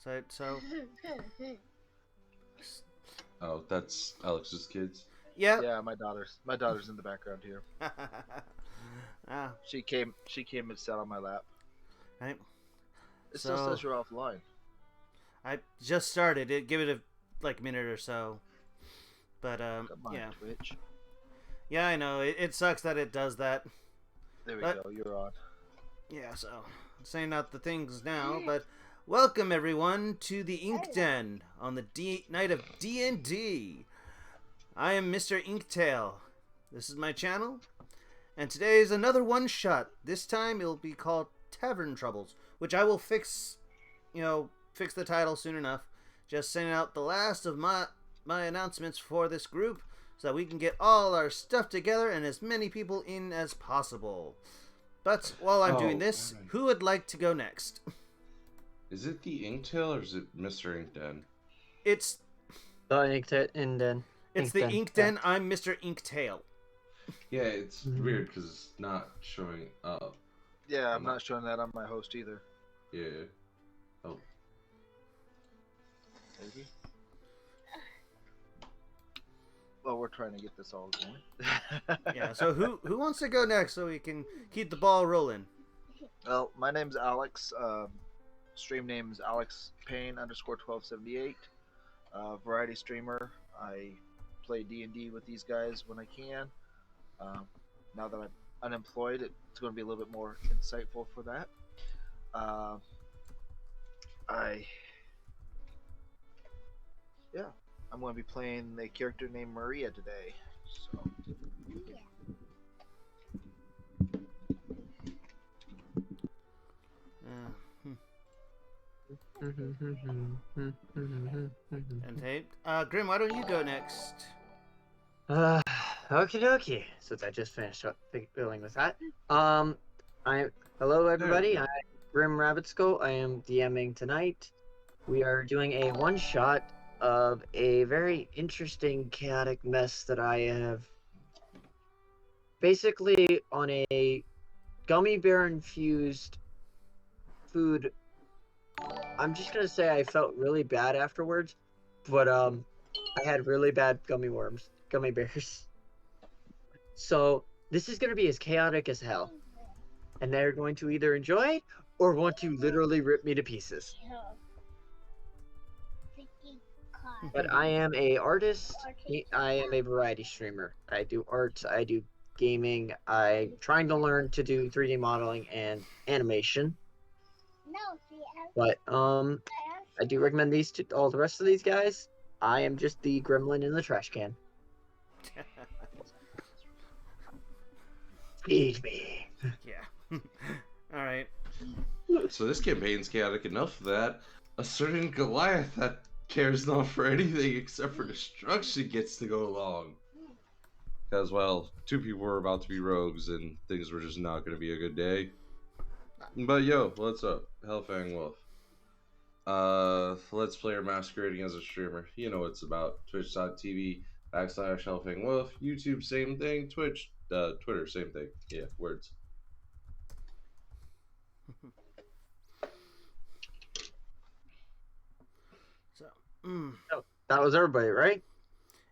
So Oh, that's Alex's kids. yeah. Yeah, my daughter's in the background here. Ah, She came and sat on my lap. right. It still So says you're offline. I just started it. Give it a minute or so. But Come on, yeah, Twitch. yeah. I know it sucks that it does that. There we But go. You're on. yeah, so saying out the things now, but welcome everyone to the Ink Den on the night of D&D. I am Mr. Inktail. This is my channel, and today is another one shot. This time it'll be called Tavern Troubles, which I will fix the title soon enough. Just sending out the last of my announcements for this group so that we can get all our stuff together and as many people in as possible. But while I'm doing this, who would like to go next? Is it the Inktail or is it Mr. Inkden? It's The Ink Den. it's the Ink Den. I'm Mr. Inktail. Yeah, it's weird because it's not showing up. Yeah, I'm not showing that on my host either. Yeah. Oh. Maybe. Well, we're trying to get this all going. Yeah. So who wants to go next so we can keep the ball rolling? Well, my name's Alex. Stream name's Alex Payne _1278. Variety streamer. I play D&D with these guys when I can. Now that I'm unemployed, it's going to be a little bit more insightful for that. I'm going to be playing a character named Maria today. So. And hey, Grim, why don't you go next? Okie dokie. Since I just finished up dealing with that. Hello everybody. I'm Grim Rabbit Skull. I am DMing tonight. We are doing a one shot of a very interesting chaotic mess that I have basically on a gummy bear infused food. I'm just gonna say I felt really bad afterwards, but I had really bad gummy bears. So this is gonna be as chaotic as hell, and they're going to either enjoy it or want to literally rip me to pieces. But I am a artist. I am a variety streamer. I do art. I do gaming. I'm trying to learn to do 3D modeling and animation. But I do recommend these to all the rest of these guys. I am just the gremlin in the trash can. Feed me. Yeah. All right. So this campaign's chaotic enough that a certain Goliath that cares not for anything except for destruction gets to go along. Because, well, two people were about to be rogues and things were just not going to be a good day. But yo, what's up? Hellfang Wolf. Let's Player masquerading as a streamer. You know what it's about. Twitch.tv/Hellfang Wolf. YouTube, same thing. Twitter, same thing. Yeah, words. So, Oh, that was everybody, right?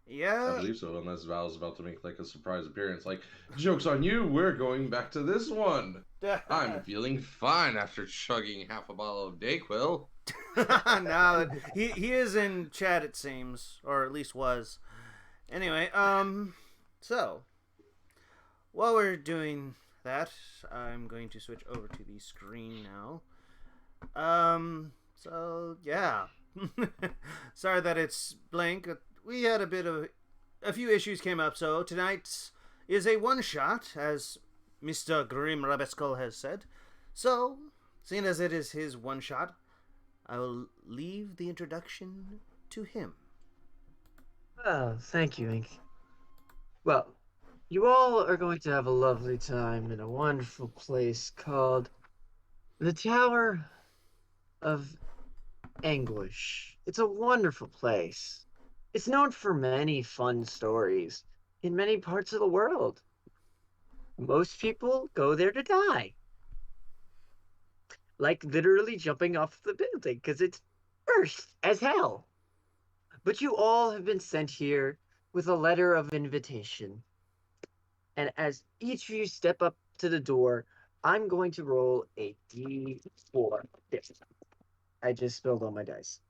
yeah. I believe so, unless Val's about to make like a surprise appearance. Like, joke's on you, we're going back to this one. I'm feeling fine after chugging half a bottle of Dayquil. No, he is in chat, it seems, or at least was. Anyway, so while we're doing that, I'm going to switch over to the screen now. So yeah, sorry that it's blank. We had a few issues came up, so tonight is a one shot, as Mr. Grim Rabbit Skull has said. So, seeing as it is his one shot, I will leave the introduction to him. Oh, thank you, Ink. Well, you all are going to have a lovely time in a wonderful place called the Tower of Anguish. It's a wonderful place. It's known for many fun stories in many parts of the world. Most people go there to die. Like literally jumping off the building because it's First as hell. But you all have been sent here with a letter of invitation. And as each of you step up to the door, I'm going to roll a d4. There. I just spilled all my dice.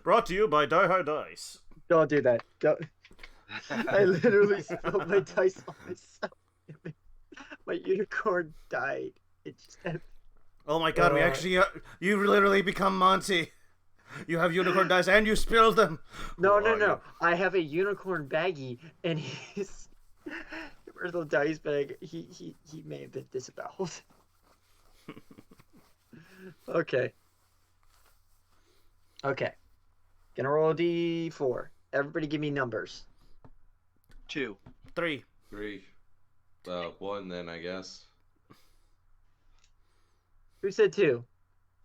Brought to you by Die Hard Dice. Don't do that. Don't. I literally spilled my dice on myself. My unicorn died. It just had... Oh my god, we actually, you literally become Monty. You have unicorn dice and you spilled them. No. I have a unicorn baggie, and he's... Where's the dice bag? He may have been disavowed. Okay. Gonna roll a d4. Everybody give me numbers. 2. 3. 3. 1 then, I guess. Who said 2?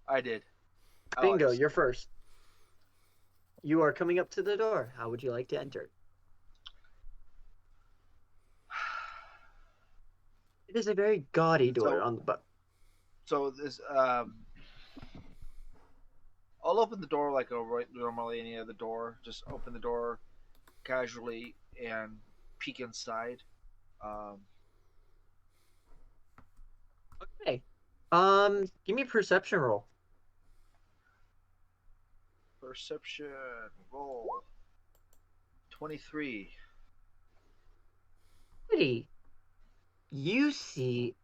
I did. Bingo, Alex. you're first. You are coming up to the door. How would you like to enter? It is a very gaudy door on the butt. So this, I'll open the door like normally any other door. Just open the door casually and peek inside. Okay. Give me a perception roll. Perception roll. 23. Pretty. You see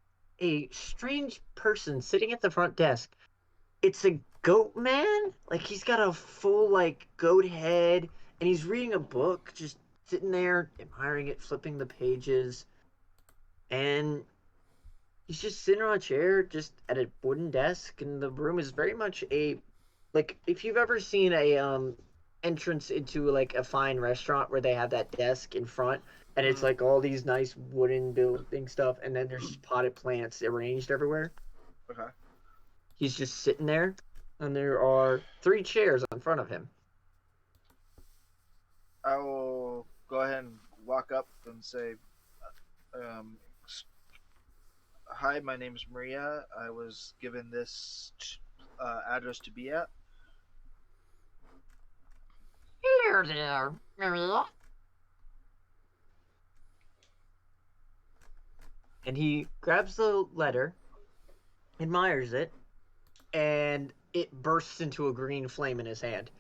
a strange person sitting at the front desk. It's a goat man. Like, he's got a full, like, goat head, and he's reading a book, just sitting there, admiring it, flipping the pages. And he's just sitting on a chair, just at a wooden desk, and the room is very much a, like, if you've ever seen a, entrance into, like, a fine restaurant where they have that desk in front, and it's, like, all these nice wooden building stuff, and then there's just potted plants arranged everywhere. Okay. He's just sitting there, and there are 3 chairs in front of him. I will go ahead and walk up and say, "Hi, my name is Maria. I was given this address to be at." Hello there, Maria. And he grabs the letter, admires it, and it bursts into a green flame in his hand.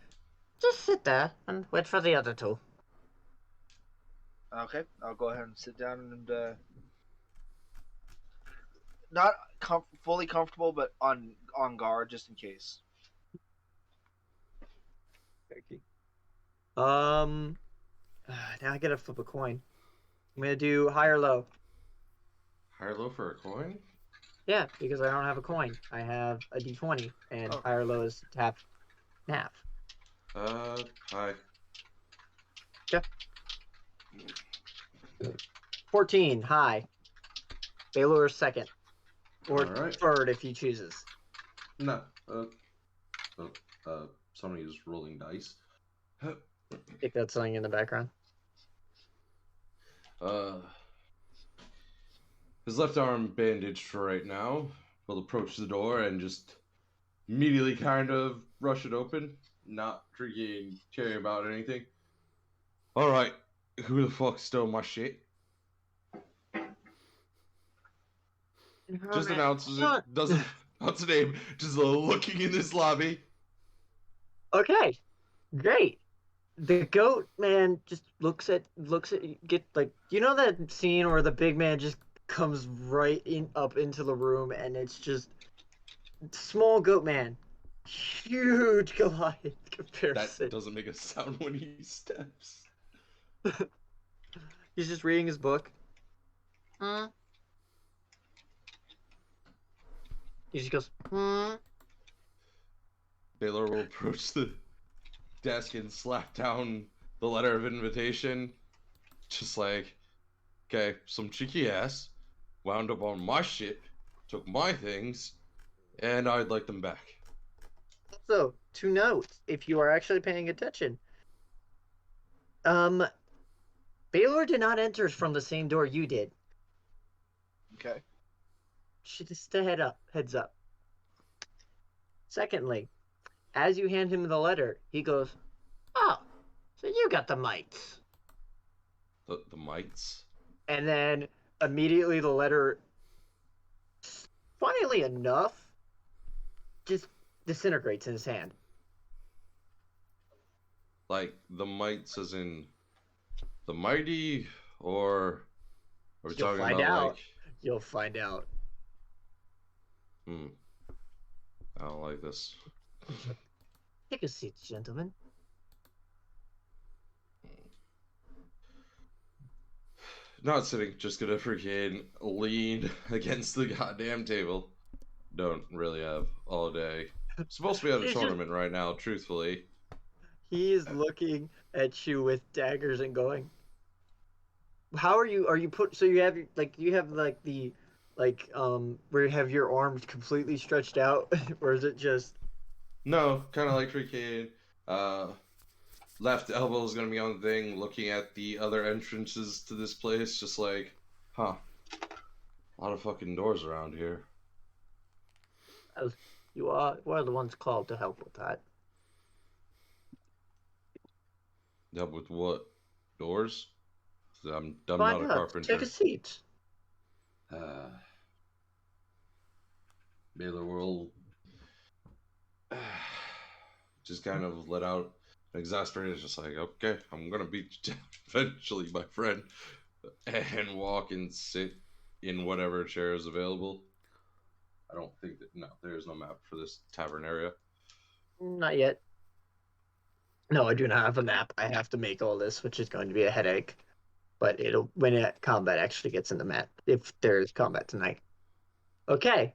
Just sit there and wait for the other 2. Okay, I'll go ahead and sit down and not fully comfortable, but on guard just in case. Okay. Now I gotta flip a coin. I'm gonna do high or low. High or low for a coin? Yeah, because I don't have a coin. I have a d20, and Oh. high or low is tap, nap. High. 14, high. Baylor is second. Or Alright. third if he chooses. No. Somebody is rolling dice. Think that's something in the background. His left arm bandaged for right now. Will approach the door and just immediately kind of rush it open, not drinking, caring about anything. All right, who the fuck stole my shit? Just announces it. Doesn't announce a name. Just looking in this lobby. Okay, great. The goat man just looks at get like, you know that scene where the big man just comes right up into the room, and it's just small goat man, huge Goliath comparison. That doesn't make a sound when he steps. He's just reading his book. He just goes, Baylor will approach the desk and slap down the letter of invitation. Just like, okay, some cheeky ass wound up on my ship, took my things, and I'd like them back. Also, to note, if you are actually paying attention, Baylor did not enter from the same door you did. Okay. She just heads up. Secondly, As you hand him the letter, he goes, "Oh, so you got the mites." The mites? And then immediately the letter, funnily enough, just disintegrates in his hand. Like, the mites as in the mighty, or are we You'll talking find about, out. like... You'll find out. I don't like this. Take a seat, gentlemen. Not sitting, just gonna freaking lean against the goddamn table. Don't really have all day. Supposed to be at a He's just- tournament right now, truthfully. He is looking at you with daggers and going, "How are you? Are you put? So you have where you have your arms completely stretched out, or is it just?" No, kind of like freaking left elbow is gonna be on the thing, looking at the other entrances to this place, just like, huh, a lot of fucking doors around here. As you are the ones called to help with that. Help with what? Doors? I'm Find not a out. carpenter. Take a seat. Baylor will just kind of let out an exasperated, just like, okay, I'm gonna beat you down eventually, my friend, and walk and sit in whatever chair is available. I don't think that, no, there is no map for this tavern area. Not yet. No, I do not have a map. I have to make all this, which is going to be a headache. But it'll when combat actually gets in the map, if there is combat tonight. Okay.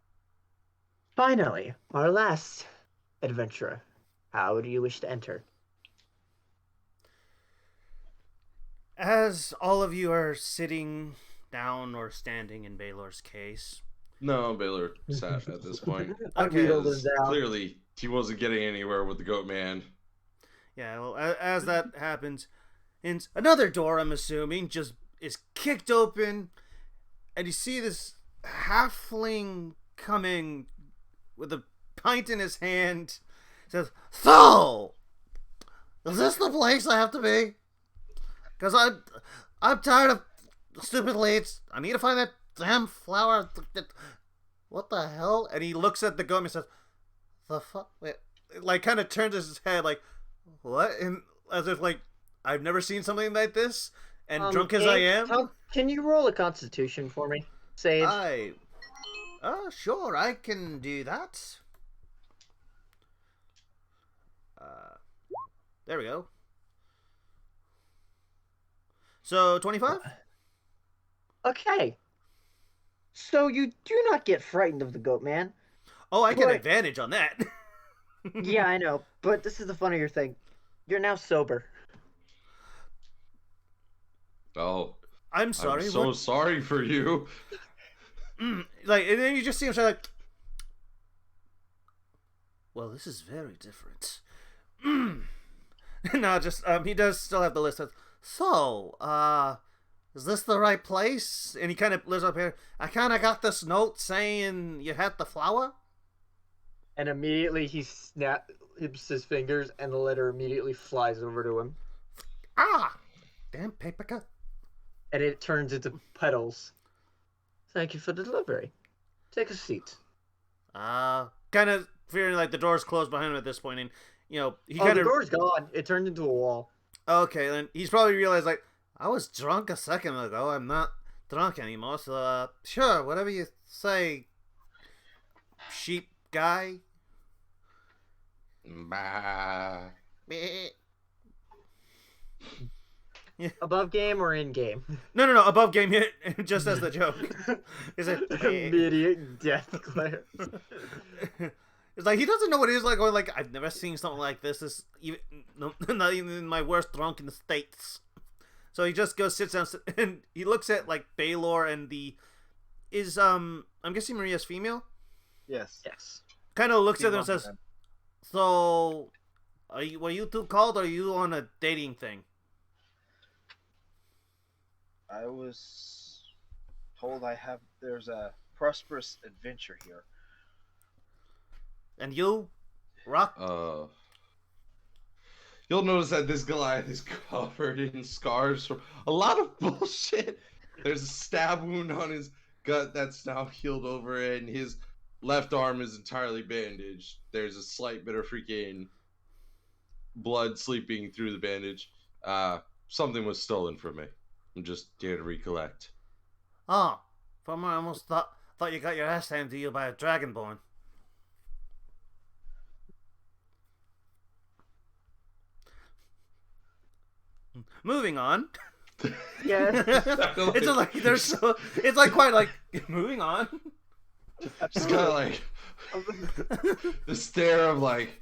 Finally, our last adventurer. How do you wish to enter? As all of you are sitting down or standing in Baylor's case. No, Baylor sat at this point. I Okay. wheedled him down. Clearly, he wasn't getting anywhere with the goat man. Yeah, well, as that happens, and another door, I'm assuming, just is kicked open, and you see this halfling coming with a pint in his hand. Says, "So, is this the place I have to be? Because I'm tired of stupid leads. I need to find that damn flower. What the hell?" And he looks at the goat and says, "The fuck?" Like, kind of turns his head, like, "What?" And as if, like, I've never seen something like this. And drunk as I am, can you roll a Constitution for me, Sage? Sure, I can do that. There we go. So 25. Okay. So you do not get frightened of the goat man. Oh, I get advantage on that. Yeah, I know, but this is the funnier thing. You're now sober. Oh, I'm sorry. I'm so sorry for you. Like, and then you just see him like, well, this is very different. No, just he does still have the list. So, is this the right place? And he kind of lives up here. I kind of got this note saying you had the flower. And immediately he snaps his fingers, and the letter immediately flies over to him. Ah, damn paper cut. And it turns into petals. Thank you for the delivery. Take a seat. Kind of fearing like the door's closed behind him at this point, and he the door's gone. It turned into a wall. Okay, then he's probably realized, like, I was drunk a second ago. I'm not drunk anymore. So sure, whatever you say, sheep guy. Bah. Yeah. Above game or in game? No, above game hit, just as the joke. Is it immediate death glare? It's like he doesn't know what it is like. Going like, I've never seen something like this. This even not even in my worst drunken states. So he just goes, sits down, and he looks at like Baylor and I'm guessing Maria's female. Yes. Kind of looks at them and says, "So, were you two called, or are you on a dating thing?" I was told there's a prosperous adventure here. And you? Rock. You'll notice that this Goliath is covered in scars from a lot of bullshit. There's a stab wound on his gut that's now healed over, and his left arm is entirely bandaged. There's a slight bit of freaking blood sleeping through the bandage. Something was stolen from me. I'm just here to recollect. Oh, for a moment I almost thought you got your ass handed to you by a dragonborn. Moving on. Yeah. It's like it's like quite like moving on. Just kind of like the stare of like.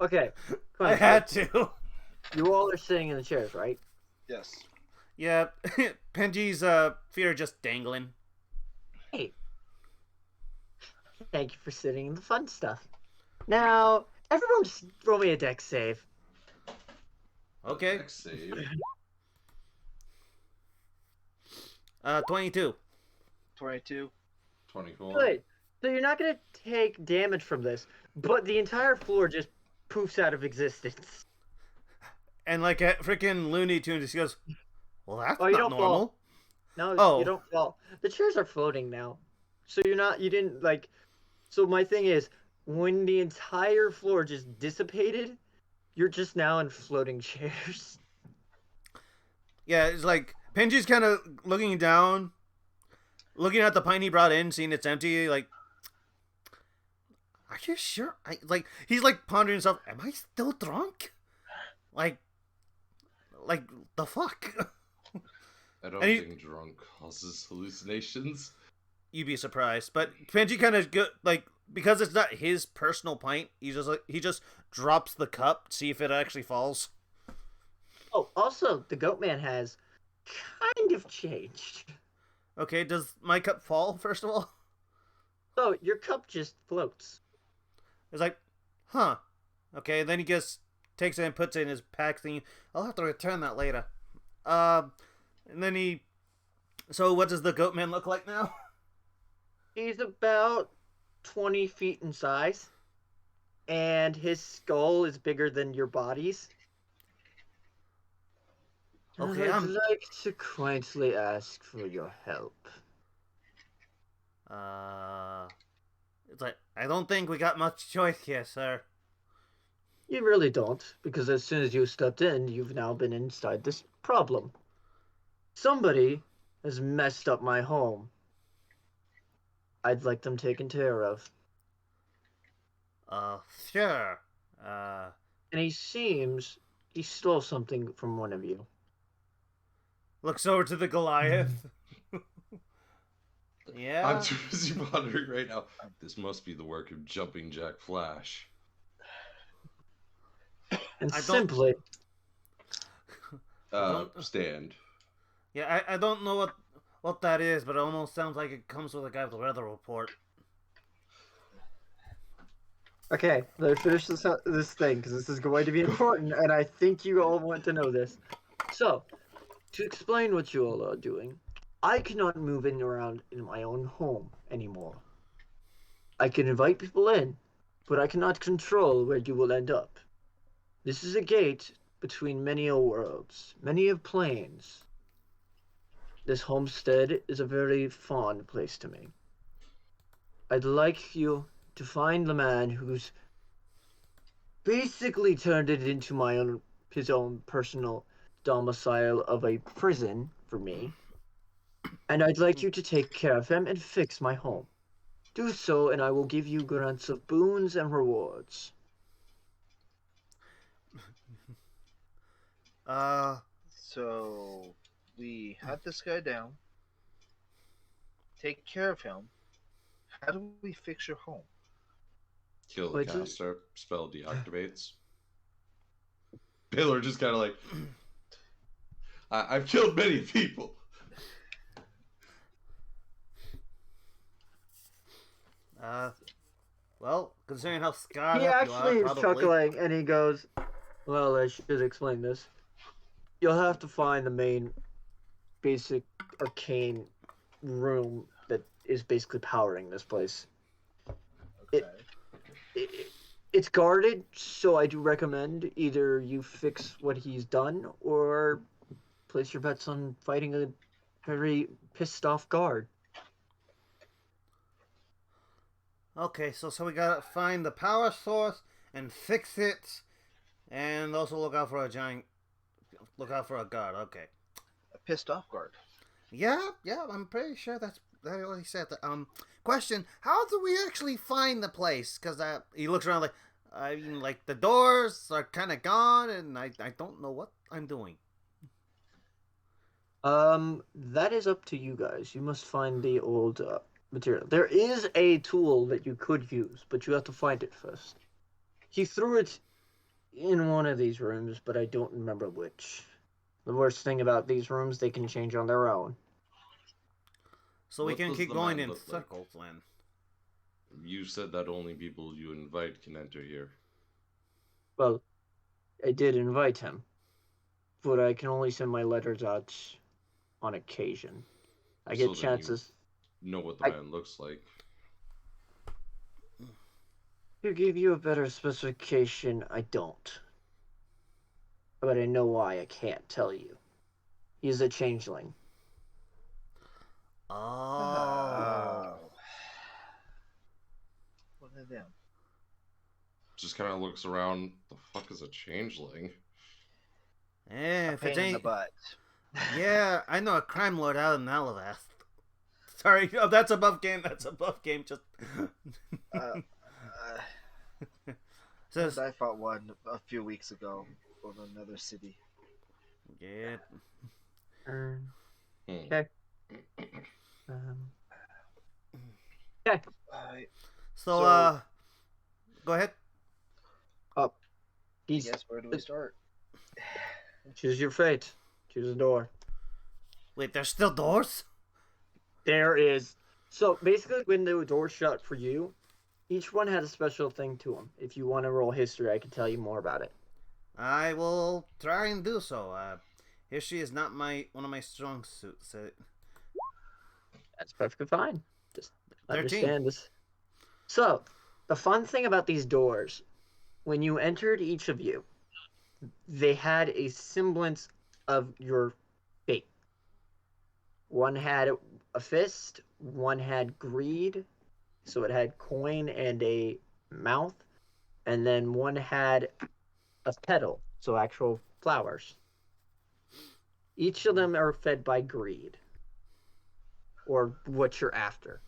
Okay. Come on, I had to. You all are sitting in the chairs, right? Yes. Yeah, Penji's feet are just dangling. Hey. Thank you for sitting in the fun stuff. Now, everyone just roll me a dex save. Okay. Dex save. 22. 22. 24. Good. So you're not going to take damage from this, but the entire floor just poofs out of existence. And like a freaking Looney Tunes, he goes, well, that's Oh, you not don't normal. fall. No, Oh. you don't fall. The chairs are floating now. So you didn't like, so my thing is, when the entire floor just dissipated, you're just now in floating chairs. Yeah, it's like Penji's kind of looking down, looking at the pint he brought in, seeing it's empty. Like, are you sure? He's like pondering himself. Am I still drunk? Like the fuck? I don't And he- think drunk causes hallucinations. You'd be surprised, but Penji kind of because it's not his personal pint. He just drops the cup, see if it actually falls. Oh, also, the goat man has kind of changed. Okay, does my cup fall first of all? So your cup just floats. It's like, huh? Okay, then he just takes it and puts it in his pack thing. I'll have to return that later. And then he. So what does the goat man look like now? He's about 20 feet in size, and his skull is bigger than your bodies. Okay, I'd like to quaintly ask for your help. It's like, I don't think we got much choice here, sir. You really don't, because as soon as you stepped in, you've now been inside this problem. Somebody has messed up my home. I'd like them taken care of. Sure. And he seems he stole something from one of you. Looks over to the Goliath. Yeah. I'm too busy pondering right now. This must be the work of Jumping Jack Flash. And I don't- simply, Stand. Yeah, I don't know what that is, but it almost sounds like it comes with a guy with a weather report. okay, let me finish this thing, because this is going to be important, and I think you all want to know this. So, to explain what you all are doing, I cannot move in around in my own home anymore. I can invite people in, but I cannot control where you will end up. This is a gate between many a worlds, many of planes. This homestead is a very fond place to me. I'd like you to find the man who's basically turned it into his own personal domicile of a prison for me. And I'd like you to take care of him and fix my home. Do so, and I will give you grants of boons and rewards. So we hunt this guy down, take care of him. How do we fix your home? Kill the Wait, caster. Spell deactivates. Baylor just kind of like, I've killed many people. Well, considering how scarred He up you actually are, is probably. chuckling, and he goes, well, I should explain this. You'll have to find the main basic arcane room that is basically powering this place. Okay. It's guarded, so I do recommend either you fix what he's done or place your bets on fighting a very pissed off guard. Okay, so we gotta find the power source and fix it, and also look out for a guard. Okay. A pissed off guard. Yeah, I'm pretty sure that's what he said. Question: how do we actually find the place? Because he looks around like, I mean, like the doors are kind of gone, and I don't know what I'm doing. That is up to you guys. You must find the old material. There is a tool that you could use, but you have to find it first. He threw it in one of these rooms, but I don't remember which. The worst thing about these rooms, they can change on their own. So we What can does keep the going man in look like? circles, then. You said that only people you invite can enter here. Well, I did invite him, but I can only send my letters out on occasion. I get So then you chances. know what the man looks like. To give you a better specification, I don't. But I know why I can't tell you. He's a changeling. Oh. One of them. Just kind of looks around. The fuck is a changeling? Yeah, A if it's pain in the ain't. butt. Yeah, I know a crime lord out in Alavast. Sorry, that's above game. That's above game. Just. Says. I fought one a few weeks ago over another city. Yeah. Okay. Okay. So, go ahead. Up. I guess where do we start? Choose your fate. Choose a door. Wait, there's still doors? There is. So basically, when the door shut for you, each one had a special thing to them. If you want to roll history, I can tell you more about it. I will try and do so. History is not one of my strong suits. That's perfectly fine. Just 13. understand this. So, the fun thing about these doors, when you entered each of you, they had a semblance of your fate. One had a fist, one had greed, so it had coin and a mouth, and then one had a petal, so actual flowers. Each of them are fed by greed, or what you're after.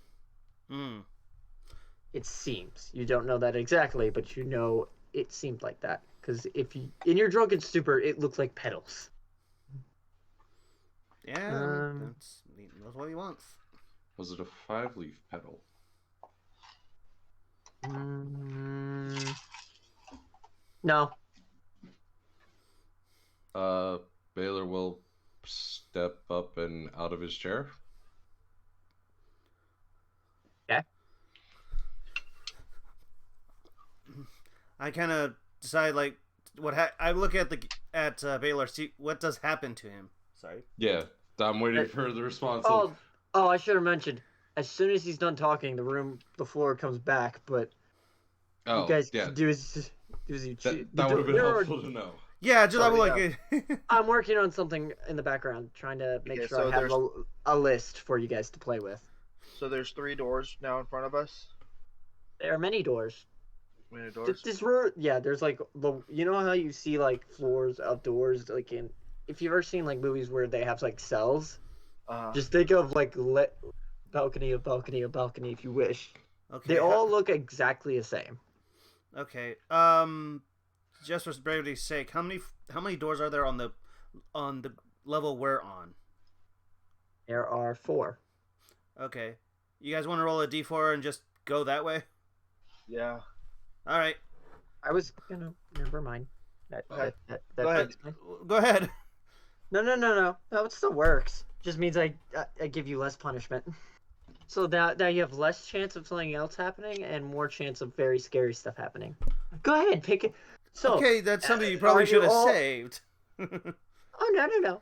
It seems. You don't know that exactly, but you know it seemed like that. Because if you, in your drunken stupor, it looked like petals. Yeah, that's what he wants. Was it a 5-leaf petal? No. Baylor will step up and out of his chair. Yeah. I kind of decide like I look at Baylor, see what does happen to him. Sorry. Yeah, I'm waiting for the response. Oh, I should have mentioned. As soon as he's done talking, the floor comes back. But you guys do as you choose. That would have been helpful to know. Yeah, just like. I'm working on something in the background, trying to make sure I have a list for you guys to play with. So there's 3 doors now in front of us. There are many doors. Many doors. There's like you know how you see like floors outdoors, like if you've ever seen like movies where they have like cells. Just think of like balcony of balcony of balcony if you wish. Okay. They all look exactly the same. Okay. Just for brevity's sake, how many doors are there on the level we're on? There are 4. Okay. You guys want to roll a d4 and just go that way? Yeah. All right. I was gonna. Never mind. Go ahead. Go ahead. No. It still works. Just means I give you less punishment. So now you have less chance of something else happening and more chance of very scary stuff happening. Go ahead, pick it. So okay, that's something you probably should have saved. Oh no.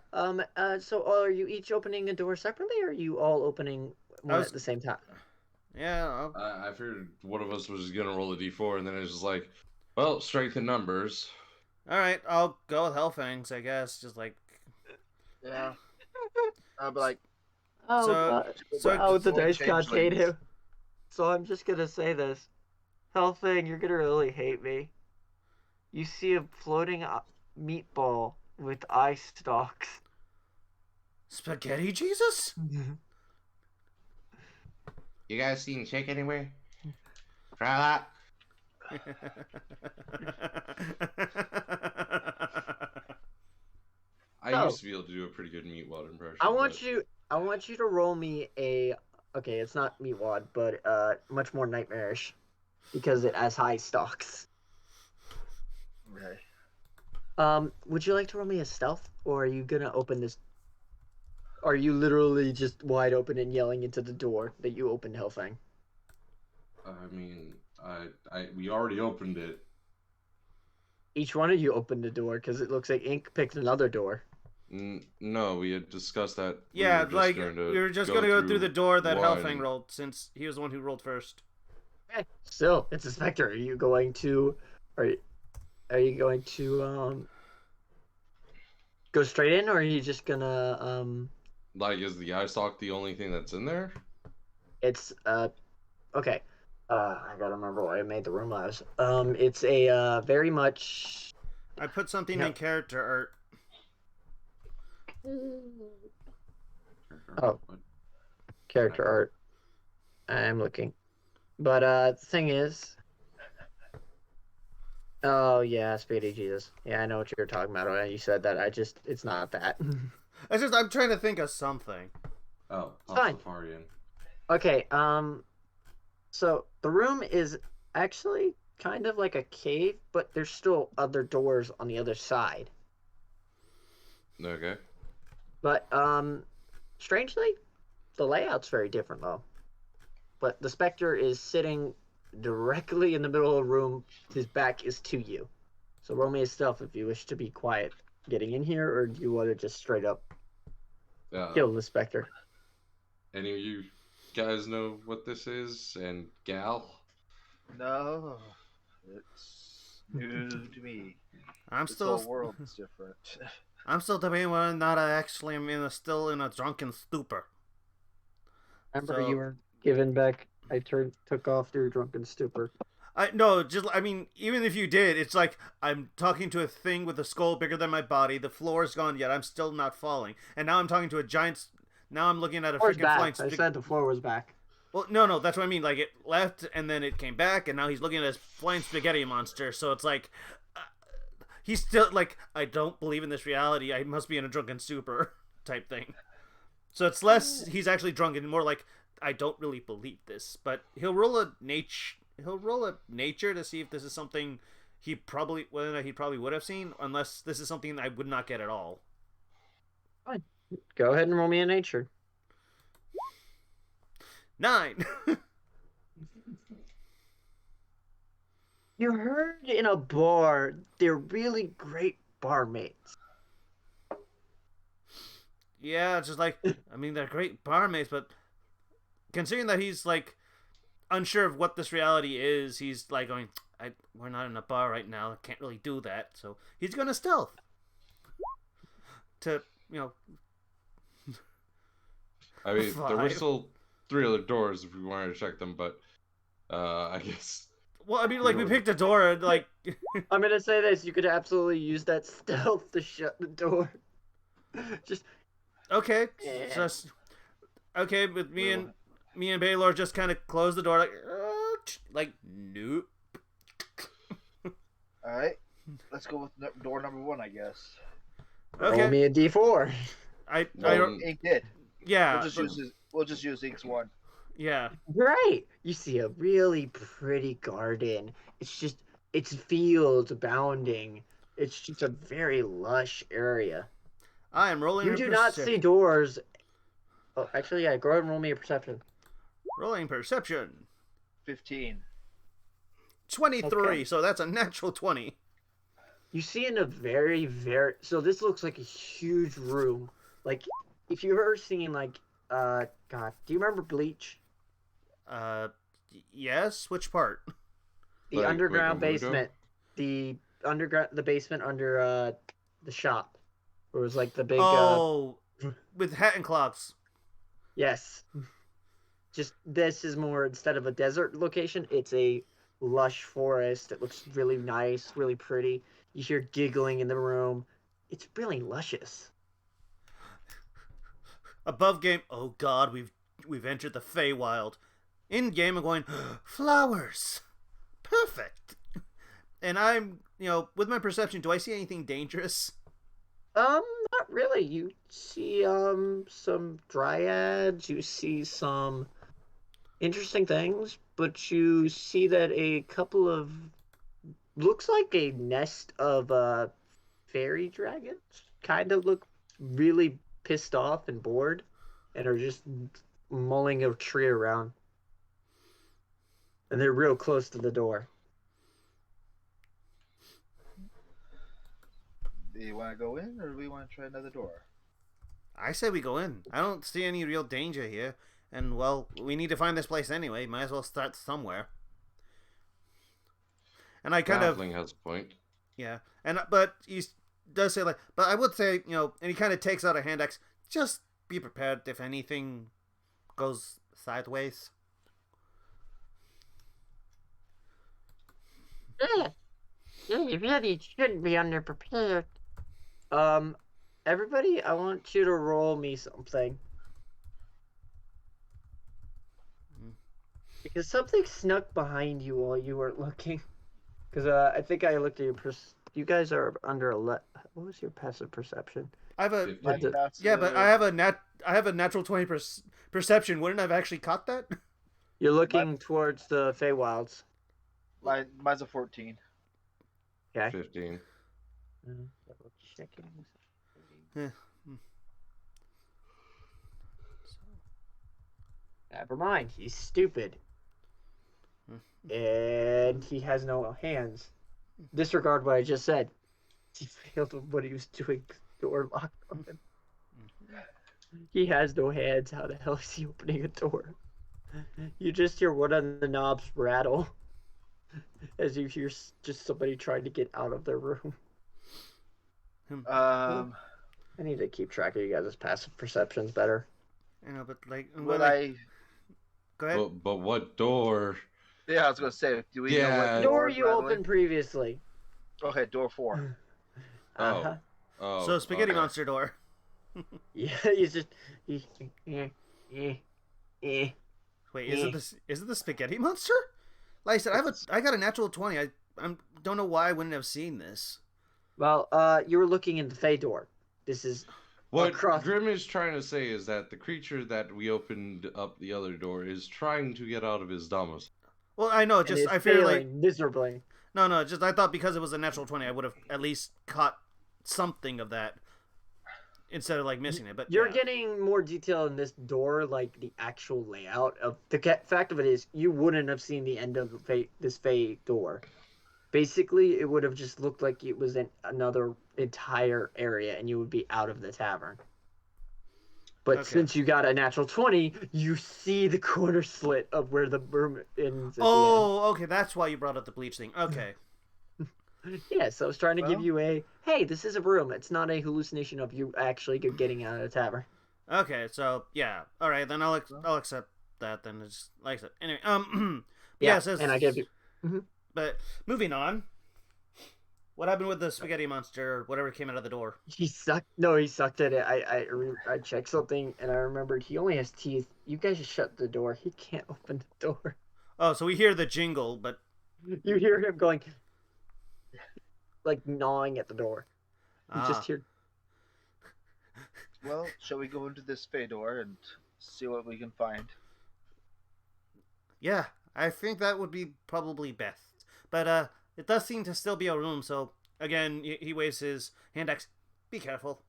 So are you each opening a door separately, or are you all opening one at the same time? Yeah. I figured one of us was gonna roll a d4, and then it's just like, Well, strength in numbers. All right, I'll go with Hellfangs, I guess. Just like Yeah. I'll be like, Oh so. god. So Wow, the Four dice god hate changelings. him. So I'm just gonna say this. Hellfang, you're gonna really hate me. You see a floating meatball with eye stalks. Spaghetti Jesus? You guys seen Chick anywhere? Try I So, used to be able to do a pretty good Meatwad impression. I but... want you to roll me a. Okay, it's not meatwad, but much more nightmarish, because it has high stalks. Okay. Would you like to roll me a stealth, or are you gonna open this? Are you literally just wide open and yelling into the door that you opened, Hellfang? I mean, we already opened it. Each one of you opened the door because it looks like Ink picked another door. No, we had discussed that. Yeah, like we were just gonna go through the door that one. Hellfang rolled, since he was the one who rolled first. Okay, still, it's a specter. Are you going to? Are you going to go straight in, or are you just gonna Like, is the eye stalk the only thing that's in there? It's okay. I gotta remember why I made the room last. It's a very much. I put something No. in character art. Oh. Character art. I'm looking, but the thing is. Oh yeah, Spaghetti Jesus. Yeah, I know what you're talking about. When you said that, it's not that. I'm trying to think of something. Oh, Fine. Pastafarian. Okay, so the room is actually kind of like a cave, but there's still other doors on the other side. Okay. But strangely, the layout's very different though. But the Spectre is sitting directly in the middle of the room. His back is to you. So roll me a stealth if you wish to be quiet getting in here, or do you want to just straight up kill the Spectre? Any of you guys know what this is? And gal? No, it's new to me. I'm This still whole world's different. I'm still debating whether or not I actually am still in a drunken stupor. Remember, So- you were given back. I took off your drunken stupor. I mean, even if you did, it's like I'm talking to a thing with a skull bigger than my body. The floor's gone, yet I'm still not falling. And now I'm talking to a giant. Now I'm looking at a Floor's freaking flying. back. I said the floor was back. Well, no, that's what I mean. Like it left and then it came back, and now he's looking at his flying spaghetti monster. So it's like he's still like, I don't believe in this reality. I must be in a drunken stupor type thing. So it's less he's actually drunk and more like I don't really believe this. But he'll roll a nature to see if this is something he probably would have seen, unless this is something I would not get at all. Fine. Go ahead and roll me a nature. 9. You heard in a bar they're really great barmaids. Yeah, it's just like, I mean, they're great barmaids, but considering that he's like unsure of what this reality is, he's like going, we're not in a bar right now. I can't really do that. So he's going to stealth. To, I mean, there were 5. still 3 other doors if we wanted to check them, but I guess. Well, I mean, like, we picked a door, and, like... I'm going to say this. You could absolutely use that stealth to shut the door. Just... Okay. Just... Okay, with me and Baylor just kind of close the door, like, nope. Alright, let's go with door number 1, I guess. Okay. Roll me a d4. I don't... Ink did. Yeah. We'll just use Ink's one. Yeah. Right. You see a really pretty garden. It's fields abounding. It's just a very lush area. I am rolling You do not see doors. Oh, actually, yeah, go ahead and roll me a perception. Rolling perception. 15. 23, Okay. so that's a natural 20. You see in a very, very... So this looks like a huge room. Like, if you've ever seen, like, God, do you remember Bleach? Yes? Which part? The Like underground Naruto? basement. the underground, the basement under the shop. It was like the big. Oh, with hat and clocks. Yes. Just this is more, instead of a desert location, it's a lush forest. It looks really nice, really pretty. You hear giggling in the room. It's really luscious. Above game, oh god, we've entered the Feywild. In game, I'm going, flowers, perfect. And I'm, with my perception, do I see anything dangerous? Not really. You see some dryads. You see some interesting things, but you see that a couple of, looks like a nest of fairy dragons kind of look really pissed off and bored and are just mulling a tree around. And they're real close to the door. Do you want to go in, or do we want to try another door? I say we go in. I don't see any real danger here. And, well, we need to find this place anyway. Might as well start somewhere. And I kind Grappling has a point. Yeah. But he does say, like, but I would say, and he kind of takes out a hand axe. Just be prepared if anything goes sideways. Yeah, you really shouldn't be underprepared. Everybody, I want you to roll me something. Because something snuck behind you while you weren't looking. Because I think I looked at your you guys are under a what was your passive perception? I have a Yeah, but I have a natural 20 perception. Wouldn't I have actually caught that? You're looking towards the Feywilds. Mine's a 14. Okay. 15. Double checking. Yeah. Never mind. He's stupid. And he has no hands. Disregard what I just said. He failed what he was doing. Door locked on him. He has no hands. How the hell is he opening a door? You just hear one of the knobs rattle as you hear just somebody trying to get out of their room. I need to keep track of you guys' passive perceptions better. I know, but Would I? Go ahead. But what door? Yeah, I was gonna say. Do we know what Door you opened previously. Okay, door 4. Uh-huh. Oh. So spaghetti okay. monster door. Yeah, he's just. Wait, is it the spaghetti monster? Like I said, I got a natural 20. I don't know why I wouldn't have seen this. Well, you were looking in the Fey door. This is What across. Grim is trying to say is that the creature that we opened up the other door is trying to get out of his domicile. Well, I know. Just I feel like miserably. no. Just I thought because it was a natural 20, I would have at least caught something of that instead of like missing it. But You're getting more detail in this door, like the actual layout of the fact of it is you wouldn't have seen the end of this Fey door. Basically, it would have just looked like it was in another entire area, and you would be out of the tavern. But Okay. since you got a natural 20, you see the corner slit of where the room ends. Oh, okay. That's why you brought up the bleach thing. Okay. Yeah, so I was trying to give you hey, this is a room. It's not a hallucination of you actually getting out of the tavern. Okay. So yeah. All right. Then I'll accept that. Then it's like I said. Anyway. Yeah. Says, And I give you. But moving on. What happened with the spaghetti monster or whatever came out of the door? He sucked. No, he sucked at it. I checked something and I remembered he only has teeth. You guys just shut the door. He can't open the door. Oh, so we hear the jingle, but You hear him going, like gnawing at the door. You Ah. just hear. Well, shall we go into this Fey door and see what we can find? Yeah, I think that would be probably best. But it does seem to still be a room, so again, he waves his hand axe. Be careful.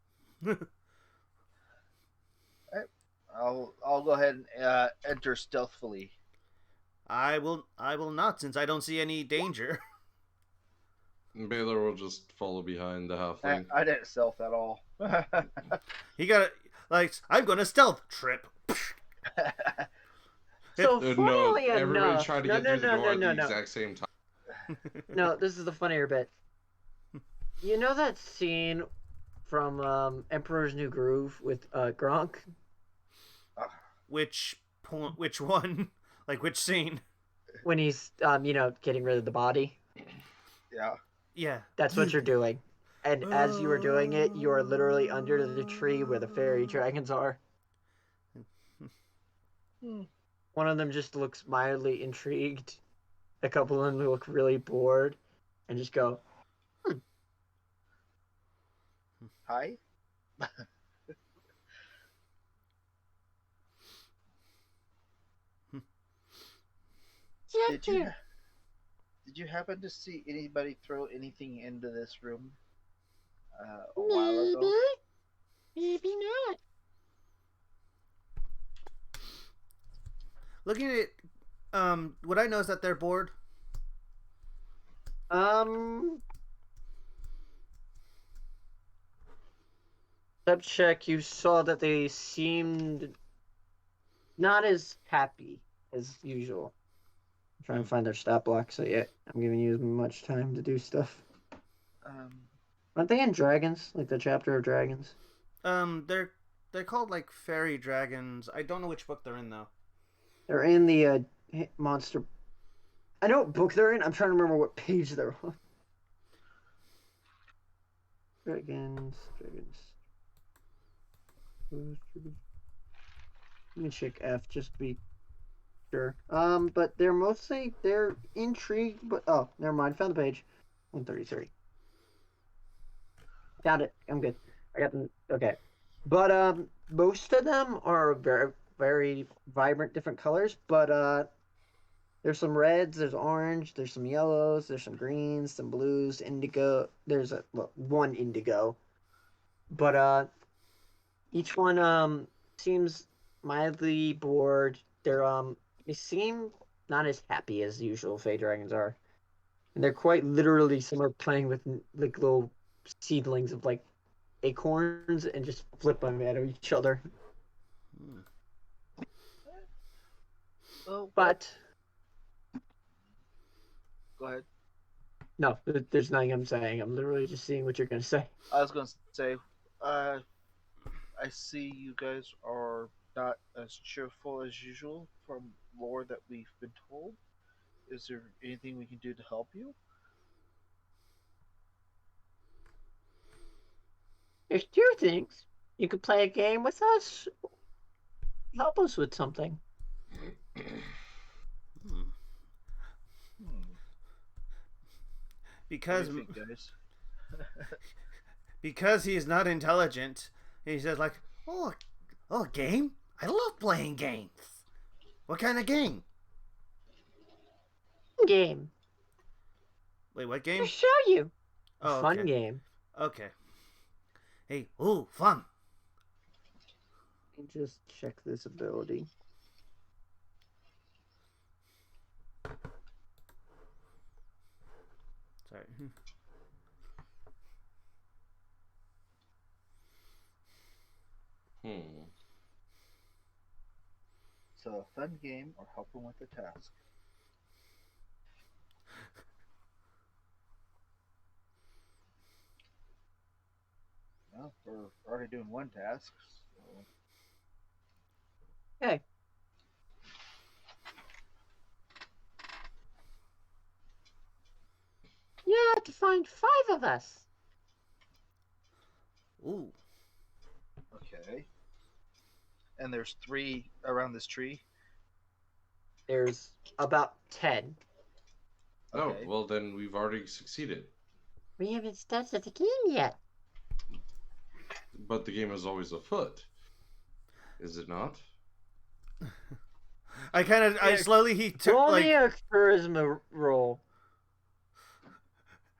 I'll go ahead and enter stealthily. I will not, since I don't see any danger. Baylor will just follow behind the halfling. I didn't stealth at all. He got I'm gonna stealth trip. So No, funnily everybody enough, tried to get through the door at the no. exact same time. No, this is the funnier bit. You know that scene from Emperor's New Groove with Gronk? Which point? Which one? Like which scene? When he's getting rid of the body? Yeah. Yeah. That's what you're doing. And as you are doing it, you are literally under the tree where the fairy dragons are. One of them just looks mildly intrigued. A couple of them look really bored and just go, Hi. Did you did you happen to see anybody throw anything into this room a while ago? Maybe not. Looking at would I notice that they're bored? Step check, you saw that they seemed not as happy as usual. I'm trying to find their stat block, so yeah, I'm giving you as much time to do stuff. Um, Aren't they in Dragons? Like the chapter of Dragons? They're called like fairy dragons. I don't know which book they're in though. They're in the monster. I know what book they're in. I'm trying to remember what page they're on. Dragons. Let me check F just to be sure. But they're intrigued. But oh, never mind. Found the page. 133. Found it. I'm good. I got them. Okay. But most of them are very very vibrant, different colors. But there's some reds, there's orange, there's some yellows, there's some greens, some blues, indigo. There's one indigo. But each one seems mildly bored. They seem not as happy as usual Fey dragons are. And they're quite literally some are playing with like little seedlings of like acorns and just flip them at each other. oh, But go ahead. no, there's nothing I'm saying. I'm literally just seeing what you're gonna say. I was going to say, I see you guys are not as cheerful as usual from lore that we've been told. Is there anything we can do to help you? There's two things. You could play a game with us. Help us with something. Because What do you think, guys? because he's not intelligent, he says like, a game? I love playing games. What kind of game? Game. Wait, what I'll game? show you. Oh, Fun okay. game. Okay. Hey, ooh, fun. Let me just check this ability. Sorry. So, a fun game or help them with the task? Well, we're already doing one task, so... Okay. You have to find 5 of us. Ooh. Okay. And there's 3 around this tree? There's about 10. Okay. Oh, well then we've already succeeded. We haven't started the game yet. But the game is always afoot. Is it not? I slowly he took Roll like me a charisma roll.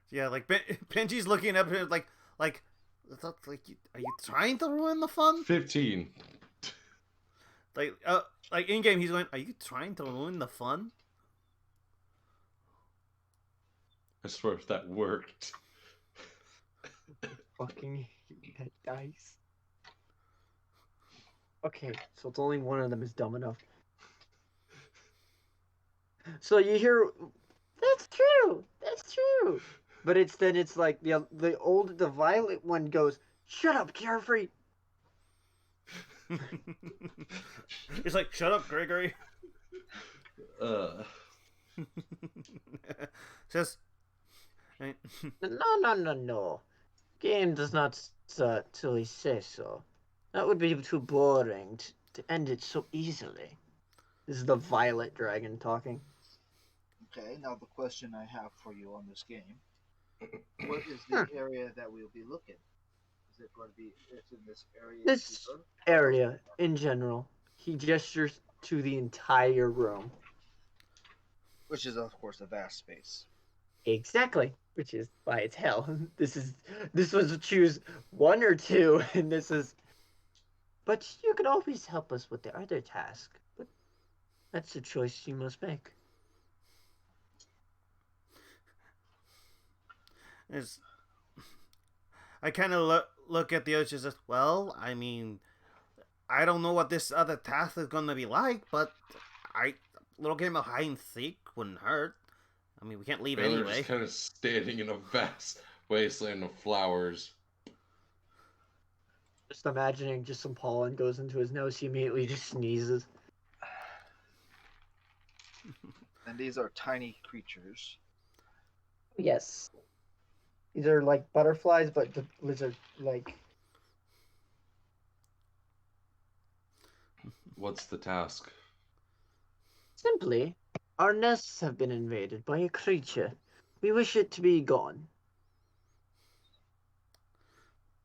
yeah, like Benji's looking up at like are you trying to ruin the fun? 15. Like in game he's going, are you trying to ruin the fun? I swear if that worked. Fucking that dice. Okay, so it's only one of them is dumb enough. So you hear, that's true. That's true. true. But it's like the violet one goes, "Shut up, Carefree." It's like, shut up, Gregory. Says, No. Game does not certainly say so. That would be too boring to end it so easily. This is the violet dragon talking. Okay, now the question I have for you on this game: what is the area that we'll be looking? Is it going to be? It's in this area. This area in general. He gestures to the entire room. Which is, of course, a vast space. Exactly. Which is why it's hell. This was to choose one or two, and this is. But you can always help us with the other task. But that's the choice you must make. I kind of look at the others as, well, I mean, I don't know what this other task is going to be like, but a little game of hide and seek wouldn't hurt. I mean, we can't leave anyway. They're just kind of standing in a vast wasteland of flowers. Just imagining just some pollen goes into his nose, he immediately just sneezes. And these are tiny creatures. Yes. These are like butterflies, but the lizard like. What's the task? Simply, our nests have been invaded by a creature. We wish it to be gone.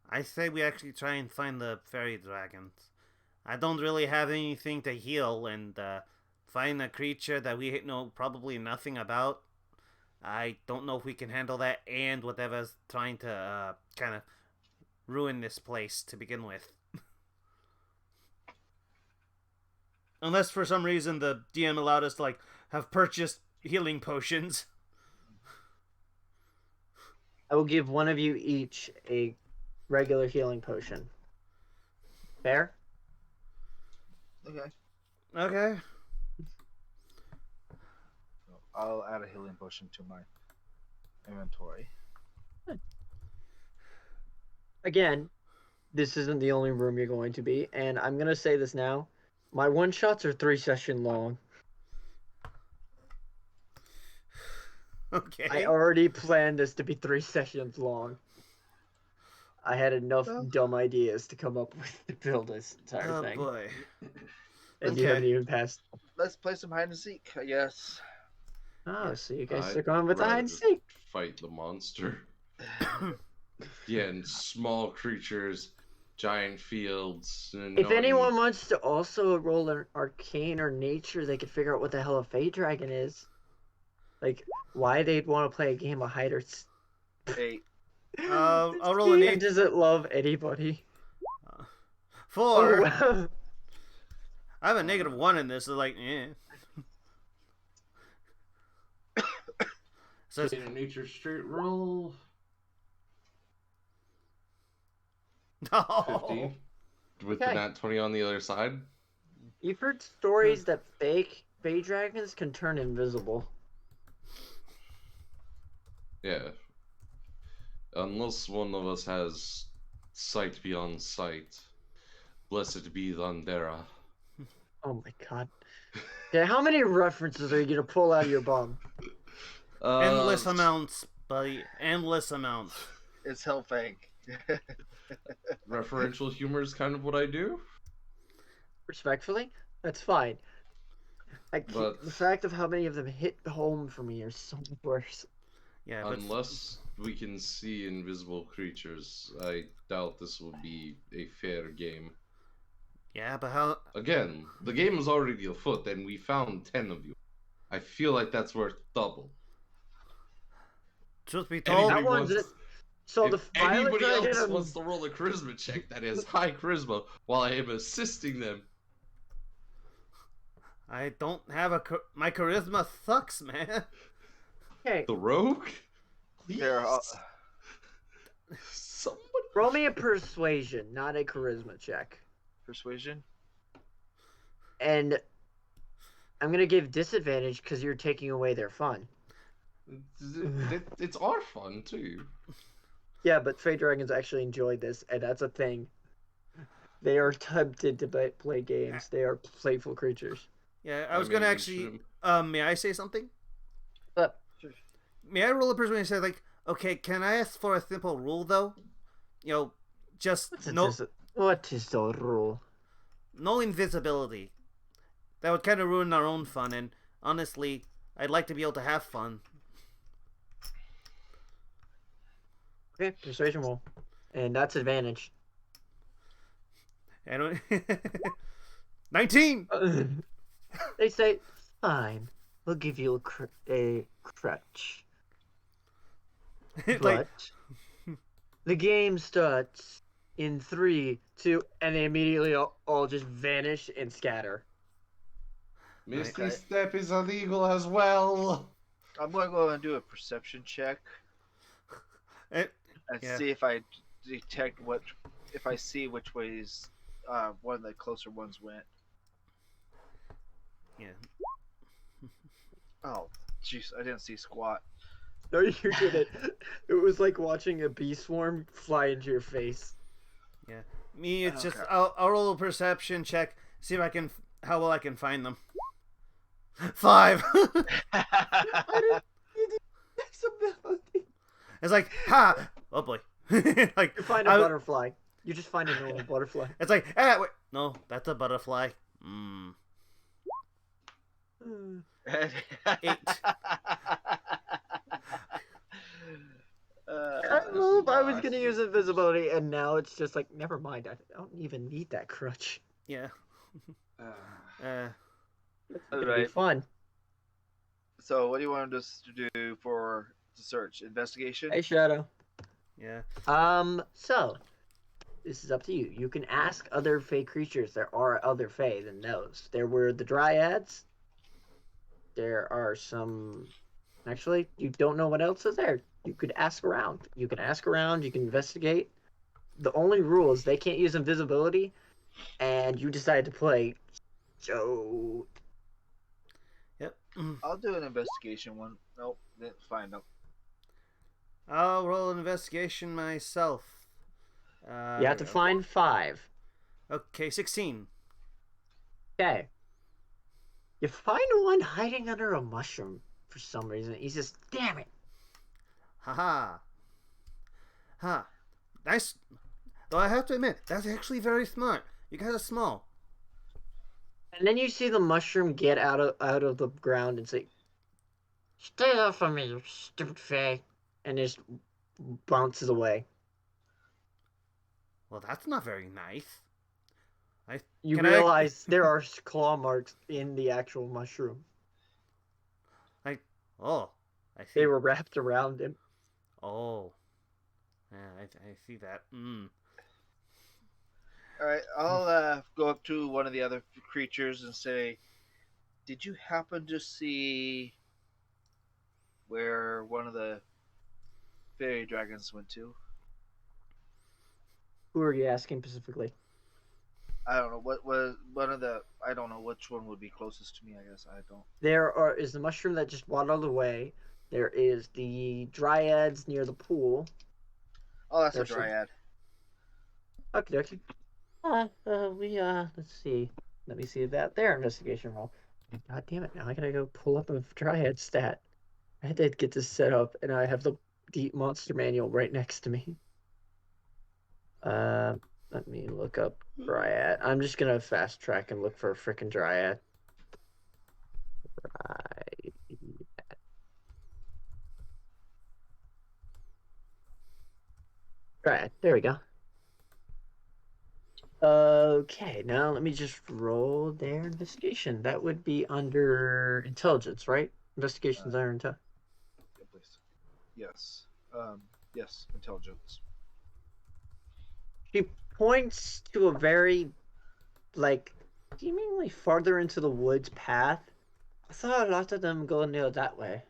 I say we actually try and find the fairy dragons. I don't really have anything to heal, and find a creature that we know probably nothing about. I don't know if we can handle that and whatever's trying to kind of ruin this place to begin with. Unless for some reason the DM allowed us to like have purchased healing potions. I will give one of you each a regular healing potion. Fair? Okay. Okay. I'll add a healing potion to my inventory. Again, this isn't the only room you're going to be, and I'm going to say this now. My one-shots are 3-session long. Okay. I already planned this to be 3 sessions long. I had enough dumb ideas to come up with to build this entire thing. Oh boy. And you haven't even passed. Let's play some hide and seek, I guess. Oh, so you guys I'd are going with the hide and rather seek. Fight the monster. Yeah, and small creatures, giant fields. If anyone wants to also roll an arcane or nature, they could figure out what the hell a Fey Dragon is. Like, why they'd want to play a game of hide or seek. 8. I'll roll an 8. Does it love anybody? 4. Oh, wow. I have a -1 in this, so like, eh. So a nature straight roll. no. 15. With the nat 20 on the other side. You've heard stories that Fey Dragons can turn invisible. Yeah. Unless one of us has sight beyond sight. Blessed be Thundera. Oh my god. Yeah, how many references are you gonna pull out of your bum? Endless amounts, buddy. Endless amounts. It's Hellfang. Referential humor is kind of what I do. Respectfully, that's fine. But the fact of how many of them hit home for me are so much worse. Yeah, but unless we can see invisible creatures, I doubt this will be a fair game. yeah, but how? Again, the game is already afoot, and we found 10 of you. I feel like that's worth double. Truth be told, That one's it. So If the Violet anybody Dragon else wants to roll a charisma check that has high charisma while I am assisting them, I don't have my charisma sucks, man. Okay, the rogue? Please? Here, Somebody. roll me a persuasion, not a charisma check. persuasion. And I'm gonna give disadvantage because you're taking away their fun. It's our fun too. Yeah, but Fey dragons actually enjoy this, and that's a thing. They are tempted to play games. They are playful creatures. Yeah, I was gonna mean, actually. May I say something? But May I roll a persuasion and say like, okay, can I ask for a simple rule though? You know, just what is the rule? no invisibility. That would kind of ruin our own fun, and honestly, I'd like to be able to have fun. Okay, persuasion roll, and that's advantage. I don't. 19. They say, "Fine, we'll give you a crutch." Like, But the game starts in 3, 2, and they immediately all just vanish and scatter. Misty Okay. Step is illegal as well. I'm going to go and do a perception check and yeah. see if I detect if I see which ways one of the closer ones went. Yeah. Oh, jeez, I didn't see squat. No, you didn't. It was like watching a bee swarm fly into your face. Yeah. Me, it's just Okay. I'll roll a perception check, see if I can how well I can find them. 5. It's like oh boy. Like You find a butterfly. You just find a normal butterfly. It's like wait, no, that's a butterfly. 8. I love. I was gonna use invisibility, and now it's just like, never mind. I don't even need that crutch. Yeah. It's All gonna be right. fun. So, what do you want us to do for the search? Investigation? Hey, Shadow. Yeah. So this is up to you. You can ask other Fey creatures. There are other Fey than those. There were the Dryads. There are some. Actually, you don't know what else is there. You could ask around. You can ask around. You can investigate. The only rule is they can't use invisibility, and you decide to play. So Yep. I'll do an investigation one. Nope, didn't find them. I'll roll an investigation myself. you have to find 5. Okay, 16. Okay. You find one hiding under a mushroom for some reason. He's just, damn it. Haha. Nice. Though I have to admit, that's actually very smart. You guys are small. And then you see the mushroom get out of the ground and say, "Stay off from me, you stupid Fey," and just bounces away. Well, that's not very nice. You realize there are claw marks in the actual mushroom. Oh, I see. They were wrapped around him. Oh. Yeah, I see that. Alright, I'll go up to one of the other creatures and say, did you happen to see where one of the fairy dragons went to? Who are you asking specifically? I don't know what was one of the. I don't know which one would be closest to me. I guess I don't. There is the mushroom that just waddled away. There is the Dryads near the pool. Oh, that's There's a dryad. Okay. Let's see. Let me see that their investigation roll. God damn it! Now I gotta go pull up a Dryad stat. I had to get this set up, and I have the Deep Monster Manual right next to me. Let me look up Dryad. I'm just gonna fast track and look for a freaking Dryad. Dryad. There we go. Okay, now let me just roll their investigation. That would be under intelligence, right? Investigations are intelligence. Yeah, please. Yes. Yes. Intelligence. She points to a very, seemingly farther into the woods path. I saw a lot of them go near that way.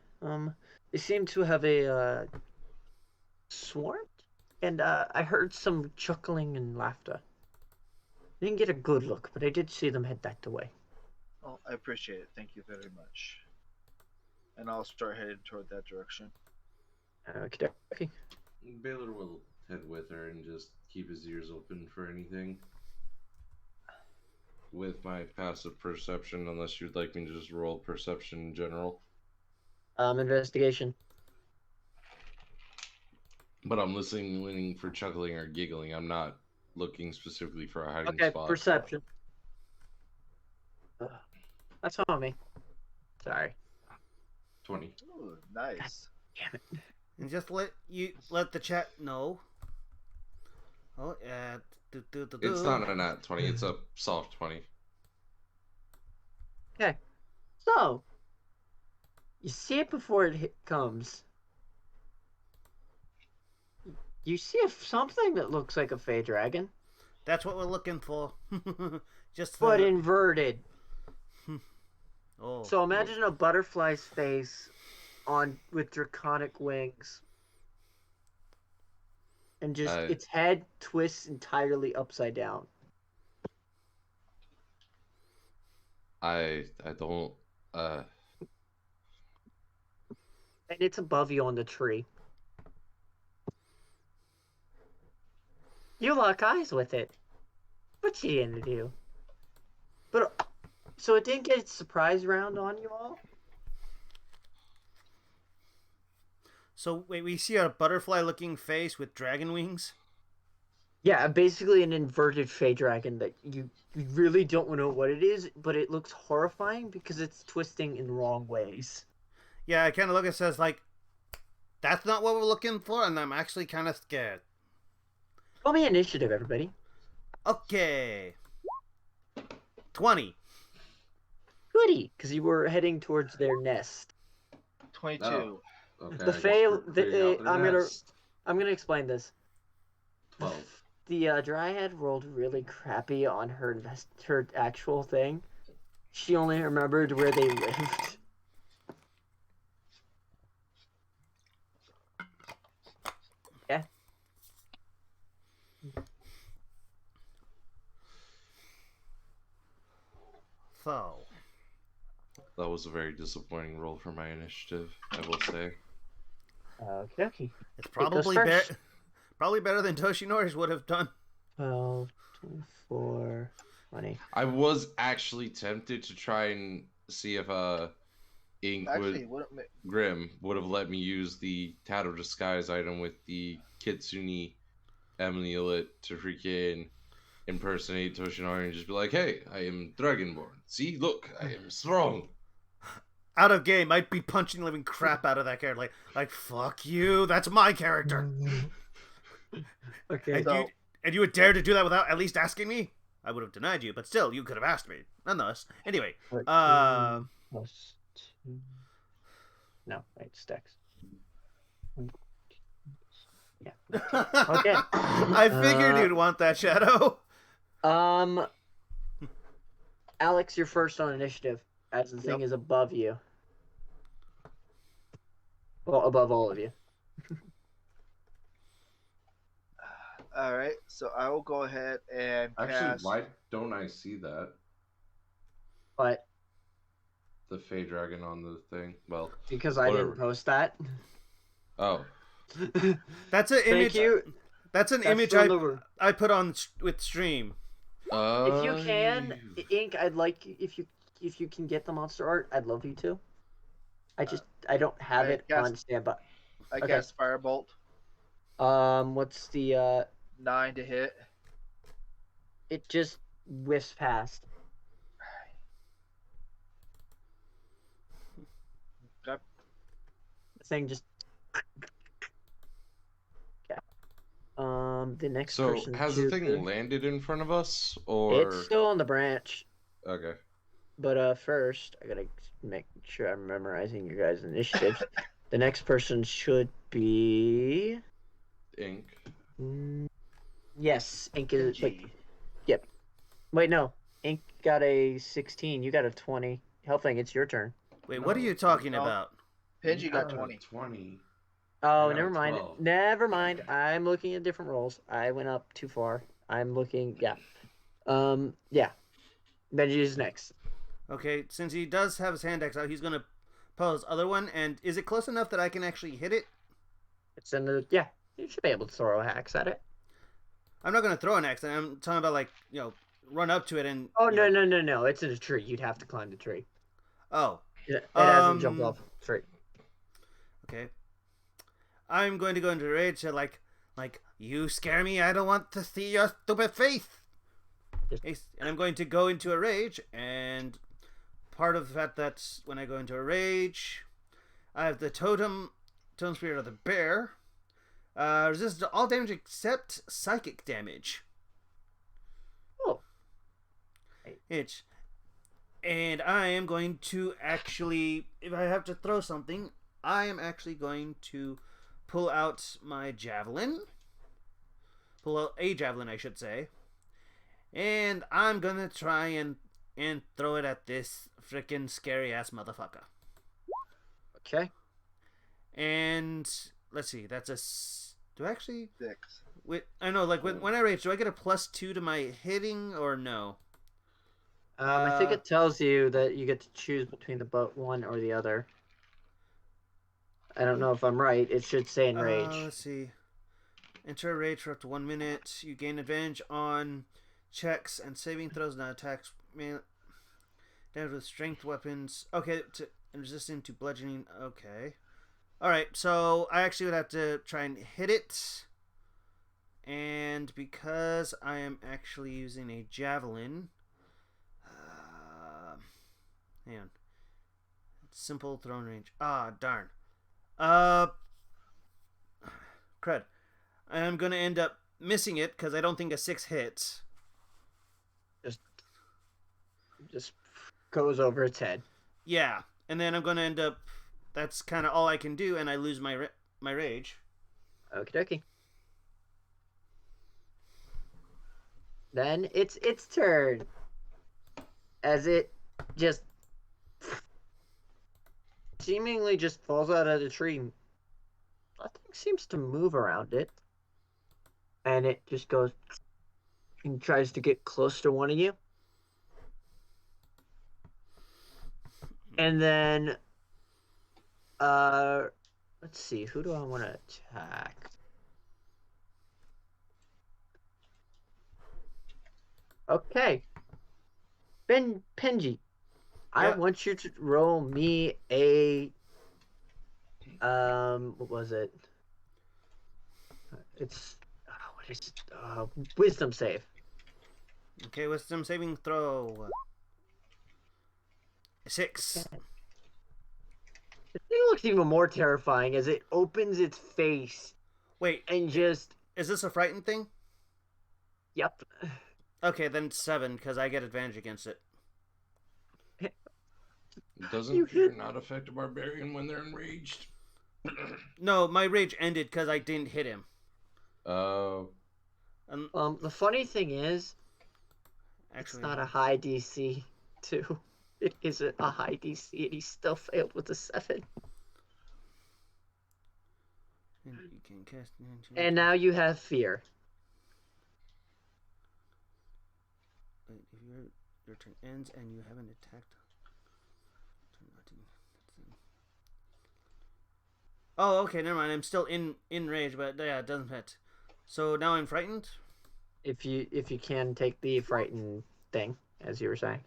They seem to have a swarm, and I heard some chuckling and laughter. I didn't get a good look, but I did see them head that way. Oh, I appreciate it. Thank you very much. and I'll start heading toward that direction. Okay. Baylor will head with her and just keep his ears open for anything. With my passive perception, unless you'd like me to just roll perception in general. Investigation. But I'm listening for chuckling or giggling. I'm not looking specifically for a hiding Okay, spot. perception. That's on me. Sorry. 20. Ooh, nice. Damn it. And just let the chat know. Oh, yeah. It's not a nat 20, it's a soft 20. Okay. So, you see it before it comes. You see something that looks like a Fey dragon, That's what we're looking for. Just but the... inverted. Oh. So imagine a butterfly's face with draconic wings. And just its head twists entirely upside down. I don't And it's above you on the tree. You lock eyes with it. What you gonna do? But so it didn't get its surprise round on you all? So wait, we see a butterfly-looking face with dragon wings? Yeah, basically an inverted Fey dragon that you really don't know what it is, but it looks horrifying because it's twisting in wrong ways. Yeah, I kind of look at it says like, that's not what we're looking for, and I'm actually kind of scared. Roll me initiative, everybody. Okay. 20. Goody, because you were heading towards their nest. 22. Oh, okay. The Fey, I'm gonna explain this. 12. The Dryad rolled really crappy on her actual thing. She only remembered where they lived. Yeah. So. That was a very disappointing roll for my initiative, I will say. Okay. It's probably better than Toshinori's would have done. 12, 24, 20. I was actually tempted to try and see if Grim would have let me use the Tattoo Disguise item with the Kitsune amulet to freaking impersonate Toshinori and just be like, hey, I am Dragonborn. See, look, I am strong. Out of game, I'd be punching the living crap out of that character. Like fuck you, that's my character. Okay. And you would dare to do that without at least asking me? I would have denied you, but still, you could have asked me. Nonetheless. Anyway. Plus 2. No, wait, stacks. Yeah. Okay. I figured you'd want that, Shadow. Alex, you're first on initiative, as the thing is above you. Well, above all of you. Alright, so I will go ahead and Actually, cast... why don't I see that? But The Fey Dragon on the thing? Well, because I didn't post that. Oh. That's an image. Thank you. That's an image I put on with stream. If you can, Ink, I'd like if you can get the monster art, I'd love you to. I don't have it on standby. I guess Firebolt. What's the 9 to hit. It just whiffs past. Okay. The thing just. Yeah. The next So person. has the thing landed in front of us, or it's still on the branch? Okay. But first, I gotta make sure I'm memorizing your guys' initiatives. The next person should be Ink. Yes, Ink is. Yep. Wait, no. Ink got a 16. You got a 20. Helping, it's your turn. Wait, what are you talking about? Pingy got 20. 20. Oh, never mind. 12. Never mind. I'm looking at different rolls. I went up too far. I'm looking. Yeah. Yeah. Benji's next. Okay, since he does have his hand axe out, he's gonna Paul's other one, and is it close enough that I can actually hit it? It's in the yeah. You should be able to throw a axe at it. I'm not going to throw an axe. I'm talking about like run up to it and. Oh no! It's in a tree. You'd have to climb the tree. Oh. It hasn't jumped off the tree. Okay. I'm going to go into rage. Like you scare me. I don't want to see your stupid face. And I'm going to go into a rage, and part of that's when I go into a rage, I have the totem spirit of the bear. Resist all damage except psychic damage. Oh. And I am going to actually, if I have to throw something, I am actually going to pull out my javelin. Pull out a javelin, I should say. And I'm gonna try and throw it at this freaking scary ass motherfucker. Okay. And let's see, that's do I actually 6. I know, like when I rage, do I get a +2 to my hitting or no? I think it tells you that you get to choose between the one or the other. I don't know if I'm right. It should say in rage. Let's see. Enter a rage for up to 1 minute. You gain advantage on checks and saving throws, not attacks. Damage with strength weapons. Okay, and resistant to bludgeoning. Okay. Alright, so I actually would have to try and hit it. And because I am actually using a javelin. Hang on. Simple thrown range. Ah, darn. Crud. I'm going to end up missing it because I don't think a 6 hits. Just goes over its head. Yeah, and then I'm going to end up. That's kind of all I can do, and I lose my rage. Okie dokie. Then it's its turn. As it just seemingly just falls out of the tree. Nothing seems to move around it. And it just goes and tries to get close to one of you. And then, let's see, who do I want to attack? Okay. Penji, I want you to roll me a, what was it? It's, what is it? Wisdom save. Okay, wisdom saving throw. 6. Okay. The thing looks even more terrifying as it opens its face. Wait, and just... Is this a frightened thing? Yep. Okay, then 7, because I get advantage against it. Doesn't fear not affect a barbarian when they're enraged? No, my rage ended because I didn't hit him. Oh. The funny thing is, actually, it's not a high DC, too. It isn't a high DC, and he still failed with a 7. And you can cast and now you have fear. Wait, if your turn ends and you haven't attacked. Oh, okay, never mind. I'm still in rage, but yeah, it doesn't hit. So now I'm frightened. If you can take the frightened thing, as you were saying.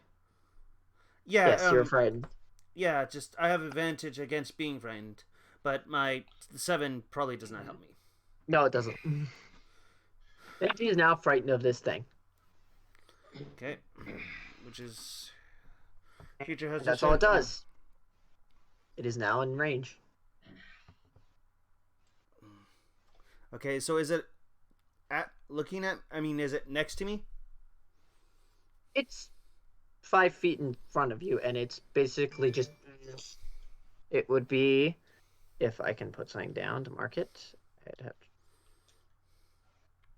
Yeah, yes, you're frightened. Yeah, just I have advantage against being frightened, but my 7 probably does not help me. No, it doesn't. Benji is now frightened of this thing. Okay, which is creature has. That's all it does. It is now in range. Okay, so is it is it next to me? It's 5 feet in front of you, and it's basically just... It would be... If I can put something down to mark it, I'd have to...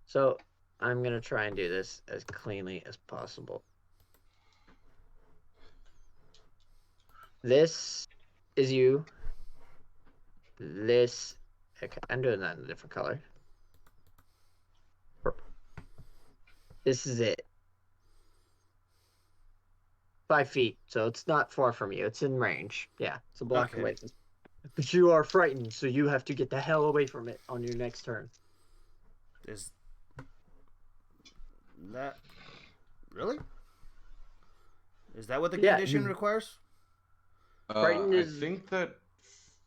So, I'm going to try and do this as cleanly as possible. This is you. This... Okay, I'm doing that in a different color. Purple. This is it. 5 feet, so it's not far from you. It's in range. Yeah, it's a block Okay. away. But you are frightened, so you have to get the hell away from it on your next turn. Is that really? Is that what the condition requires? Frightened I is- think that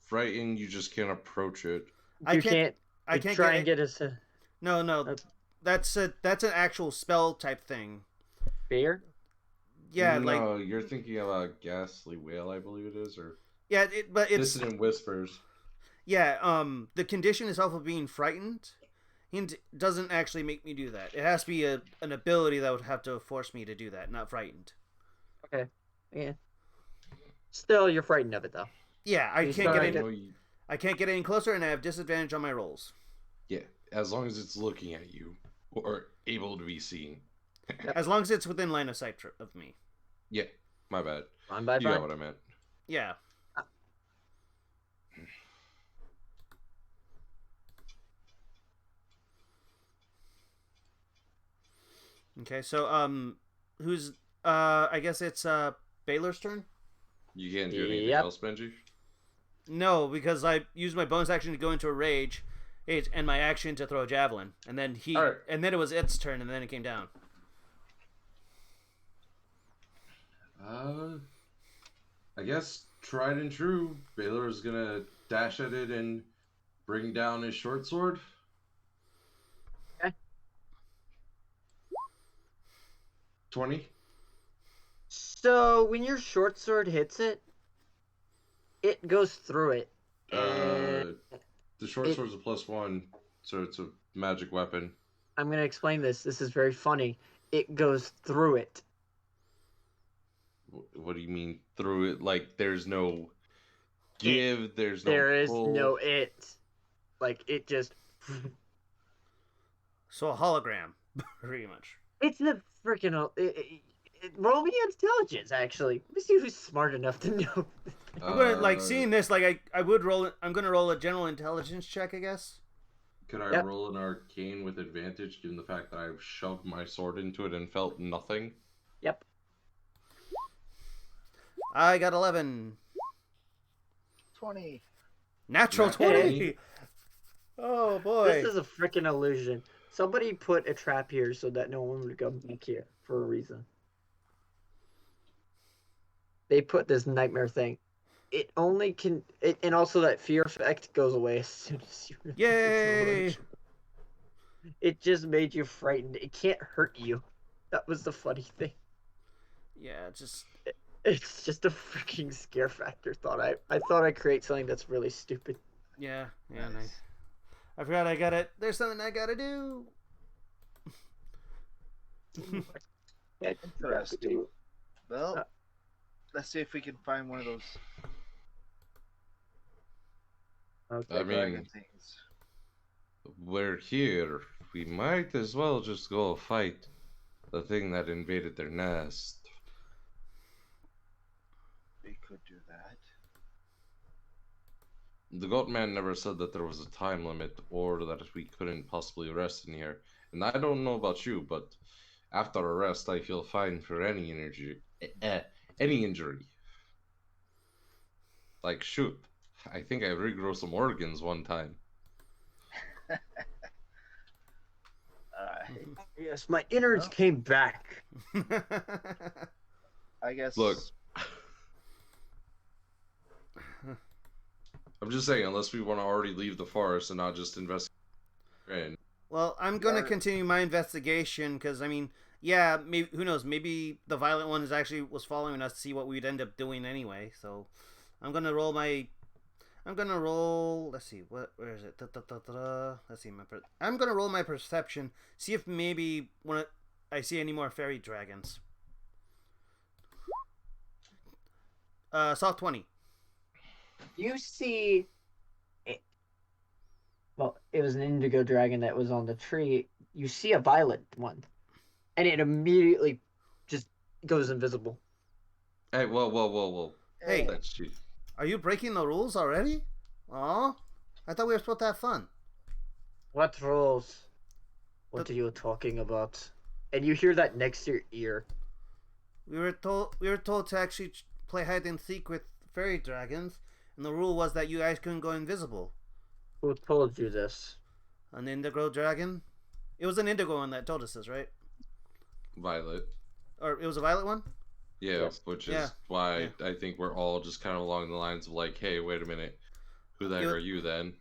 frightened, you just can't approach it. You can't. I can't try get and get us a No. That's an actual spell type thing. fear. Yeah, no, you're thinking about ghastly wail, I believe it is, or yeah, but it's dissonant whispers. yeah. The condition itself of being frightened, doesn't actually make me do that. It has to be an ability that would have to force me to do that, not frightened. Okay. Yeah. Still, you're frightened of it though. Yeah, I You can't get start- any. I can't get any closer, and I have disadvantage on my rolls. Yeah, as long as it's looking at you or able to be seen. As long as it's within line of sight of me. Yeah, my bad. Fine by You got fine. what I meant. Yeah. Okay, so who's I guess it's Baylor's turn? You can't do anything Yep. else, Benji? No, because I used my bonus action to go into a rage, and my action to throw a javelin, and then Alright. and then it was its turn, and then it came down. I guess tried and true. Baylor is gonna dash at it and bring down his short sword. Okay. 20. So when your short sword hits it, it goes through it. The short it- sword's a +1, so it's a magic weapon. I'm gonna explain this. This is very funny. It goes through it. What do you mean through it? Like there's no give, there's no There is pull. no it. Like it just. So a hologram, pretty much. It's the freaking. Roll me intelligence, actually. Let me see who's smart enough to know. I'm gonna seeing this. I would roll it. I'm gonna roll a general intelligence check, I guess. Could I Yep. roll an arcane with advantage, given the fact that I've shoved my sword into it and felt nothing? Yep. I got 11. 20. Natural Nat 20. 20. Oh boy. This is a freaking illusion. Somebody put a trap here so that no one would come back here for a reason. They put this nightmare thing. It only can. And also that fear effect goes away as soon as you. Yay! It just made you frightened. It can't hurt you. That was the funny thing. Yeah, just It's just a freaking scare factor. I thought I'd create something that's really stupid. yeah, nice. I forgot I got it. There's something I gotta do. Interesting. Well, let's see if we can find one of those Okay. I mean, dragon things. we're here. We might as well just go fight the thing that invaded their nest. We could do that. The goat man never said that there was a time limit or that we couldn't possibly rest in here. And I don't know about you, but after a rest, I feel fine for any any injury. Like, shoot, I think I regrow some organs one time. Yes, my innards Well. came back. I guess. Look. I'm just saying, unless we want to already leave the forest and not just investigate. Well, I'm gonna Are- continue my investigation because I mean, yeah, maybe who knows? Maybe the violent one was following us to see what we'd end up doing anyway. So, I'm gonna roll my. Let's see, where is it? Let's see, I'm gonna roll my perception. See if maybe I see any more fairy dragons. Soft 20. You see, it was an indigo dragon that was on the tree. You see a violet one, and it immediately just goes invisible. Hey, whoa. Hey. That's cheap. Are you breaking the rules already? Aw, I thought we were supposed to have fun. What rules? What are you talking about? And you hear that next to your ear. we were told to actually play hide and seek with fairy dragons, and the rule was that you guys couldn't go invisible. Who told you this? An indigo dragon. It was an indigo one that told us this, right? Violet. Or it was a violet one. Yeah, Yes. which is Yeah. why I think we're all just kind of along the lines of like, hey, wait a minute, who the heck You- are you then?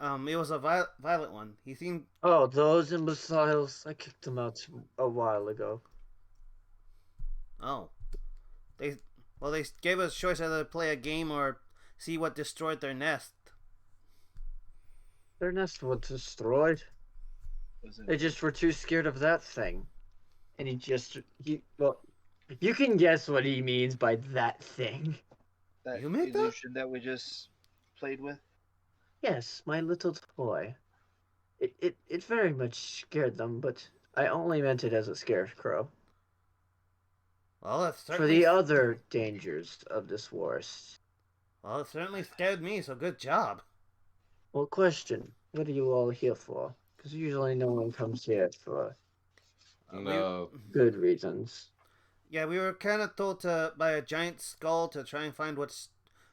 It was a violet one. He seemed. Oh, those imbeciles! I kicked them out a while ago. Oh, they gave us choice either to play a game or see what destroyed their nest. Their nest was destroyed. They just were too scared of that thing. And well, you can guess what he means by that thing. That You made that? illusion that we just played with. Yes, my little toy. It very much scared them, but I only meant it as a scarecrow. Well, it For certainly. the other dangers of this forest. Well, it certainly scared me. So good job. Well, question: what are you all here for? Because usually no one comes here for No, good reasons. Yeah, we were kind of told to by a giant skull to try and find what's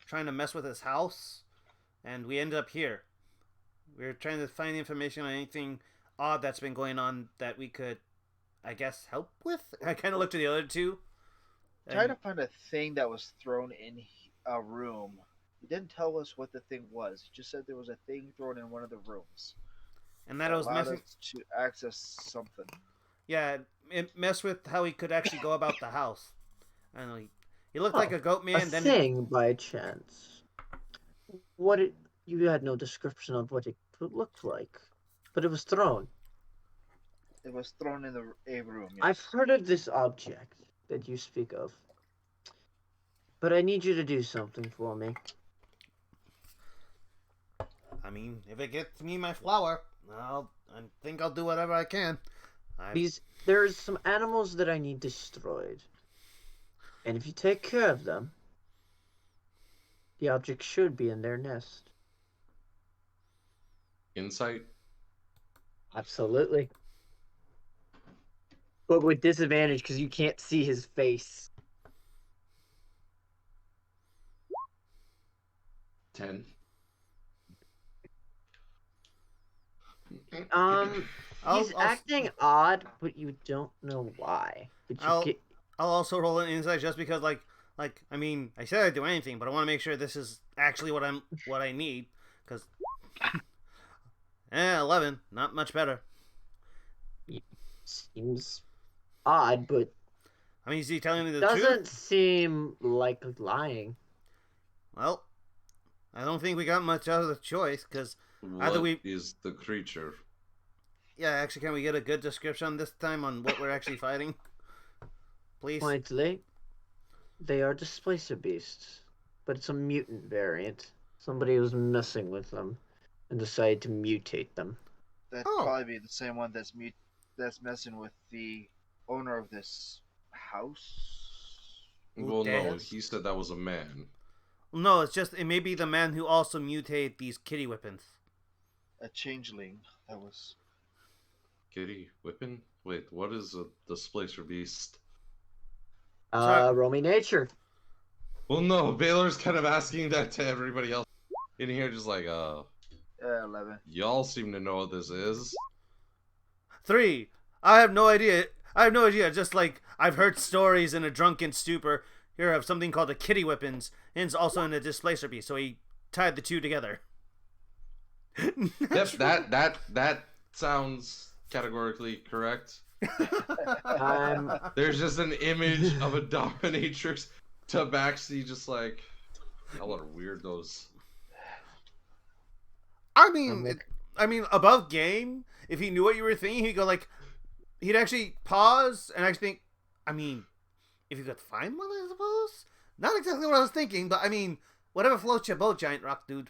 trying to mess with his house, and we ended up here. We were trying to find information on anything odd that's been going on that we could, I guess, help with. I kind of looked at the other two. Trying to find a thing that was thrown in a room. He didn't tell us what the thing was. He just said there was a thing thrown in one of the rooms. and that it was allowed messing. us to access something. Yeah, it messed with how he could actually go about the house. I don't know. He looked like a goat man. A Then thing by chance. You had no description of what it looked like, but it was thrown. It was thrown in a room. Yes. I've heard of this object that you speak of, but I need you to do something for me. I mean, if it gets me my flower, I think I'll do whatever I can. There's some animals that I need destroyed, and if you take care of them, the object should be in their nest. insight. Absolutely. But with disadvantage because you can't see his face. 10. He's acting odd, but you don't know why. But I'll also roll an insight just because, I mean, I said I'd do anything, but I want to make sure this is actually what I need. Because, 11, not much better. Seems odd, but I mean, is he telling me the doesn't truth? seem like lying. Well, I don't think we got much out of the choice, because either What is the creature? yeah, actually, can we get a good description this time on what we're actually fighting? Please? Pointedly, they are displacer beasts, but it's a mutant variant. Somebody was messing with them and decided to mutate them. That'd Oh. probably be the same one that's messing with the owner of this house. Well, no, dares? he said that was a man. No, it may be the man who also mutated these kitty weapons. A changeling. That was. Kitty whipping? Wait, what is a displacer beast? Sorry. Romy nature. Well, no, Baylor's kind of asking that to everybody else in here, just like, 11. y'all seem to know what this is. 3. I have no idea. Just like I've heard stories in a drunken stupor here of something called a kitty weapons, and it's also in a displacer beast. So he tied the two together. Yep, that sounds categorically correct. There's just an image of a dominatrix tabaxi, just like, y'all are weirdos. I mean, above game, if he knew what you were thinking, he'd go like, he'd actually pause and actually think, I mean, if you could find one, I suppose? Not exactly what I was thinking, but I mean, whatever floats your boat, giant rock dude.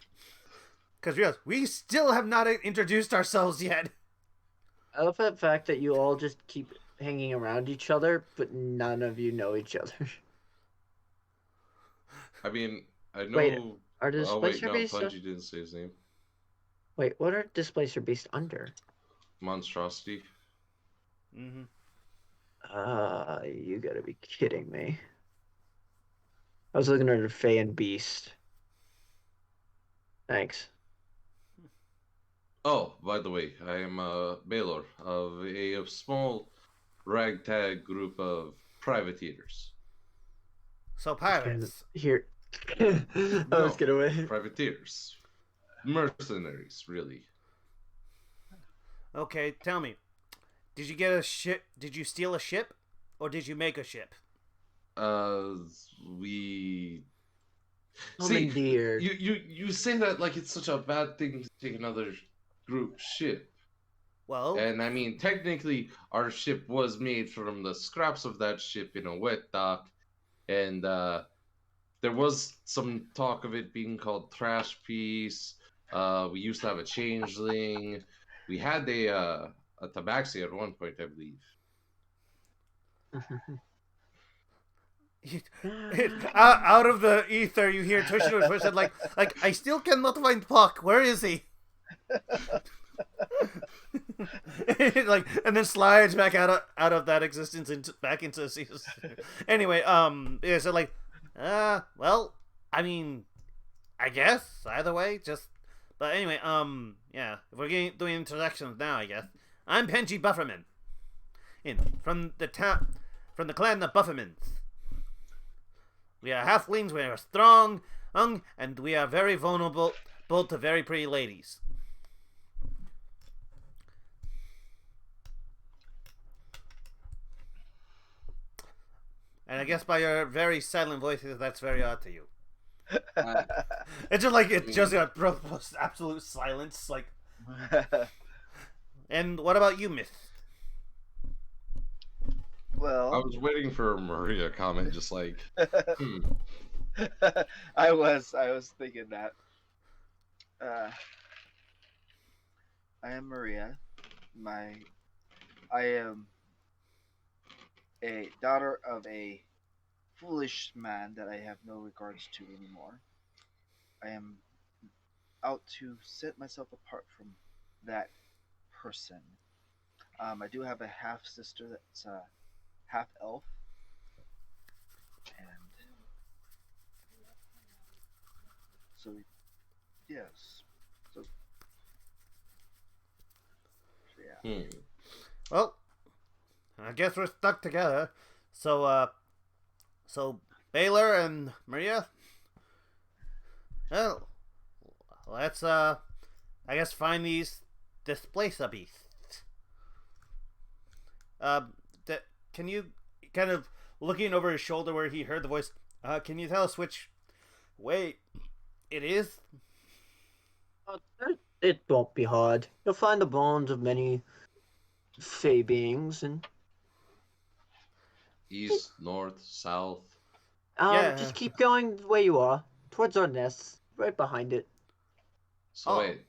Because we still have not introduced ourselves yet. I love that fact that you all just keep hanging around each other, but none of you know each other. I mean, I know. Wait, are oh wait, displacer no, beasts? Bungie didn't say his name. Wait, what are displacer beasts under? Monstrosity. Mm-hmm. You gotta be kidding me. I was looking at a Fey and Beast. Thanks. Oh, by the way, I am Baylor of a small ragtag group of privateers. So Okay, pirates. here. I was No, gonna wait. privateers. Mercenaries, really. Okay, tell me. Did you get a ship? Did you steal a ship? Or did you make a ship? Uh, we see Commandeered. you say that like it's such a bad thing to take another group ship. Well, And I mean, technically, our ship was made from the scraps of that ship in a wet dock, and there was some talk of it being called Trash Piece. We used to have a changeling. We had a tabaxi at one point, I believe. out of the ether, you hear Toshino's voice and like, I still cannot find Puck. Where is he? Like, and then slides back out of that existence back into Caesar's. Anyway, yeah, so like, well, I mean, I guess either way, just. But anyway, yeah, if we're doing introductions now, I guess I'm Penji Bufferman, from the clan of Buffermans. We are halflings. We are strong, and we are very vulnerable, both to very pretty ladies. And I guess by your very silent voices, that's very odd to you. It's just like absolute silence. Like, and what about you, Miss? Well, I was waiting for a Maria comment, just like, I was thinking that. I am Maria. I am a daughter of a foolish man that I have no regards to anymore. I am out to set myself apart from that person. I do have a half sister that's half elf, and so yes, so yeah. Well, I guess we're stuck together. So Baylor and Maria. Well, let's I guess find these displacer beasts. Can you kind of looking over his shoulder where he heard the voice? Can you tell us which way it is? It won't be hard. You'll find the bones of many fey beings, and east, north, south. Yeah. just keep going the way you are, towards our nests, right behind it. So Oh. wait,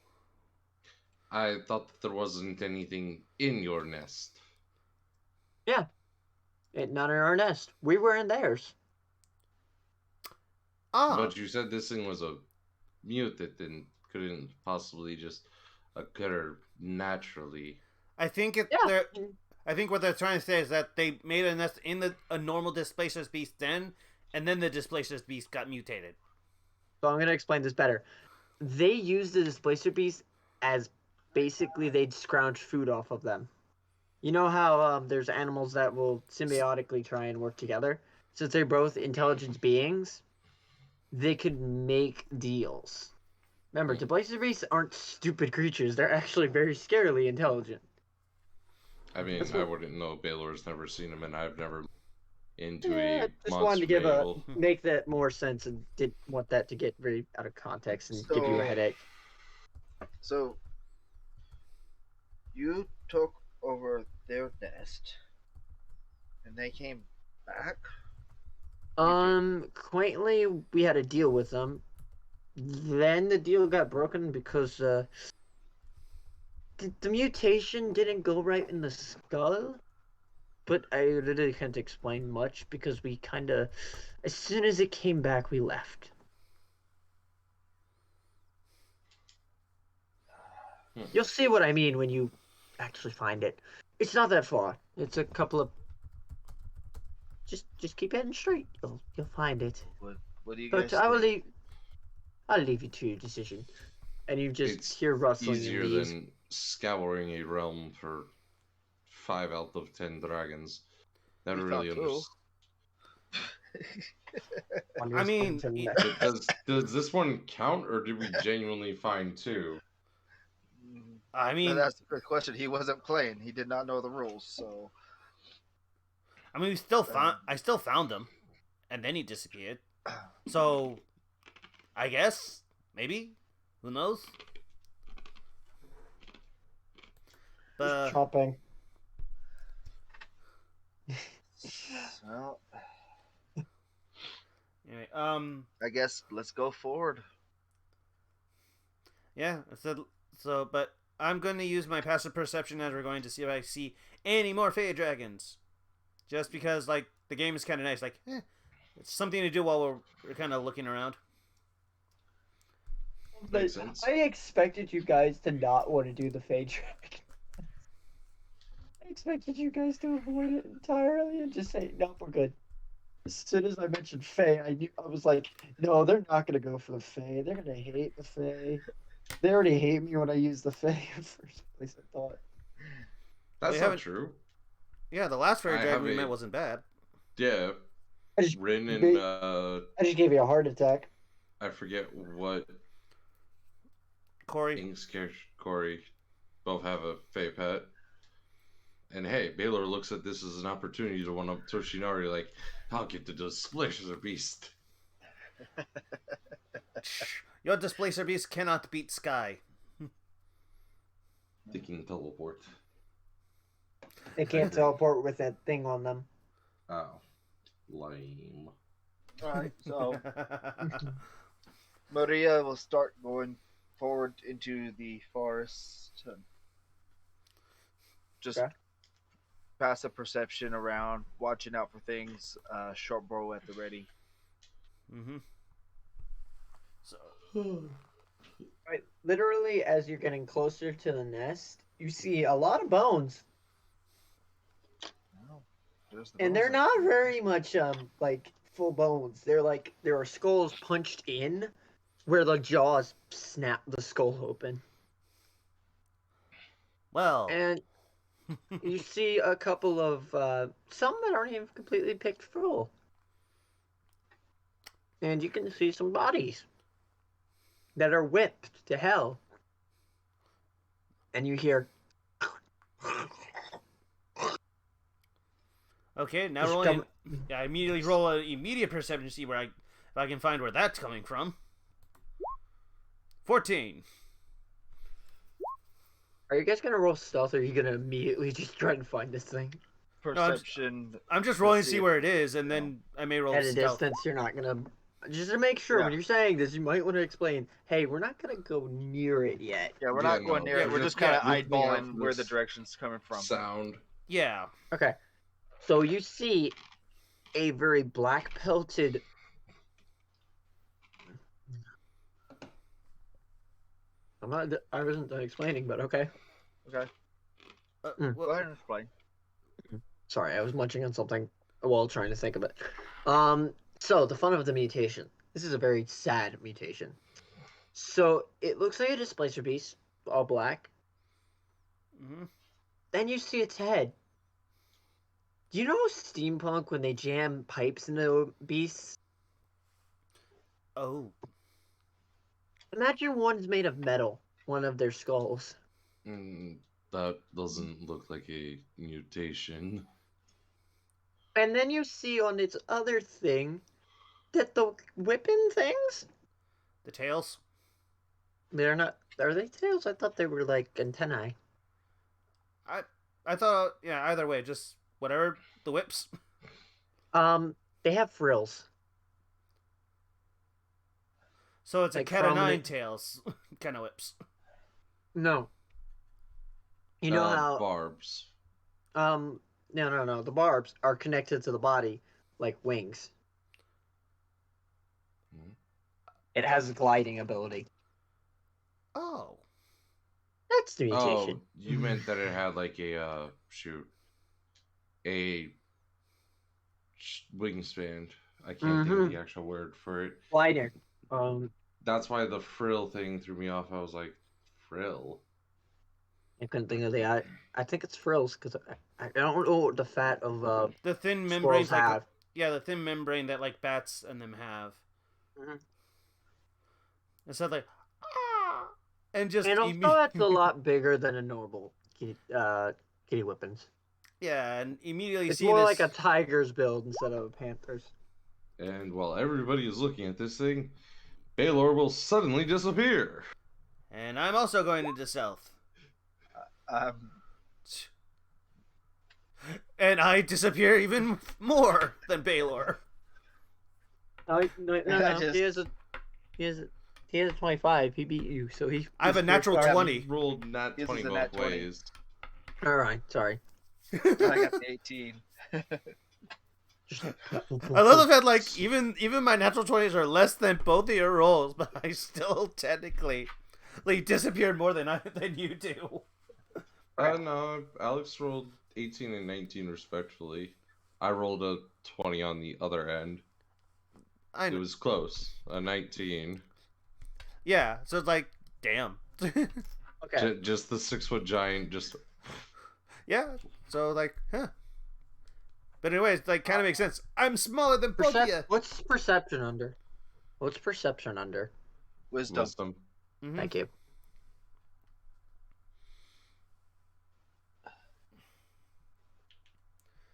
I thought that there wasn't anything in your nest. Yeah, not in our nest. We were in theirs. But you said this thing was a mutant and couldn't possibly just occur naturally. I think I think what they're trying to say is that they made a nest in a normal displacer's beast den, and then the displacer's beast got mutated. So I'm gonna explain this better. They used the displacer beast as basically they'd scrounge food off of them. You know how there's animals that will symbiotically try and work together? Since they're both intelligent beings, they could make deals. Remember, displacer beasts aren't stupid creatures. They're actually very scarily intelligent. I mean, I wouldn't know. Baylor's never seen him, and I've never into Yeah, a just wanted to monster make that more sense, and didn't want that to get very out of context and give you a headache. So you took over their nest, and they came back. Quaintly, we had a deal with them. Then the deal got broken because the mutation didn't go right in the skull. But I literally can't explain much because we kind of, as soon as it came back, we left. You'll see what I mean when you actually find it. It's not that far. It's a couple of just keep heading straight. You'll find it. What do you But guys think? I'll leave you to your decision. And you just It's hear rustling in easier leaves. than scouring a realm for 5 out of 10 dragons. Never We really found two. I mean, Does this one count, or did we genuinely find 2? I mean, that's the question. He wasn't playing. He did not know the rules. So we still found. I still found him, and then he disappeared. So, I guess maybe, who knows? But Chopping. well, anyway, I guess let's go forward. yeah. But I'm going to use my passive perception as we're going to see if I see any more Fey dragons. Just because, like, the game is kind of nice. Like, it's something to do while we're kind of looking around. Makes sense. I expected you guys to not want to do the Fey dragon. I expected you guys to avoid it entirely and just say, nope, we're good. As soon as I mentioned Fae, I was like, no, they're not gonna go for the Fae. They're gonna hate the Fae. They already hate me when I use the Fae in the first place, I thought. That's not true. Yeah, the last fairy I dragon have we a- met wasn't bad. Yeah, I just, Rin and I just gave you a heart attack. I forget what Corey. Ink's character, Corey, both have a Fey pet. And hey, Baylor looks at this as an opportunity to one up Toshinari, like, I'll get to displace the beast. Your displacer beast cannot beat Sky. Thinking teleport. They can't teleport with that thing on them. Oh, lame. Alright, so Maria will start going forward into the forest. Just passive perception around, watching out for things, short bow at the ready. Mm-hmm. So, Right, literally, as you're getting closer to the nest, you see a lot of bones. And they're not very much like full bones. They're like there are skulls punched in where the jaws snap the skull open. well, And you see a couple of some that aren't even completely picked full. And you can see some bodies that are whipped to hell. And you hear okay, now rolling. I immediately roll an immediate perception to see if I can find where that's coming from. 14. Are you guys gonna roll stealth, or are you gonna immediately just try and find this thing? Perception. I'm just rolling to see where it is, and then I may roll At a stealth. distance, you're not gonna. Just to make sure, when you're saying this, you might want to explain. Hey, we're not gonna go near it yet. Yeah, we're not going near it. We're just kind of eyeballing where the direction's coming from. Sound. Yeah. Okay. So you see a very black pelted. I wasn't done explaining, but okay. Okay. Well, go ahead and explain. Sorry, I was munching on something while trying to think of it. So the fun of the mutation. This is a very sad mutation. So it looks like a displacer beast, all black. Mm-hmm. Then you see its head. Do you know steampunk when they jam pipes into beasts? Oh. Imagine one's made of metal, one of their skulls. That doesn't look like a mutation. And then you see on its other thing that the whipping things? The tails? They're not. Are they tails? I thought they were like antennae. I thought, yeah, either way, just whatever. The whips. They have frills. So it's like a cat of nine tails kind of whips. No. You know how barbs. No. The barbs are connected to the body like wings. Hmm. It has a gliding ability. Oh. That's the mutation. Oh, you meant that it had like a wingspan. I can't think of the actual word for it. Wider. That's why the frill thing threw me off. I was like, frill? I couldn't think of the. I think it's frills because I don't know what the fat of The thin squirrels membranes, like have. the thin membrane that like bats and them have. Mhm. Instead, like, ah, and just And also, that's a lot bigger than a normal kitty whippings. yeah, and immediately It's see more this. like a tiger's build instead of a panther's. And while everybody is looking at this thing, Baylor will suddenly disappear. And I'm also going into stealth. And I disappear even more than Baylor. No. Just- He has a 25. He beat you, so he. I have a natural 20. He rolled nat This 20 is a both nat 20. ways. All right, sorry. I got the 18. I love the fact like even my natural 20s are less than both of your rolls, but I still technically like disappeared more than you do. No, Alex rolled 18 and 19 respectively. I rolled a 20 on the other end. It was close. A 19. Yeah, so it's like, damn. Okay. Just the 6-foot giant just... Yeah, so like, huh. But anyways, like, kind of makes sense. I'm smaller than both of you. What's perception under? What's perception under? Wisdom. Mhm. Thank you.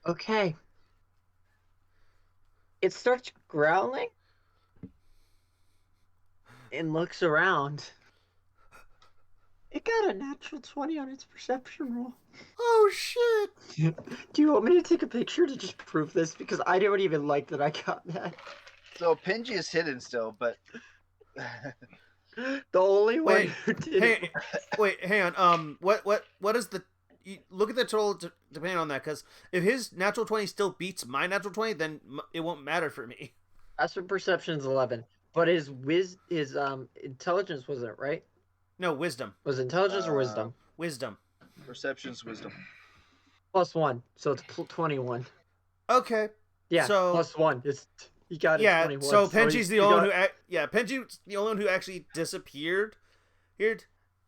Okay. It starts growling and looks around. It got a natural 20 on its perception roll. Oh shit! Do you want me to take a picture to just prove this? Because I don't even like that I got that. So Pingy is hidden still, but The only one Wait, who did it. Wait, hang on. What is the? You look at the total depending on that, because if his natural 20 still beats my natural 20, then it won't matter for me. That's for perception's 11, but his intelligence wasn't right. No, wisdom. Was it intelligence or wisdom? Wisdom. perception's wisdom. +1, so it's 21. Okay. Yeah, So +1. He got it. yeah. 21. So Penji's the only got... one Penji's the only one who actually disappeared here,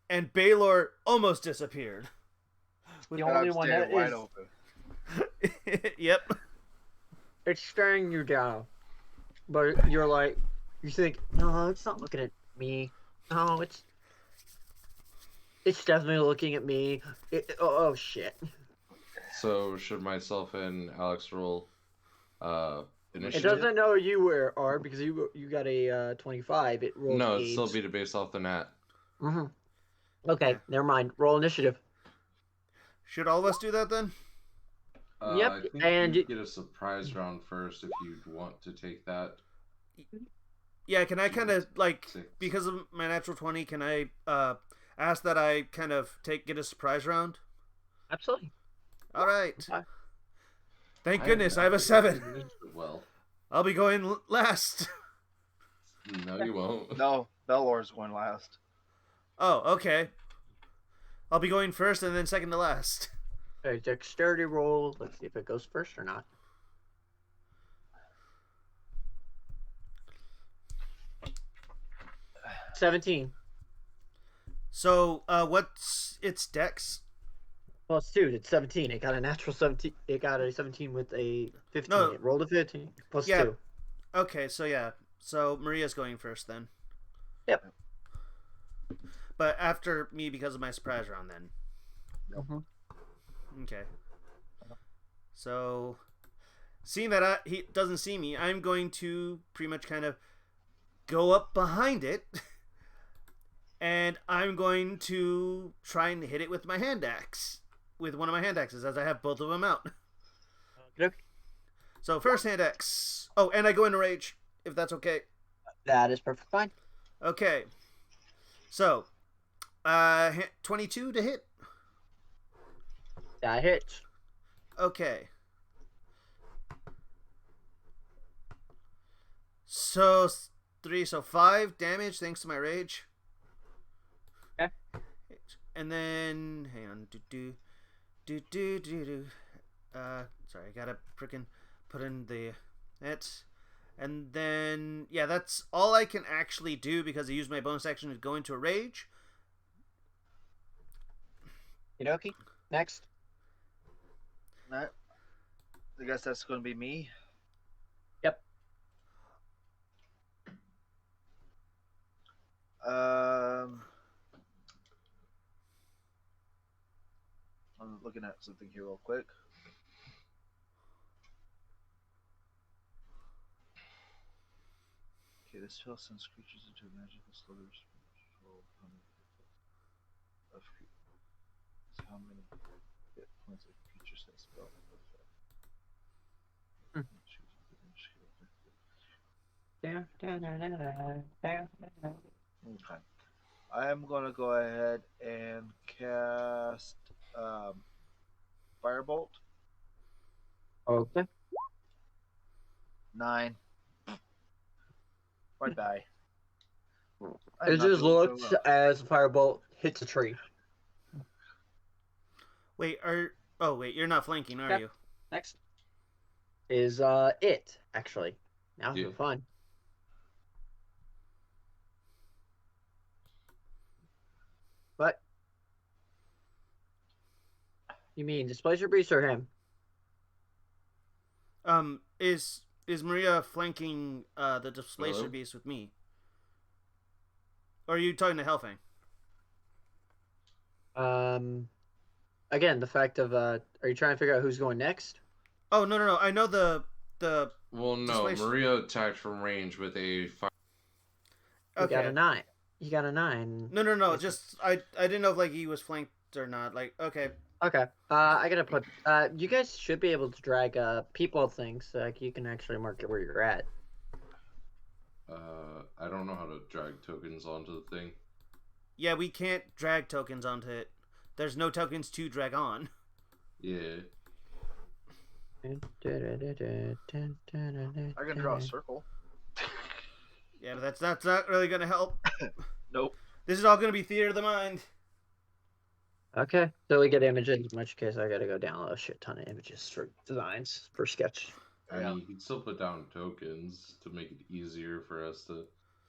and Baylor almost disappeared. The And only I'm one staring that wide is. open. Yep. It's staring you down, but you're like, you think, no, it's not looking at me. No, it's definitely looking at me. Oh shit. So should myself and Alex roll It initiative? doesn't know you are because you got a 25. It rolled No, 8. it's still beat it based off the nat. Mm-hmm. Okay, never mind. Roll initiative. Should all of us do that then? Yep, I think and you get a surprise round first if you'd want to take that. Yeah. Can I kind of like, 6. because of my natural 20? Can I ask that I kind of get a surprise round? Absolutely. All right. Why? Thank goodness I have a 7. Well, I'll be going last. no, you won't. No, Bellor's going last. Oh, okay. I'll be going first and then second to last. Okay, dexterity roll. Let's see if it goes first or not. $17. So, what's its dex? +2. It's 17. It got a natural 17. It got a 17 with a 15. No. It rolled a 15. Yeah. +2. Okay, so yeah. So Maria's going first then. Yep. But after me because of my surprise round then. Mm-hmm. Okay. So, seeing that he doesn't see me, I'm going to pretty much kind of go up behind it, and I'm going to try and hit it with my hand axe, with one of my hand axes, as I have both of them out. Okay. So first hand axe. Oh, and I go into rage, if that's okay. That is perfect fine. Okay. So, 22 to hit. That hits. Okay. So 3, so 5 damage thanks to my rage. Okay. And then hang on, sorry, I gotta frickin' put in the it. And then, yeah, that's all I can actually do because I used my bonus action to go into a rage. Okie. Next. Alright. I guess that's going to be me. Yep. I'm looking at something here real quick. Okay, this spell sends creatures into a magical sluggish control. How many hit points of creatures that spell effect? Okay. I am going to go ahead and cast Firebolt. Okay. 9. Bye bye. It just looks as a firebolt hits a tree. Wait, you're not flanking, are Okay. you? Next is it actually. Now Yeah. for fun. But you mean Displacer Beast or him? Is Maria flanking the Displacer Hello? Beast with me? Or are you talking to Hellfang? Again, the fact of are you trying to figure out who's going next? Oh no! I know the Well, no. Displacer... Maria attacked from range with a fire. You Okay. got a 9. You got a 9. No. Just I didn't know if like he was flanked or not. Like okay. Okay. I gotta put. You guys should be able to drag people things so like you can actually mark it where you're at. I don't know how to drag tokens onto the thing. Yeah, we can't drag tokens onto it. There's no tokens to drag on. Yeah. I can draw a circle. Yeah, but that's not really gonna help. Nope. This is all gonna be theater of the mind. Okay, so we get images, in which case I gotta go download a shit ton of images for designs, for sketch. I mean, you can still put down tokens to make it easier for us to.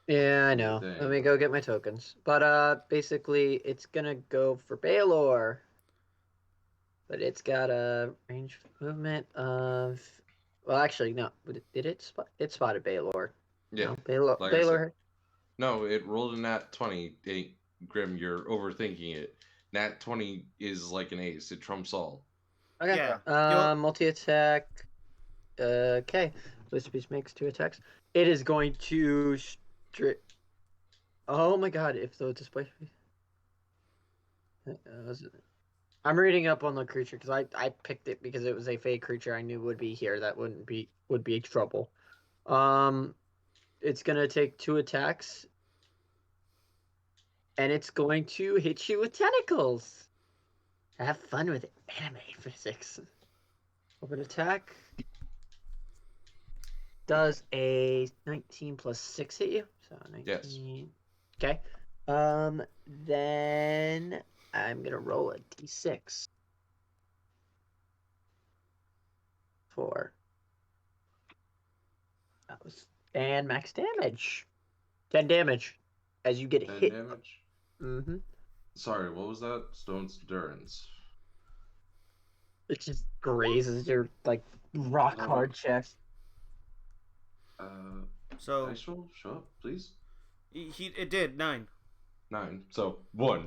Yeah, I do the know. thing. Let me go get my tokens. But basically, it's gonna go for Baylor. But it's got a range movement of. Well, actually, no. Did it spot? It spotted Baylor. Yeah. No, Baylor. like I Baylor. No, it rolled a nat 20. Hey, Grim, you're overthinking it. Nat 20 is like an ace. It trumps all. Okay. Yeah. Multi attack. Okay. This piece makes 2 attacks. It is going to Oh my god! If the display. I'm reading up on the creature because I picked it because it was a fake creature I knew would be here that would be trouble. It's gonna take 2 attacks, and it's going to hit you with tentacles. Have fun with anime physics. Open attack. Does a 19 plus 6 hit you? So 19. Yes. Okay. Then I'm gonna roll a d6 for and max damage. 10 damage as you get 10 hit. damage? Mm-hmm. Sorry, what was that? Stone's Endurance. It just grazes your like rock hard chest. So Dice roll, show up, please. it did 9. 9. So 1.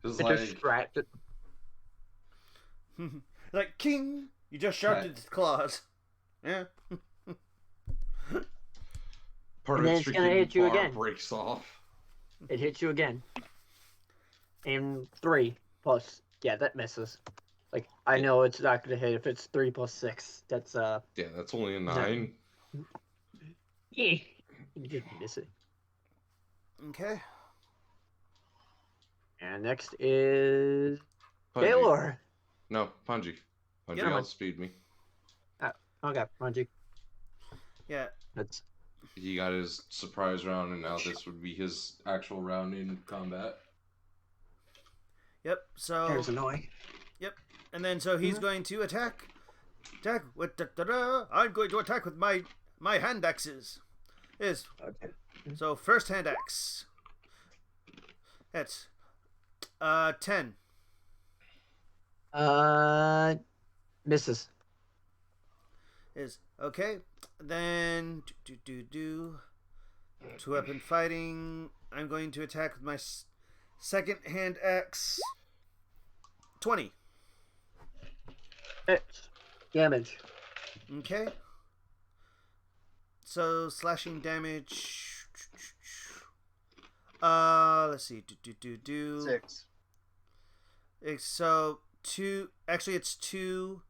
Just It like just scratched it. Like king, you just sharpened its claws. Yeah. part And of then its it's gonna freaking hit you bar again. breaks off. It hits you again. And 3 plus. Yeah, that misses. Like I know it's not gonna hit if it's 3 plus 6. That's Yeah, that's only a 9. Yeah. You just miss it. Okay. And next is Punji. Baylor. No, Punji. Punji Get him. outspeed me. Okay, Manji. Yeah. That's He got his surprise round, and now this would be his actual round in combat. Yep. So there's annoying. and then so he's going to attack Attack with I'm going to attack with my hand axes. Is Okay. so first hand axe. That's 10. Misses. Is okay. Then two weapon fighting. I'm going to attack with my second hand axe. 20. Hits. Damage. Okay. So slashing damage. Let's see. 6. So two. Actually, it's 2.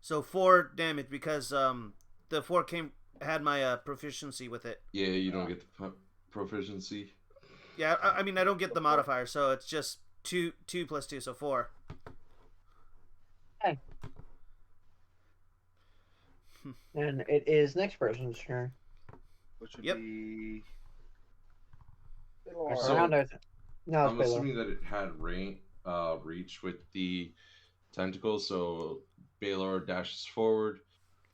So 4 damage because the 4 had my proficiency with it. Yeah, you don't get the proficiency. Yeah, I mean I don't get the modifier, so it's just 2 plus 2, so 4. Okay. And it is next person's turn. Which would Yep. be. So- Around our no, it's I'm Baylor. assuming that it had reach with the tentacles, so Baylor dashes forward,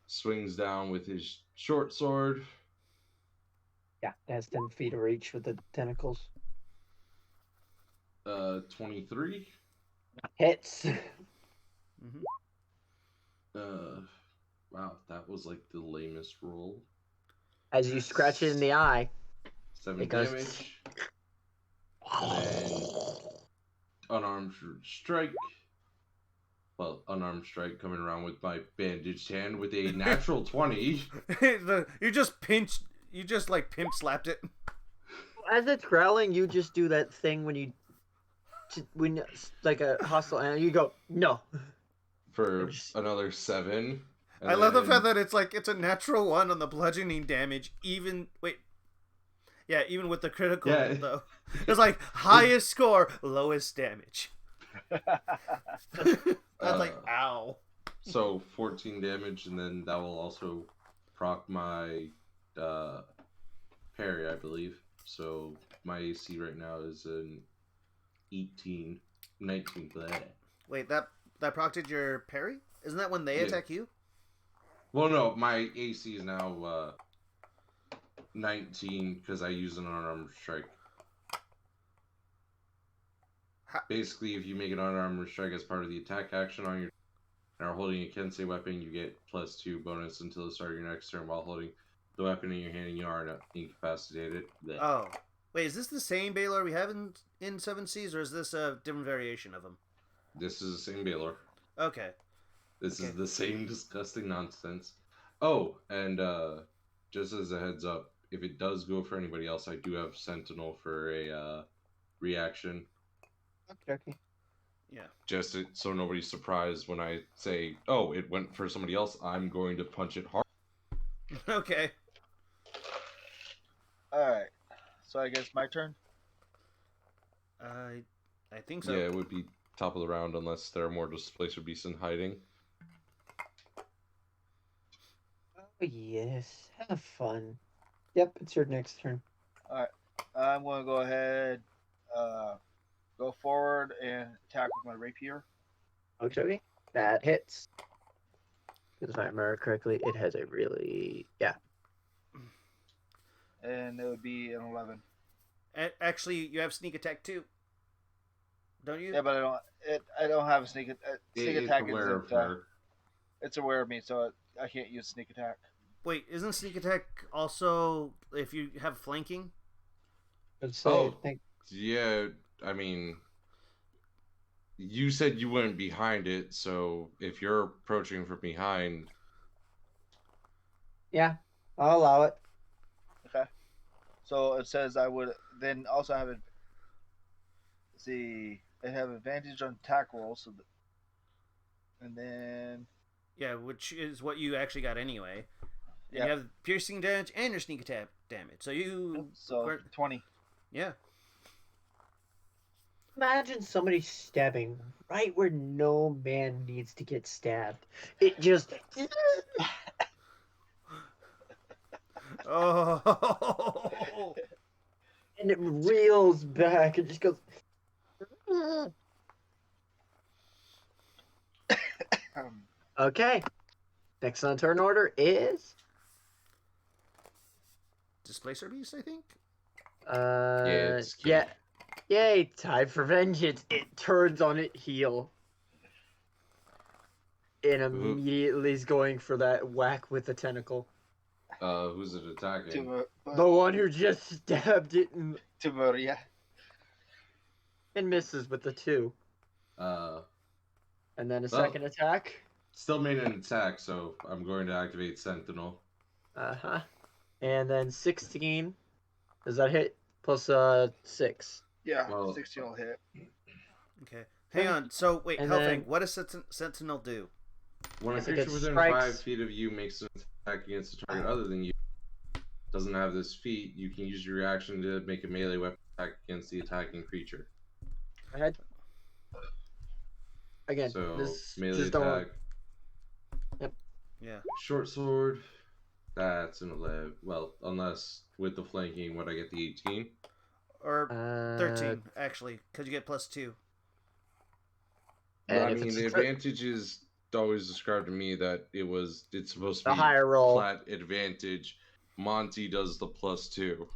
swings down with his short sword. Yeah, it has 10 feet of reach with the tentacles. 23. Hits. Mm-hmm. Wow, that was like the lamest roll. As you scratch it in the eye. 7 It goes- damage. And then unarmed strike. Well, unarmed strike coming around with my bandaged hand with a natural 20. You just like pimp slapped it. As it's growling, you just do that thing when like a hostile animal, you go, no. For another 7. I love the fact that it's a natural 1 on the bludgeoning damage, even with the critical though. It's like highest score, lowest damage. That's like ow. So 14 damage, and then that will also proc my parry, I believe. So my AC right now is an 19. Bleh. Wait, that procted your parry? Isn't that when they Yeah. attack you? Well, no, my AC is now 19 because I use an unarmed strike. Basically, if you make an unarmed strike as part of the attack action on your and are holding a Kensei weapon, you get +2 bonus until the start of your next turn while holding the weapon in your hand and you are incapacitated. Bleh. Oh. Wait, is this the same Baylor we have in 7 Seas, or is this a different variation of him? This is the same Baylor. Okay. This Okay. is the same disgusting nonsense. Oh, and just as a heads up, if it does go for anybody else, I do have Sentinel for a reaction. Okay. Yeah. Just so nobody's surprised when I say, oh, it went for somebody else, I'm going to punch it hard. Okay. Alright. So I guess my turn? I think so. Yeah, it would be top of the round unless there are more displacer beasts in hiding. Oh, yes. Have fun. Yep, it's your next turn. I'm going to go ahead, go forward and attack with my rapier. Okay. That hits. Because if I remember correctly, it has a really... Yeah. And it would be an 11. Actually, you have sneak attack too, don't you? Yeah, but I don't have a sneak attack. Sneak attack aware of isn't, her. it's aware of me, so I can't use sneak attack. Wait, isn't sneak attack also if you have flanking? Oh. Yeah, I mean, you said you went behind it, so if you're approaching from behind, Yeah, I'll allow it. Okay. So it says I would then also have it. See, I have advantage on attack rolls, so and then Yeah, which is what you actually got anyway. And Yeah. you have piercing damage and your sneak attack damage. So you 20. yeah. Imagine somebody stabbing right where no man needs to get stabbed. It just... Oh. and it reels back. It just goes... Okay. Next on turn order is Displacer Beast, I think. It's yeah. King. Yay! Time for vengeance. It turns on its heel and Who, immediately is going for that whack with the tentacle. who's it attacking? The one who just stabbed it To Maria. and misses with the 2. Uh, And then a Well- second attack. Still made an attack, so I'm going to activate Sentinel. Uh-huh. And then 16. Does that hit? Plus 6. Yeah, Well- 16 will hit. Okay. Hang on. So wait, And Hellfang, then- what does Sentinel do? When a If it creature gets within strikes- 5 feet of you makes an attack against a target other than you, doesn't have this feat, you can use your reaction to make a melee weapon attack against the attacking creature. Go ahead. Again, So this melee just don't. attack, Yeah. short sword. That's an 11. Well, unless with the flanking, would I get the 18? Or 13, Uh, actually, because you get +2. And I if mean, it's the a advantage is always described to me that it's supposed to The be higher roll. flat advantage. Monty does the +2.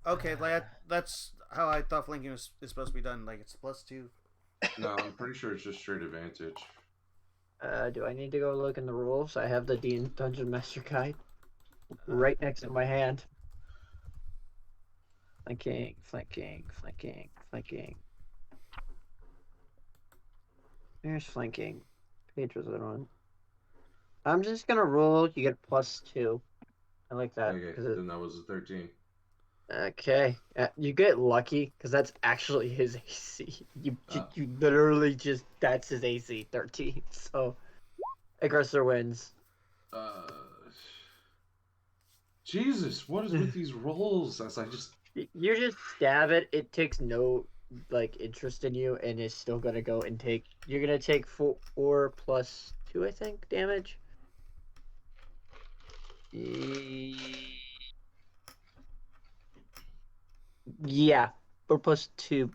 Okay, like that's how I thought flanking is supposed to be done. Like it's +2. No, I'm pretty sure it's just straight advantage. Do I need to go look in the rules? I have the Dungeon Master Guide right next to my hand. Flanking, flanking, flanking, flanking. There's flanking. Page was it on? I'm just gonna roll. You get +2. I like that. Okay, 'Cause then that was a 13. Okay, you get lucky because that's actually his AC. You Ah. you literally just that's his AC 13. So aggressor wins. Jesus, what is with these rolls? As I just You just stab it. It takes no interest in you, and it's still gonna go and take. You're gonna take 4 plus 2, I think, damage. Yeah, 4 plus 2.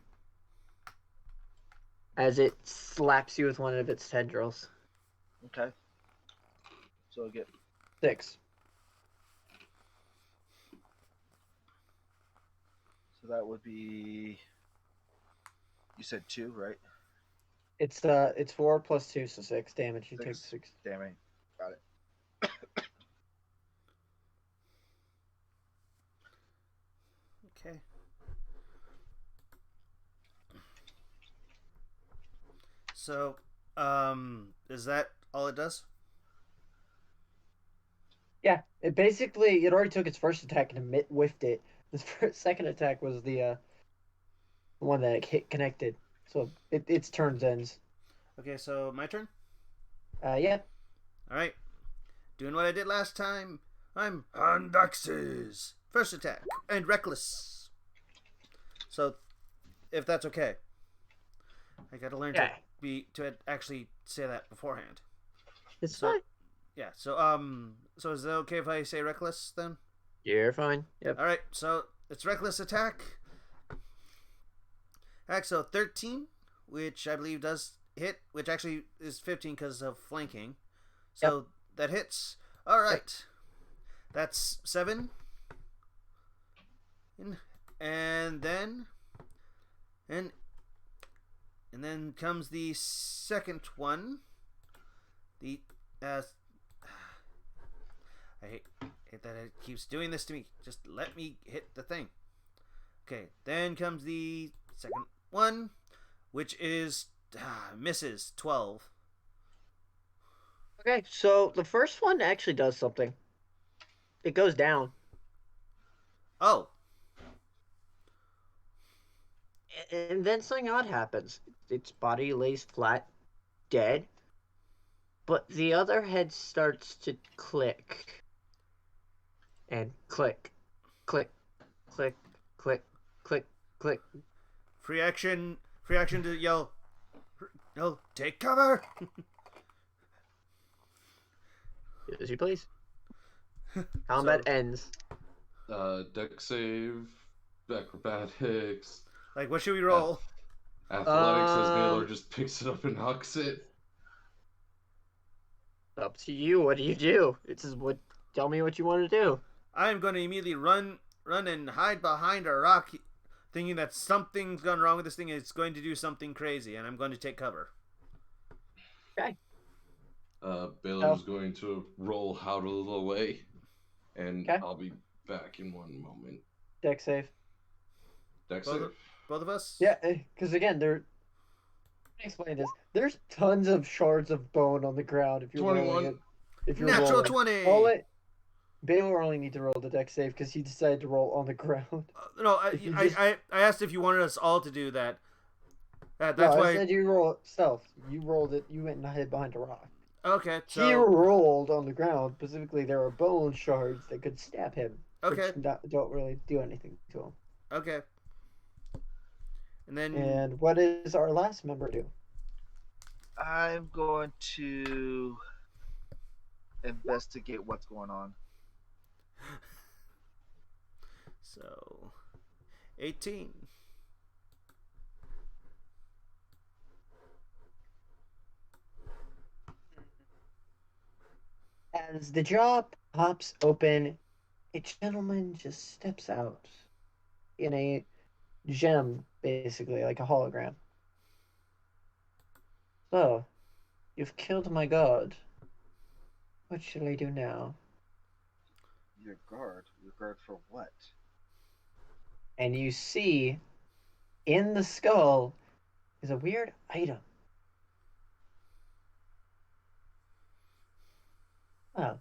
As it slaps you with one of its tendrils. Okay. So I get 6. so that would be. You said 2, right? It's 4 plus 2, so 6 damage. You take 6. Damn it. Got it. Okay. So, is that all it does? Yeah, it already took its first attack and whiffed it. The second attack was the one that hit connected. So its turns ends. Okay, so my turn. Yeah. All right, doing what I did last time. I'm Handaxes. First attack and reckless. So, if that's okay, I gotta learn Yeah. to actually say that beforehand. It's So- fine. Yeah. So so is it okay if I say reckless then? You're fine. Yep. All right. So it's reckless attack. So 13, which I believe does hit, which actually is 15 because of flanking. So that hits. All right. That's 7. And then comes the second one. The I hate that it keeps doing this to me. Just let me hit the thing. Okay, then comes the second one, which is misses 12. Okay, so the first one actually does something. It goes down. Oh, And then something odd happens. Its body lays flat, dead. But the other head starts to click. And click, click, click, click, click, click. free action to yell. No, take cover. As you please. Combat ends. deck save, acrobatics, Like, what should we roll? athletics as Naylor just picks it up and hucks it. Up to you. What do you do? It's just what. Tell me what you want to do. I'm going to immediately run and hide behind a rock, thinking that something's gone wrong with this thing and it's going to do something crazy, and I'm going to take cover. Okay. Baylor's going to roll out a little way, and Okay. I'll be back in one moment. Deck save. Dex Both, save? both of us? Yeah, because again, let me explain this. There's tons of shards of bone on the ground if you're 21. rolling it. If you're Natural rolling. 20! Roll it. Baylor only need to roll the deck save because he decided to roll on the ground. No, If you just- I asked if you wanted us all to do that. That's No, why. I said you roll stealth. You rolled it. You went and hid behind a rock. Okay, He so. rolled on the ground. Specifically, there are bone shards that could stab him. Okay. Which don't really do anything to him. Okay. And then. And what does our last member do? I'm going to investigate what's going on. So. 18. As the jaw pops open, a gentleman just steps out in a gem, basically, like a hologram. So, you've killed my god. What shall I do now? Your guard? Your guard for what? And you see, in the skull, is a weird item. Oh,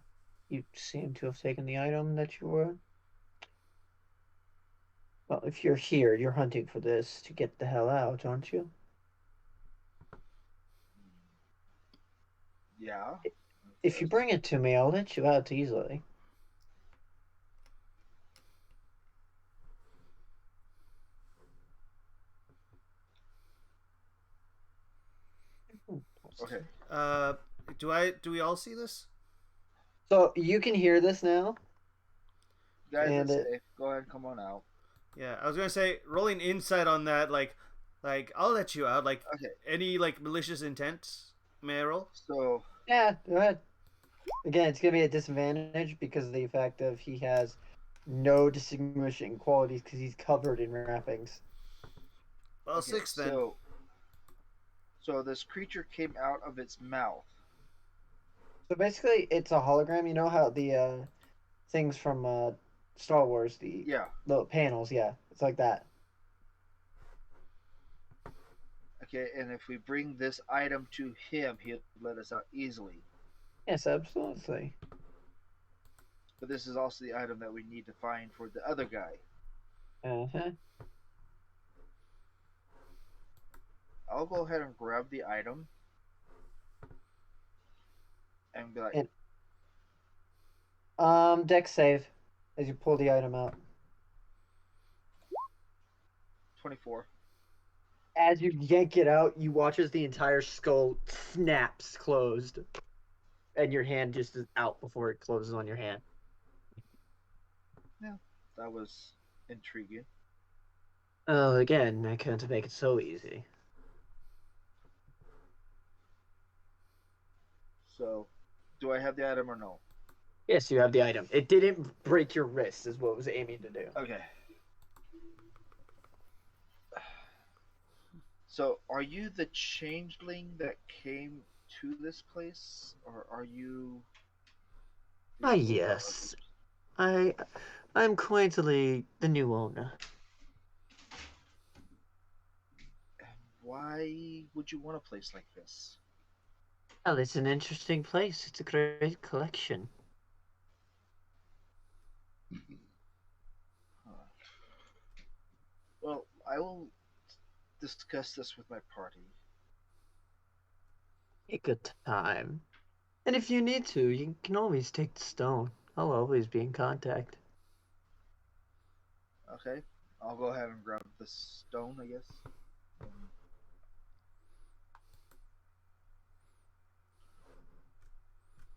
you seem to have taken the item that you were. Well, if you're here, you're hunting for this to get the hell out, aren't you? Yeah. If you bring it to me, I'll let you out easily. Okay. Do we all see this? So you can hear this now. Guys, And it's safe. Go ahead and come on out. Yeah, I was gonna say rolling insight on that, like I'll let you out. Like, Okay. any like malicious intent, may I roll? So, Yeah, go ahead. Again, it's gonna be a disadvantage because of the fact of he has no distinguishing qualities because he's covered in wrappings. Well, okay, 6 then. So this creature came out of its mouth. So basically, it's a hologram. You know how the things from Star Wars, the Yeah. little panels, yeah, it's like that. Okay, and if we bring this item to him, he'll let us out easily. Yes, absolutely. But this is also the item that we need to find for the other guy. Uh-huh. I'll go ahead and grab the item and be like, Deck save as you pull the item out. 24. As you yank it out, you watch as the entire skull snaps closed, and your hand just is out before it closes on your hand. Yeah, that was intriguing. Oh, again, I can't make it so easy. So, do I have the item or no? Yes, you have the item. It didn't break your wrist, is what it was aiming to do. Okay. So, are you the changeling that came to this place, or are you? Ah, yes. I'm quaintly the new owner. Why would you want a place like this? Well, it's an interesting place. It's a great collection. Huh. Well, I will discuss this with my party. Take a time. And if you need to, you can always take the stone. I'll always be in contact. Okay, I'll go ahead and grab the stone, I guess.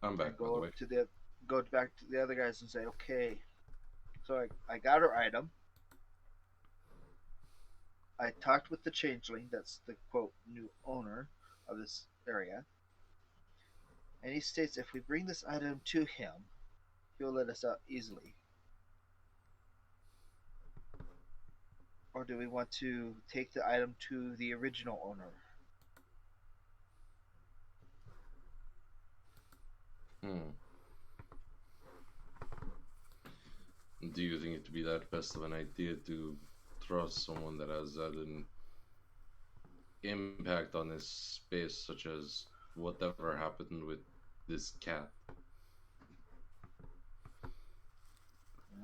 I'm back, by the Go way. go back to the other guys and say, okay. So I got her item. I talked with the changeling, that's the quote new owner of this area, And he states if we bring this item to him, he'll let us out easily. Or do we want to take the item to the original owner? Do you think it would be that best of an idea to trust someone that has had an impact on this space, such as whatever happened with this cat?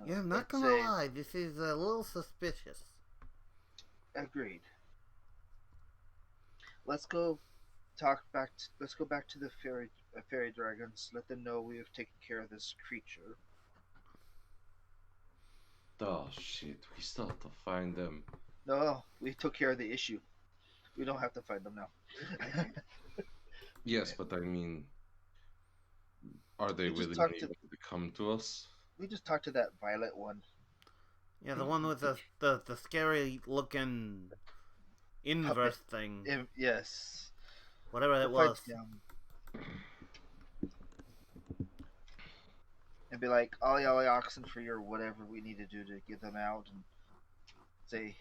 Yeah, I'm not gonna lie, this is a little suspicious. Agreed. Let's go let's go back to the fairy dragons. Let them know we have taken care of this creature. Oh shit, we still have to find them. No, we took care of the issue. We don't have to find them now. Yes, but I mean, are they willing to come to us? We just talked to that violet one. Yeah, the one with the scary looking inverse thing. Yes. Whatever that was. And be like, ollie ollie oxen for your whatever we need to do to get them out, and say.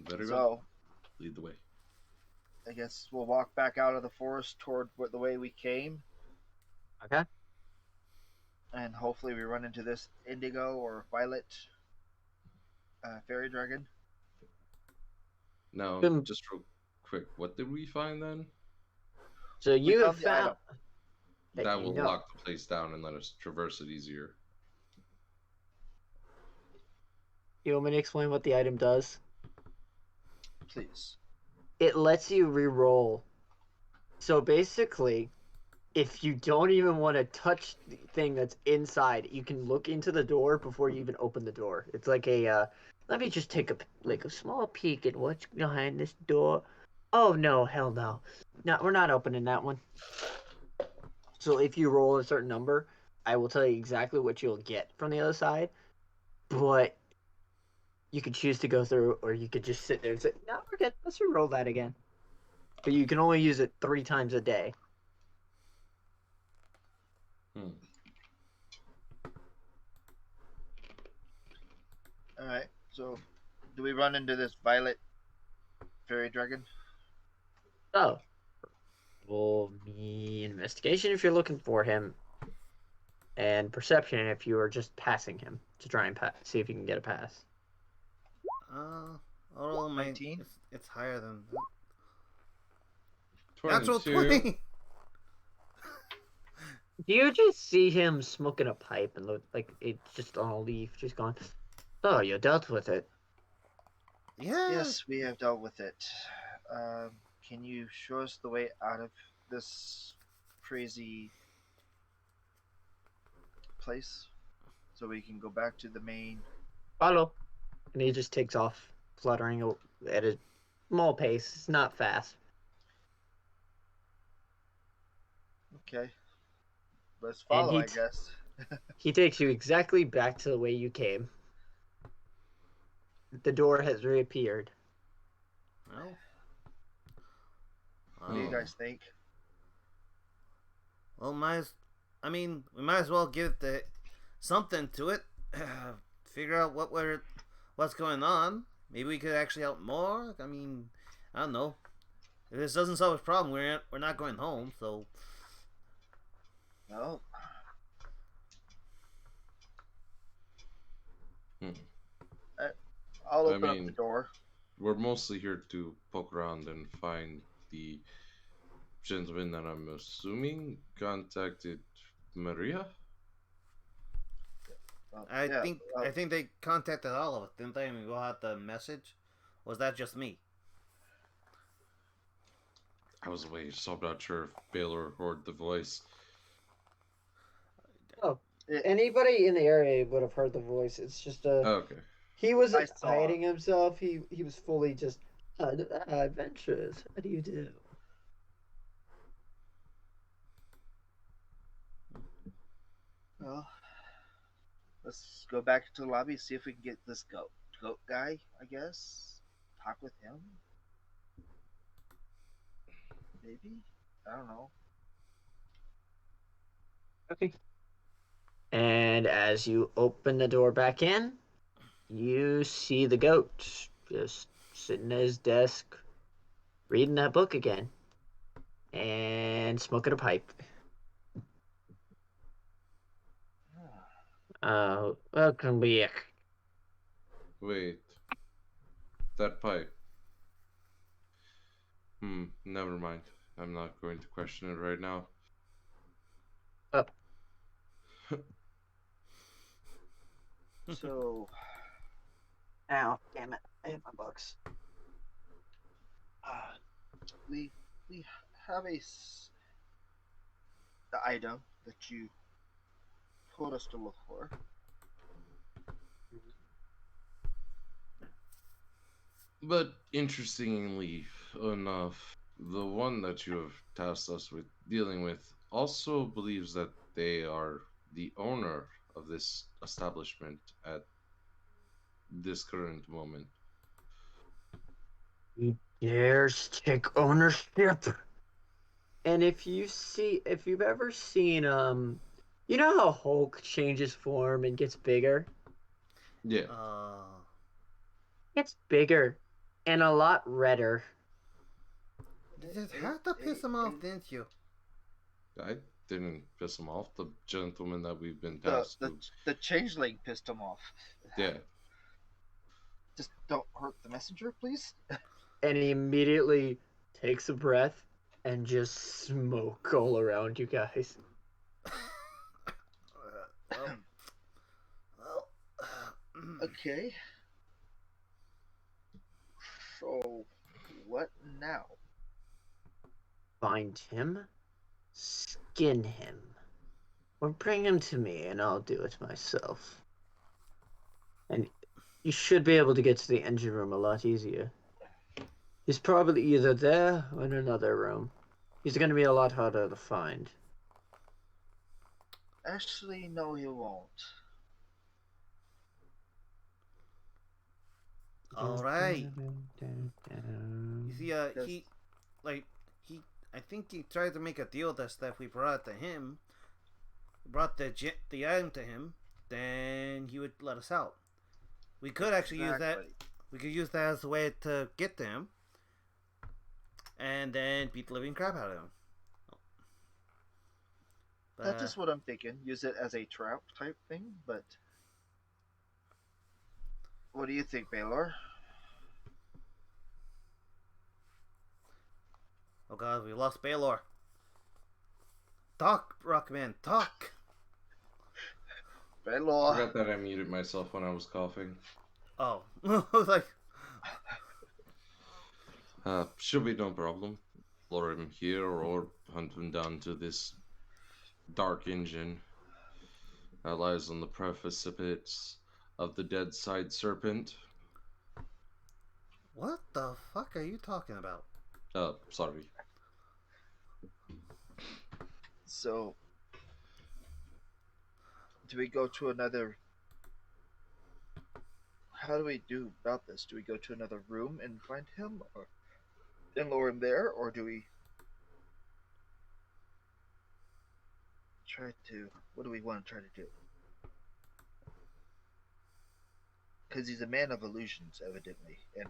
Very well. Lead the way. I guess we'll walk back out of the forest toward the way we came. Okay. And hopefully we run into this indigo or violet fairy dragon. Now, just real quick, what did we find then? So you have found that will lock the place down and let us traverse it easier. You want me to explain what the item does? Please. It lets you re-roll. So basically, if you don't even want to touch the thing that's inside, you can look into the door before you even open the door. It's like a, let me just take a small peek at what's behind this door. Oh no, hell no. No, we're not opening that one. So if you roll a certain number, I will tell you exactly what you'll get from the other side. But you could choose to go through, or you could just sit there and say, no, we're good. Let's re-roll that again. But you can only use it 3 times a day. Alright, so do we run into this violet fairy dragon? Oh. Roll me investigation if you're looking for him. And perception if you are just passing him to try and see if you can get a pass. Oh, 19? It's higher than 22. Natural 20. Do you just see him smoking a pipe and look like it's just on a leaf, just going, oh, you dealt with it? Yeah. Yes, we have dealt with it. Can you show us the way out of this crazy place so we can go back to the main? Follow. And he just takes off, fluttering at a small pace. It's not fast. Okay. Let's follow, I guess. He takes you exactly back to the way you came. The door has reappeared. Well, what do you guys think? Well, we might as well give something to it. Figure out what's going on. Maybe we could actually help more. I mean, I don't know. If this doesn't solve his problem, we're not going home. So. No. I'll open up the door. We're mostly here to poke around and find the gentleman that I'm assuming contacted Maria. I think they contacted all of us, didn't they? And go out the message. Was that just me? I was away, so I'm not sure if Baylor heard the voice. Oh, anybody in the area would have heard the voice. It's just okay. He wasn't hiding himself. He was fully just adventures. What do you do? Well, let's go back to the lobby, see if we can get this goat guy, I guess. Talk with him. maybe. I don't know. Okay. And as you open the door back in, you see the goat just sitting at his desk, reading that book again, and smoking a pipe. Welcome back. Wait, that pipe. Never mind. I'm not going to question it right now. Oh, So, ow, damn it. I hit my books. uh, we we have the item that you told us to look for. But interestingly enough, the one that you have tasked us with dealing with also believes that they are the owner of this establishment at this current moment. He dares take ownership. And if you've ever seen, you know how Hulk changes form and gets bigger? Yeah, Gets bigger and a lot redder. You just had to piss him off, didn't you? I didn't piss him off. The gentleman that we've been The tasked the to. the changeling pissed him off. Yeah, Just don't hurt the messenger, please. And he immediately takes a breath and just smoke all around you guys. Well, well, Okay. So, what now? Find him, skin him, or bring him to me and I'll do it myself. And you should be able to get to the engine room a lot easier. He's probably either there or in another room. He's going to be a lot harder to find. Actually, no, he won't. all right. You see, I think he tried to make a deal with us that if we brought it to him, brought the item to him, then he would let us out. We could actually use that. We could use that as a way to get to him, and then beat the living crap out of him. That's just what I'm thinking. Use it as a trap type thing, but what do you think, Baylor? Oh god, we lost Baylor. Talk, Rockman, talk. I Baylor. forgot that I muted myself when I was coughing. Oh, I was like, Should be no problem. Lure him here or hunt him down to this dark engine that lies on the precipice of the dead side serpent. what the fuck are you talking about? Sorry. So, do we go to another? How do we do about this? Do we go to another room and find him, or and lure him there, or do we try to? What do we want to try to do? Because he's a man of illusions, evidently, and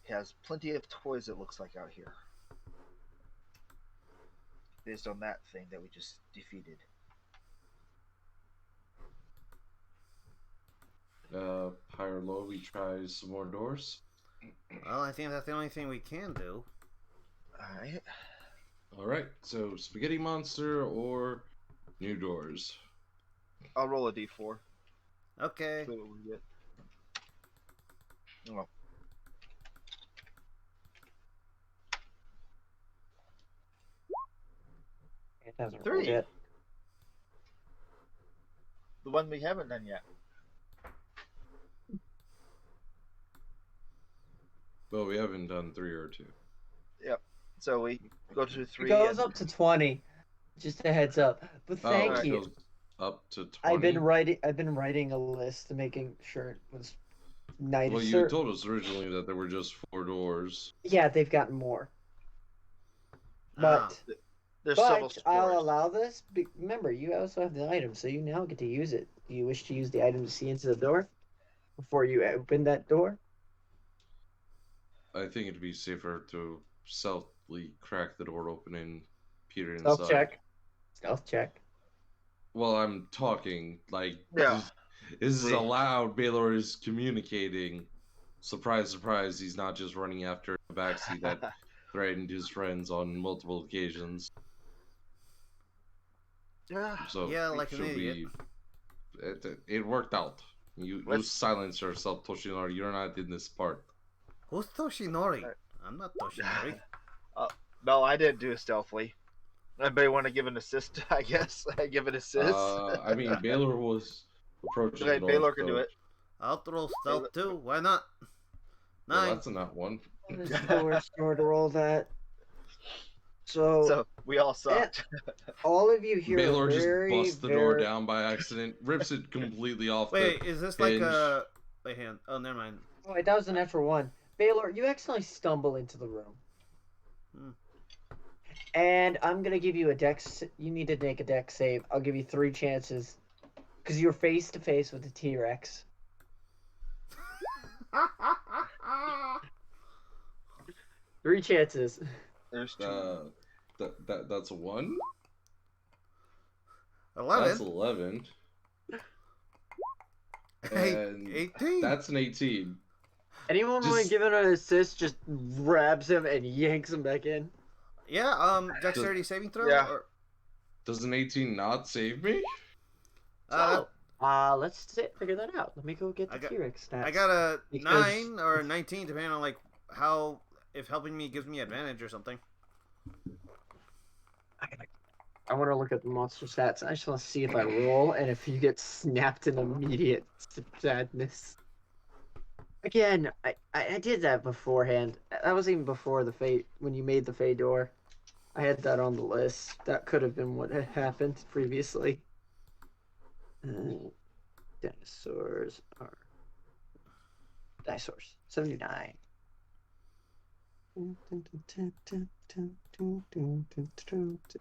he has plenty of toys. It looks like out here, based on that thing that we just defeated. High or low, we try some more doors. Well, I think that's the only thing we can do. Alright. Alright, so spaghetti monster or new doors. I'll roll a d4. Okay. See what we get. Oh. It hasn't 3. rolled yet. The one we haven't done yet. Well, we haven't done 3 or 2. Yep. So we go to 3. It goes and up to 20. Just a heads up. But thank it you. goes up to 20. I've been writing a list, making sure it was nice. Well, you told us originally that there were just 4 doors. Yeah, they've gotten more. Ah. But There's several but I'll stores. allow this. Remember, you also have the item, so you now get to use it. Do you wish to use the item to see into the door before you open that door? I think it'd be safer to stealthily crack the door open and peer Stealth inside. check. Stealth check. Well, I'm talking like Yeah. this is See. allowed. Baylor is communicating. Surprise, surprise! He's not just running after a backseat that threatened his friends on multiple occasions. Yeah. So Yeah, like an should idiot. it worked out. You Let's- silence yourself, Toshinori. You're not in this part. Who's Toshinori? Right. I'm not Toshinori. No, I didn't do it stealthily. Anybody want to give an assist? I guess I give an assist. I mean, Baylor was approaching. Okay, the door, Baylor can so- do it. I'll throw stealth too. Why not? Well, 9. that's a not one. We're going to roll that. So, So we all sucked. all of you here Baylor are just very, busts the door very- down by accident, rips it completely off. Wait, is this like hinge. a... Wait, hang on. Oh, never mind. Oh, wait, that was an natural one. Baylor, you accidentally stumble into the room. Hmm. And I'm gonna give you a dex. You need to make a dex save. I'll give you 3 chances, because you're face to face with the T-Rex. 3 chances. There's two. That's a 1. 11. That's 11. Hey, And 18. that's an 18. Anyone want to Just- give it an assist? Just grabs him and yanks him back in. Yeah, dexterity saving throw? Yeah. Or, Does an 18 not save me? Let's figure that out. Let me go get I the got- T-Rex stats. I got a Because- 9 or a 19, depending on, like, how... If helping me gives me advantage or something. I want to look at the monster stats. I just want to see if I roll and if you get snapped in immediate sadness. Again, I did that beforehand. That was even before the fate when you made the Fey door. I had that on the list. That could have been what had happened previously. Dinosaurs are dinosaurs. 79.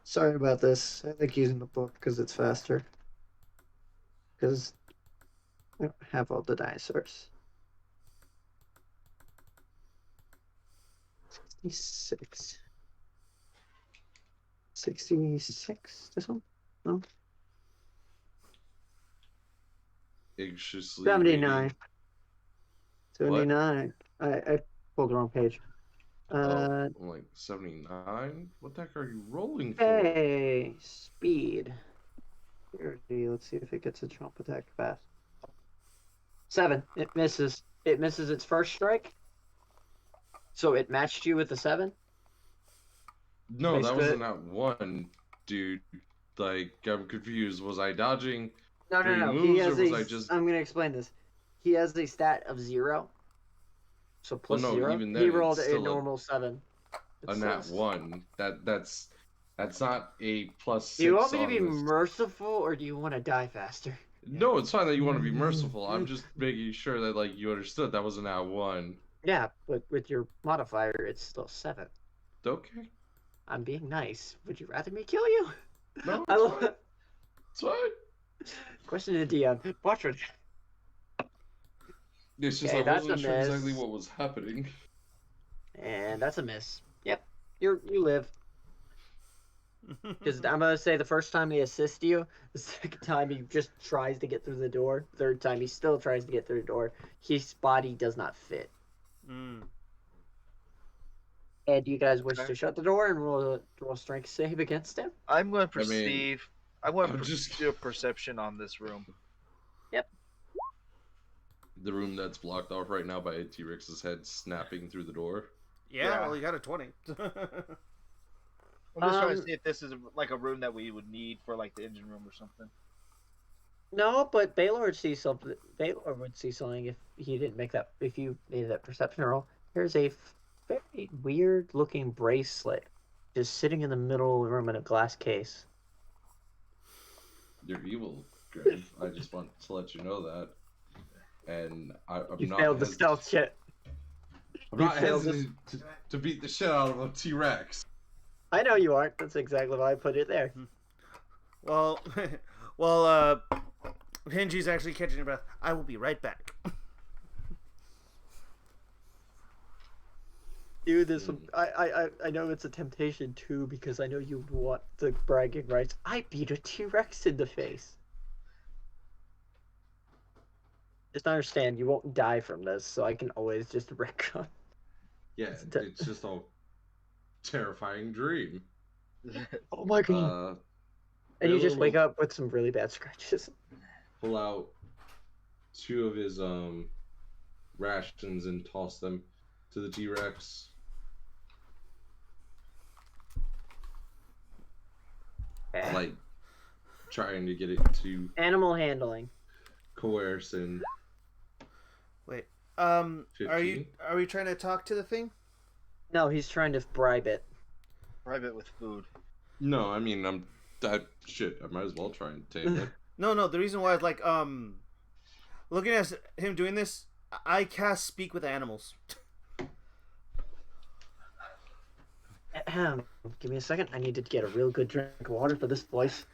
Sorry about this. I like using the book because it's faster. Because I don't have all the dinosaurs. 66. 66? This one? No. Anxiously 79. waiting. 79. I pulled the wrong page. I'm like 79? What the heck are you rolling for? Hey, speed. Let's see if it gets a jump attack fast. 7. It misses. It misses its first strike. So it matched you with a 7? No, that Basically- wasn't that one, dude. Like, I'm confused. Was I dodging? No. Three He moves, has or was a, I just- I'm going to explain this. He has a stat of 0. So plus no, 0. even then, He it's rolled a still a- normal 7. A nat 1. That's not a plus 6. Do you want me to on be this. merciful or do you want to die faster? No, it's fine that you want to be merciful. I'm just making sure that like you understood that was a nat 1. Yeah, but with your modifier, it's still 7. Okay. I'm being nice. Would you rather me kill you? No, I it's love fine. It's fine. Question to DM. Watch for It's just Okay, I that's wasn't a sure exactly miss. what was happening. And that's a miss. Yep. You live. Because I'm gonna say the first time he assists you, the second time he just tries to get through the door, third time he still tries to get through the door. His body does not fit. Mm. And do you guys wish Okay. to shut the door and roll a strength save against him? I'm going to I mean, perceive. I'm going I'm to just- do a perception on this room. The room that's blocked off right now by a T-Rex's head snapping through the door. Yeah, Yeah. well, you got a 20. I'm just trying to Um, see if this is like a room that we would need for like the engine room or something. No, but Baylor would see something. Baylor would see something if he didn't make that. If you made that perception roll. There's a very weird-looking bracelet just sitting in the middle of the room in a glass case. You're evil, Griff. I just want to let you know that. And I'm You not failed the hesitant- stealth check. I'm you not failed this- hesitant to beat the shit out of a T-Rex. I know you aren't. That's exactly why I put it there. Well, well, Benji's actually catching her breath. I will be right back. Dude, I know it's a temptation too because I know you want the bragging rights. I beat a T-Rex in the face. Just understand, you won't die from this, so I can always just wreck on. Yeah, it's just a terrifying dream. Oh my god! And you just wake up with some really bad scratches. Pull out 2 of his rations and toss them to the T-Rex. Like trying to get it to animal handling. Coerce and Wait, 15? are we trying to talk to the thing? No, he's trying to bribe it. Bribe it with food. No, I mean I might as well try and tame it. No, the reason why is like looking at him doing this, I cast speak with animals. Give me a second. I need to get a real good drink of water for this voice.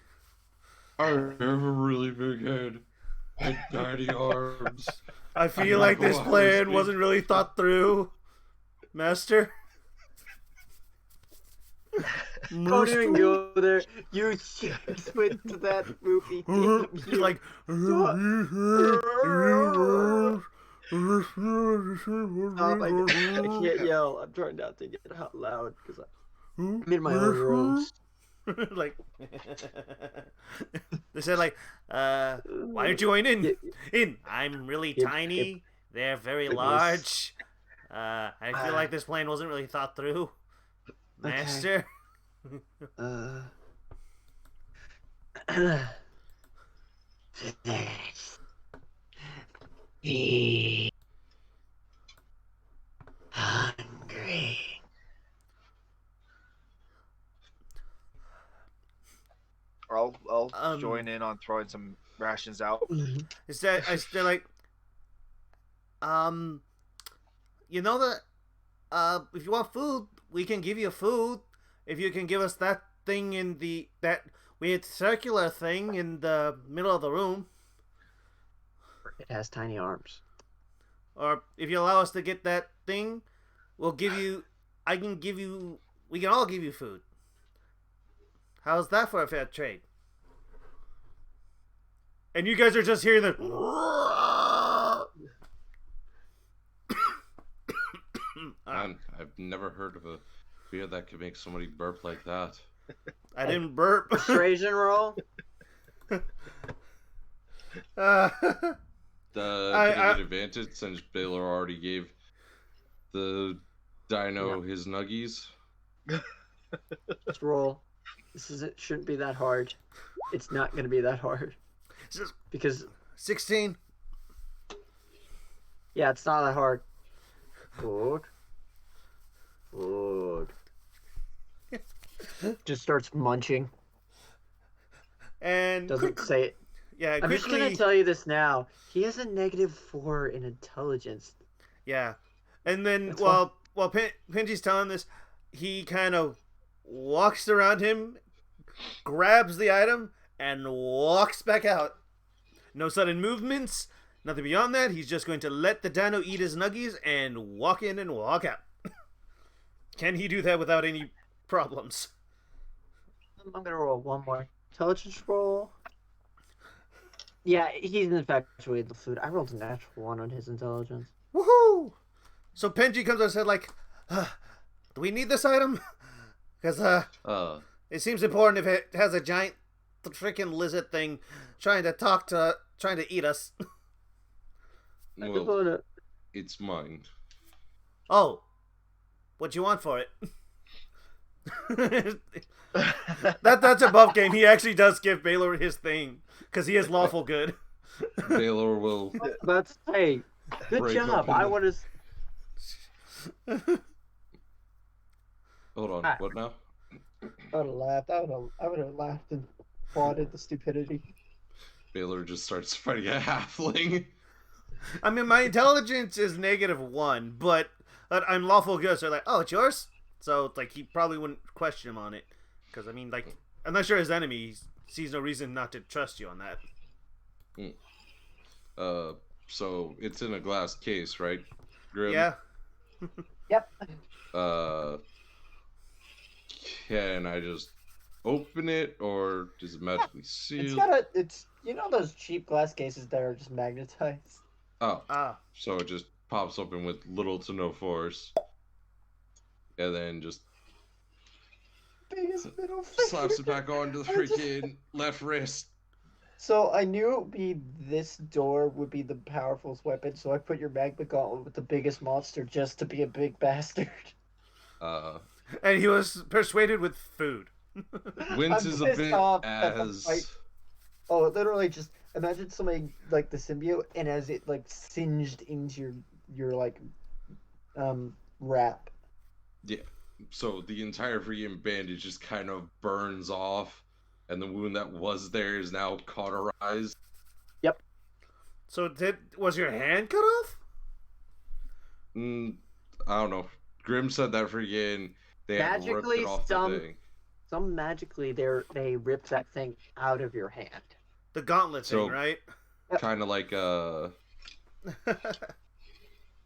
I have a really big head and tiny arms. I feel like this plan wasn't really thought through, Master. Don't even go there. You just went to that movie. He's like, Stop, I can't yell. I'm trying not to get out loud because I'm in my own rooms. Like, they said like, why aren't you going in? I'm really tiny. They're very large. I feel like this plan wasn't really thought through, Master. Be hungry. I'll join in on throwing some rations out. Is that they're like, you know that if you want food, we can give you food. If you can give us that thing in that weird circular thing in the middle of the room. It has tiny arms. Or if you allow us to get that thing, we can all give you food. How's that for a fair trade? And you guys are just hearing the I've never heard of a beer that could make somebody burp like that. I didn't burp. Persuasion roll? Can I get advantage since Baylor already gave the dino his nuggies? Just roll. It shouldn't be that hard. It's not going to be that hard. Because 16. Yeah, it's not that hard. Good. Good. Just starts munching. And doesn't say it. Yeah, I'm just gonna tell you this now. He has a -4 in intelligence. Yeah, and then while Pingy's telling this, he kind of walks around him, grabs the item, and walks back out. No sudden movements, nothing beyond that. He's just going to let the dino eat his nuggies and walk in and walk out. Can he do that without any problems? I'm gonna roll one more intelligence roll. Yeah, he's infatuated with food. I rolled a natural 1 on his intelligence. Woohoo! So Penji comes out and said, like, do we need this item? Because it seems important if it has a giant freaking lizard thing trying to eat us. Well, it's mine. Oh, what you want for it? That's above game. He actually does give Baylor his thing because he is lawful good. Baylor will. That's hey, good job. I want to. Hold on. What now? I would have laughed. I would have laughed and applauded the stupidity. Baylor just starts fighting a halfling. I mean, my intelligence is -1, but I'm lawful good. So like, oh, it's yours? So it's like he probably wouldn't question him on it, because I mean, like, I'm not sure his enemy sees no reason not to trust you on that. So it's in a glass case, right, Grim? Yeah. Yep. Uh, can I just open it, or does it magically seal? It's those cheap glass cases that are just magnetized. Oh, Ah. so it just pops open with little to no force, and then just Biggest middle slaps finger. it back onto the I just- freaking left wrist. So I knew it would be this door would be the powerful weapon, so I put your magma gauntlet with the biggest monster just to be a big bastard. And he was persuaded with food. Winces a pissed bit off at the fight. as Oh, literally just imagine somebody like the symbiote, and as it like singed into your like wrap. yeah. So the entire freaking bandage just kind of burns off, and the wound that was there is now cauterized. Yep. So was your hand cut off? I don't know. Grim said that freaking they had ripped Magically, it off the thing. some magically they rip that thing out of your hand. The gauntlet So- thing, right? Kind of like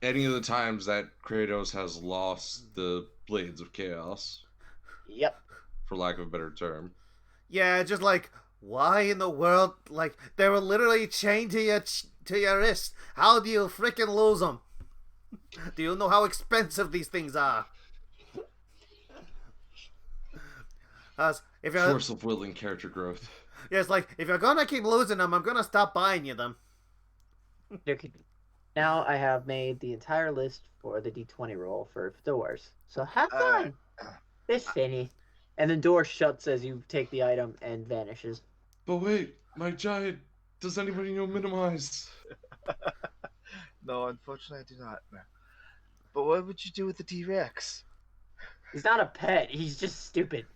any of the times that Kratos has lost the Blades of Chaos, Yep. for lack of a better term. Yeah, just like, why in the world? Like, they were literally chained to your wrist. How do you freaking lose them? Do you know how expensive these things are? If you're, Force of will and character growth. yeah, it's like, if you're gonna keep losing them, I'm gonna stop buying you them. Okay. Now I have made the entire list for the D20 roll for doors. So have fun. This Finny. And the door shuts as you take the item and vanishes. But wait, my giant. Does anybody know minimize? No, unfortunately, I do not. But what would you do with the T-Rex? He's not a pet. He's just stupid.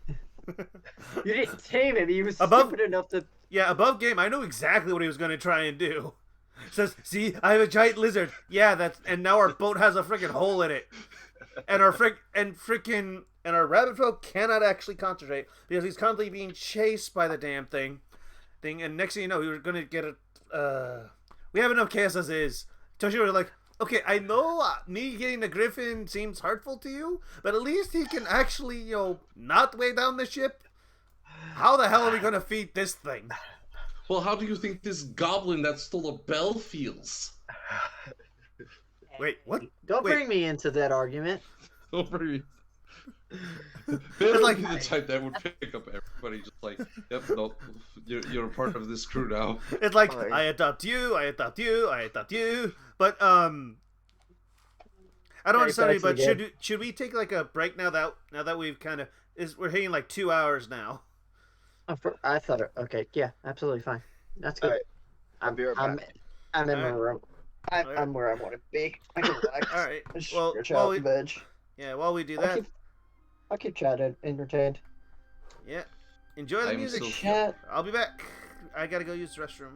You didn't tame him. He was Above- stupid enough to. Yeah, above game, I knew exactly what he was gonna try and do. Says, see, I have a giant lizard. Yeah, and now our boat has a freaking hole in it. And our our rabbit folk cannot actually concentrate because he's constantly being chased by the damn thing. And next thing you know, we were gonna get we have enough chaos as is. Toshi was like, okay, I know me getting the griffin seems hurtful to you, but at least he can actually, not weigh down the ship. How the hell are we gonna feed this thing? Well, how do you think this goblin that stole a bell feels? Wait, what? Don't Wait. bring me into that argument. Over me. They're like- like the type that would pick up everybody, just like, yep, no, you're a part of this crew now. It's like, Fine. I adopt you, I adopt you, I adopt you. But I don't understand. But Very should we take like a break now that we've kind of we're hitting like 2 hours now? I thought it. Okay, yeah, absolutely fine. That's good. Alright, I'll be right I'm, back. I'm in my Alright. room. Alright. I'm where I want to be. I can relax. All right. Just Well, stretch while out we, and veg. yeah, while we do I'll that, keep chatting, entertained. yeah, enjoy the I'm music. so- Chat. I'll be back. I gotta go use the restroom.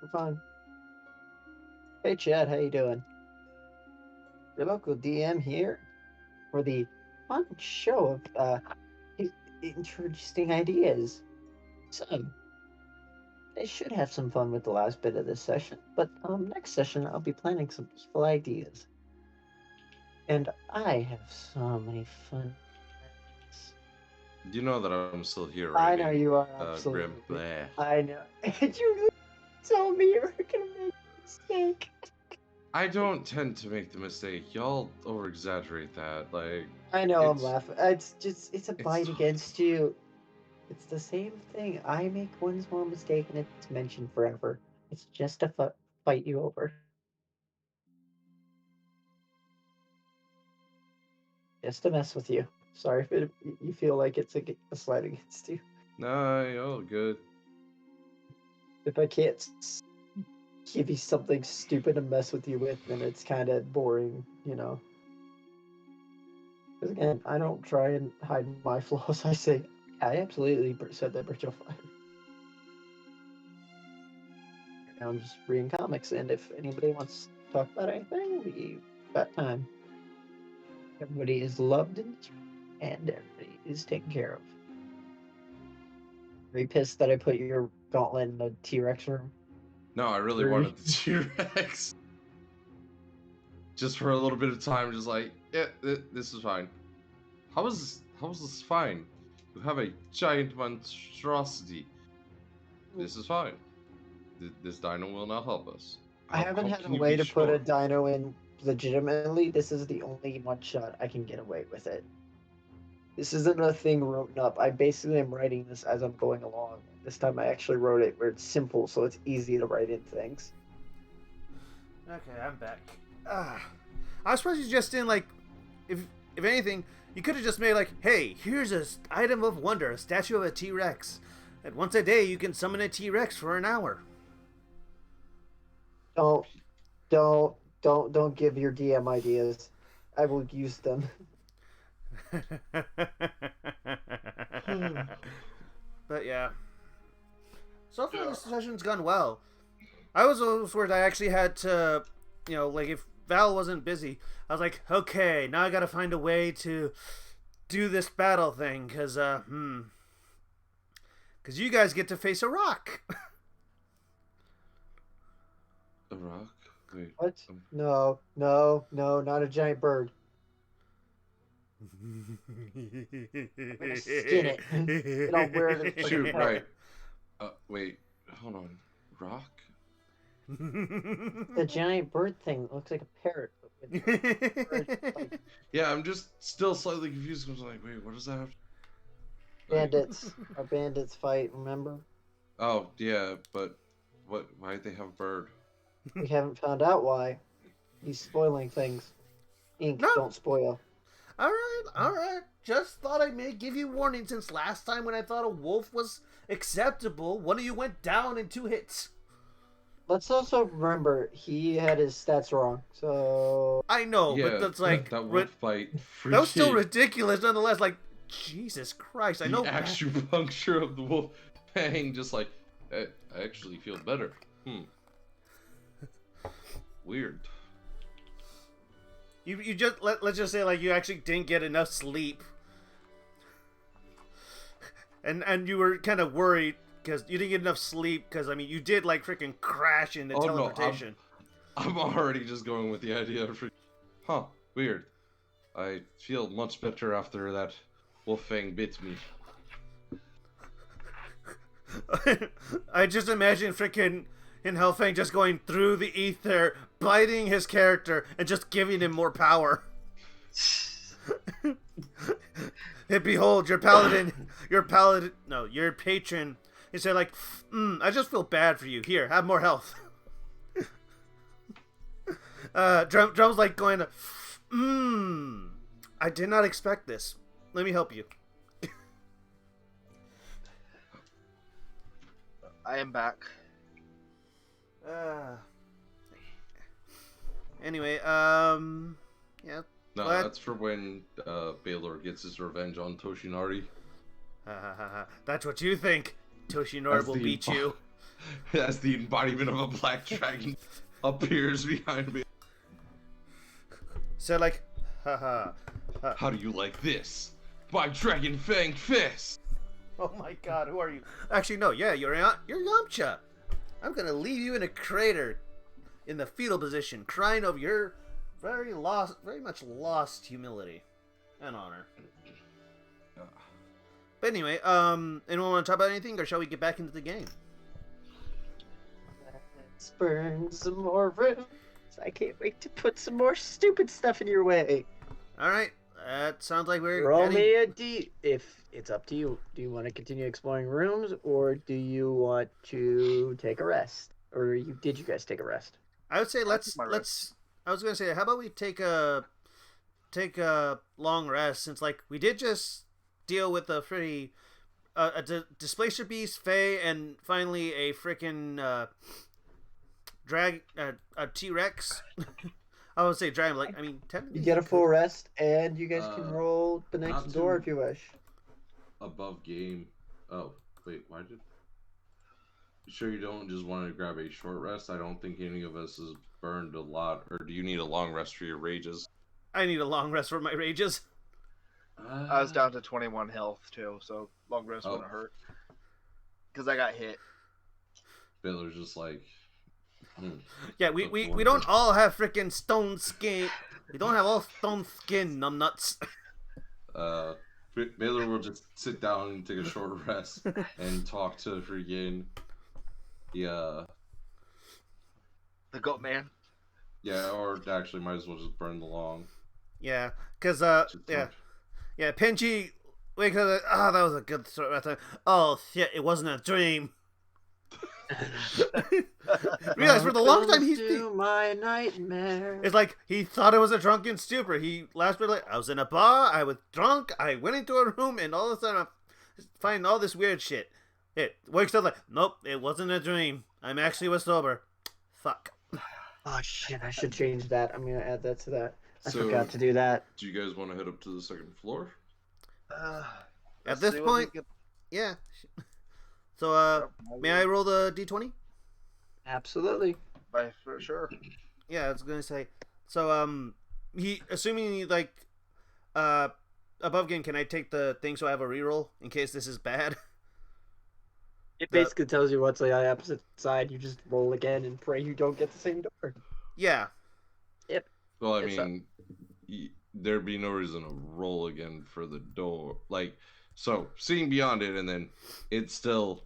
We're fine. Hey Chad, how you doing? Your local DM here for the fun show of interesting ideas. So I should have some fun with the last bit of this session, but next session I'll be planning some evil ideas. And I have so many fun. You know that I'm still here, right? I know you are Grim. absolutely. Bleh. I know. And you told me you were gonna make a mistake. I don't tend to make the mistake. Y'all over exaggerate that. Like, I know I'm It's- laughing. It's a bite against you. It's the same thing. I make one small mistake and it's mentioned forever. It's just to fight you over. Just to mess with you. Sorry if you feel like it's a slight against you. nah, y'all good. If I can't give you something stupid to mess with you with, then it's kind of boring, you know. Because again, I don't try and hide my flaws. I say, I absolutely set that bridge on fire. Now I'm just reading comics, and if anybody wants to talk about anything, we got time. Everybody is loved in this room, and everybody is taken care of. Are you pissed that I put your gauntlet in the T-Rex room? No, I really Rude. wanted the T-Rex. Just for a little bit of time, just like, yeah, this is fine. How is this fine? You have a giant monstrosity. This is fine. This dino will not help us. I haven't How had can a you way be to put a sure? dino in legitimately. This is the only one shot I can get away with it. This isn't a thing written up. I basically am writing this as I'm going along. This time I actually wrote it where it's simple, so it's easy to write in things. Okay, I'm back. I suppose you just didn't like. If anything, you could have just made like, hey, here's a item of wonder, a statue of a T-Rex. And once a day, you can summon a T-Rex for an hour. Don't give your DM ideas. I will use them. But yeah. So far, this session's gone well. I was worried I actually had to, like if Val wasn't busy, I was like, okay, now I gotta find a way to do this battle thing, because you guys get to face a rock. A rock? Wait. What? No, not a giant bird. I'm gonna skin it. And I'll wear it as Shoot, right. Wait, hold on. Rock? The giant bird thing looks like a parrot. Like Yeah, I'm just still slightly confused. I was like, wait, what does that have? bandits. Our bandits fight, remember? Oh, yeah, but why'd they have bird? We haven't found out why. He's spoiling things. Ink, No. don't spoil. Alright. Just thought I may give you warning, since last time when I thought a wolf was acceptable, one of you went down in 2 hits. Let's also remember he had his stats wrong. So I know, Yeah, but that's like that wolf fight. that was still freaking- ridiculous nonetheless. Like, Jesus Christ, I know. The acupuncture of the wolf fang, just like, I actually feel better. Weird. You just let's just say like you actually didn't get enough sleep, and you were kind of worried because you didn't get enough sleep because I mean you did like freaking crash into teleportation. No, I'm already just going with the idea of, weird. I feel much better after that wolf fang bit me. I just imagine freaking in Hellfang just going through the ether, biting his character, and just giving him more power. And behold, your patron, he said like, I just feel bad for you. Here, have more health. Drum's like going, I did not expect this. Let me help you. I am back. Anyway, yeah. No, Glad- that's for when Baylor gets his revenge on Toshinari. That's what you think. Toshinori will beat you. As the embodiment of a black dragon appears behind me. So like, haha. How do you like this? My dragon fang fist! Oh my God, who are you? Actually, no. Yeah, you're Yamcha. I'm gonna leave you in a crater, in the fetal position, crying over your very much lost humility and honor. But anyway, anyone want to talk about anything, or shall we get back into the game? let's burn some more rooms. I can't wait to put some more stupid stuff in your way. All right, that sounds like we're Roll getting... me a D. If it's up to you. Do you want to continue exploring rooms, or do you want to take a rest? Or did you guys take a rest? I would say took let's. my rest. I was gonna say, how about we take a long rest, since like we did just deal with a pretty displacer beast, Fae, and finally a freaking a T-Rex. I would say dragon, like I mean, technically You get a could- full rest, and you guys can roll the next not door to- if you wish. Above game. Oh, wait, why did... You sure you don't just want to grab a short rest? I don't think any of us has burned a lot. Or do you need a long rest for your rages? I need a long rest for my rages. I was down to 21 health too, so long rest wouldn't hurt. Because I got hit. Baylor's just like. Yeah, we don't all have freaking stone skin. We don't have all stone skin, numbnuts. Baylor will just sit down and take a short rest and talk to freaking the goat man. Yeah, or actually might as well just burn the long. Yeah, because Pinchy wakes up like, that was a good story. Oh shit, it wasn't a dream. Realize for the long time he's my nightmare. It's like he thought it was a drunken stupor. He last word like I was in a bar, I was drunk, I went into a room, and all of a sudden I'm finding all this weird shit. It wakes up like, nope, it wasn't a dream. I'm actually was sober. Fuck. Oh shit, I should change that. I'm gonna add that to that. I forgot to do that. Do you guys want to head up to the second floor? At this point, yeah. So, may I roll the d20? Absolutely. For sure. Yeah, I was gonna say. So, assuming like, above game, can I take the thing so I have a reroll in case this is bad? It basically tells you what's on the opposite side. You just roll again and pray you don't get the same door. Yeah. Yep. Well, I mean, there'd be no reason to roll again for the door. Like, so seeing beyond it, and then it's still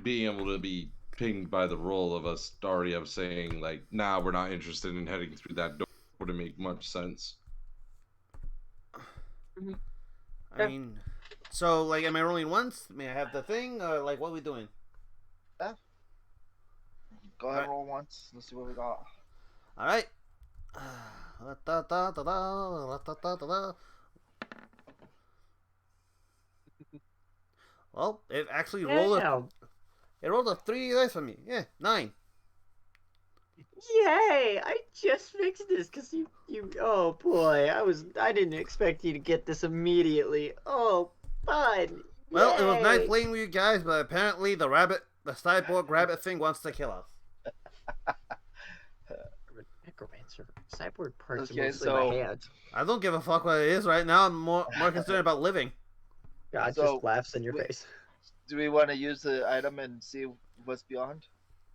being able to be pinged by the roll of us already of saying like, nah, we're not interested in heading through that door wouldn't make much sense. I mean, so like, am I rolling once? May I have the thing, or like, what are we doing? Yeah. Go ahead and roll once. Let's see what we got. All right. Well, it actually rolled. It rolled a 3 dice for me. Yeah, 9. Yay! I just fixed this because you. Oh boy, I didn't expect you to get this immediately. Oh, fun. Well, Yay. It was nice playing with you guys, but apparently the cyborg rabbit thing wants to kill us. Necromancer. Cyborg parts Okay, are mostly my hands. I don't give a fuck what it is right now. I'm more concerned about living. God just laughs in your face. Do we want to use the item and see what's beyond?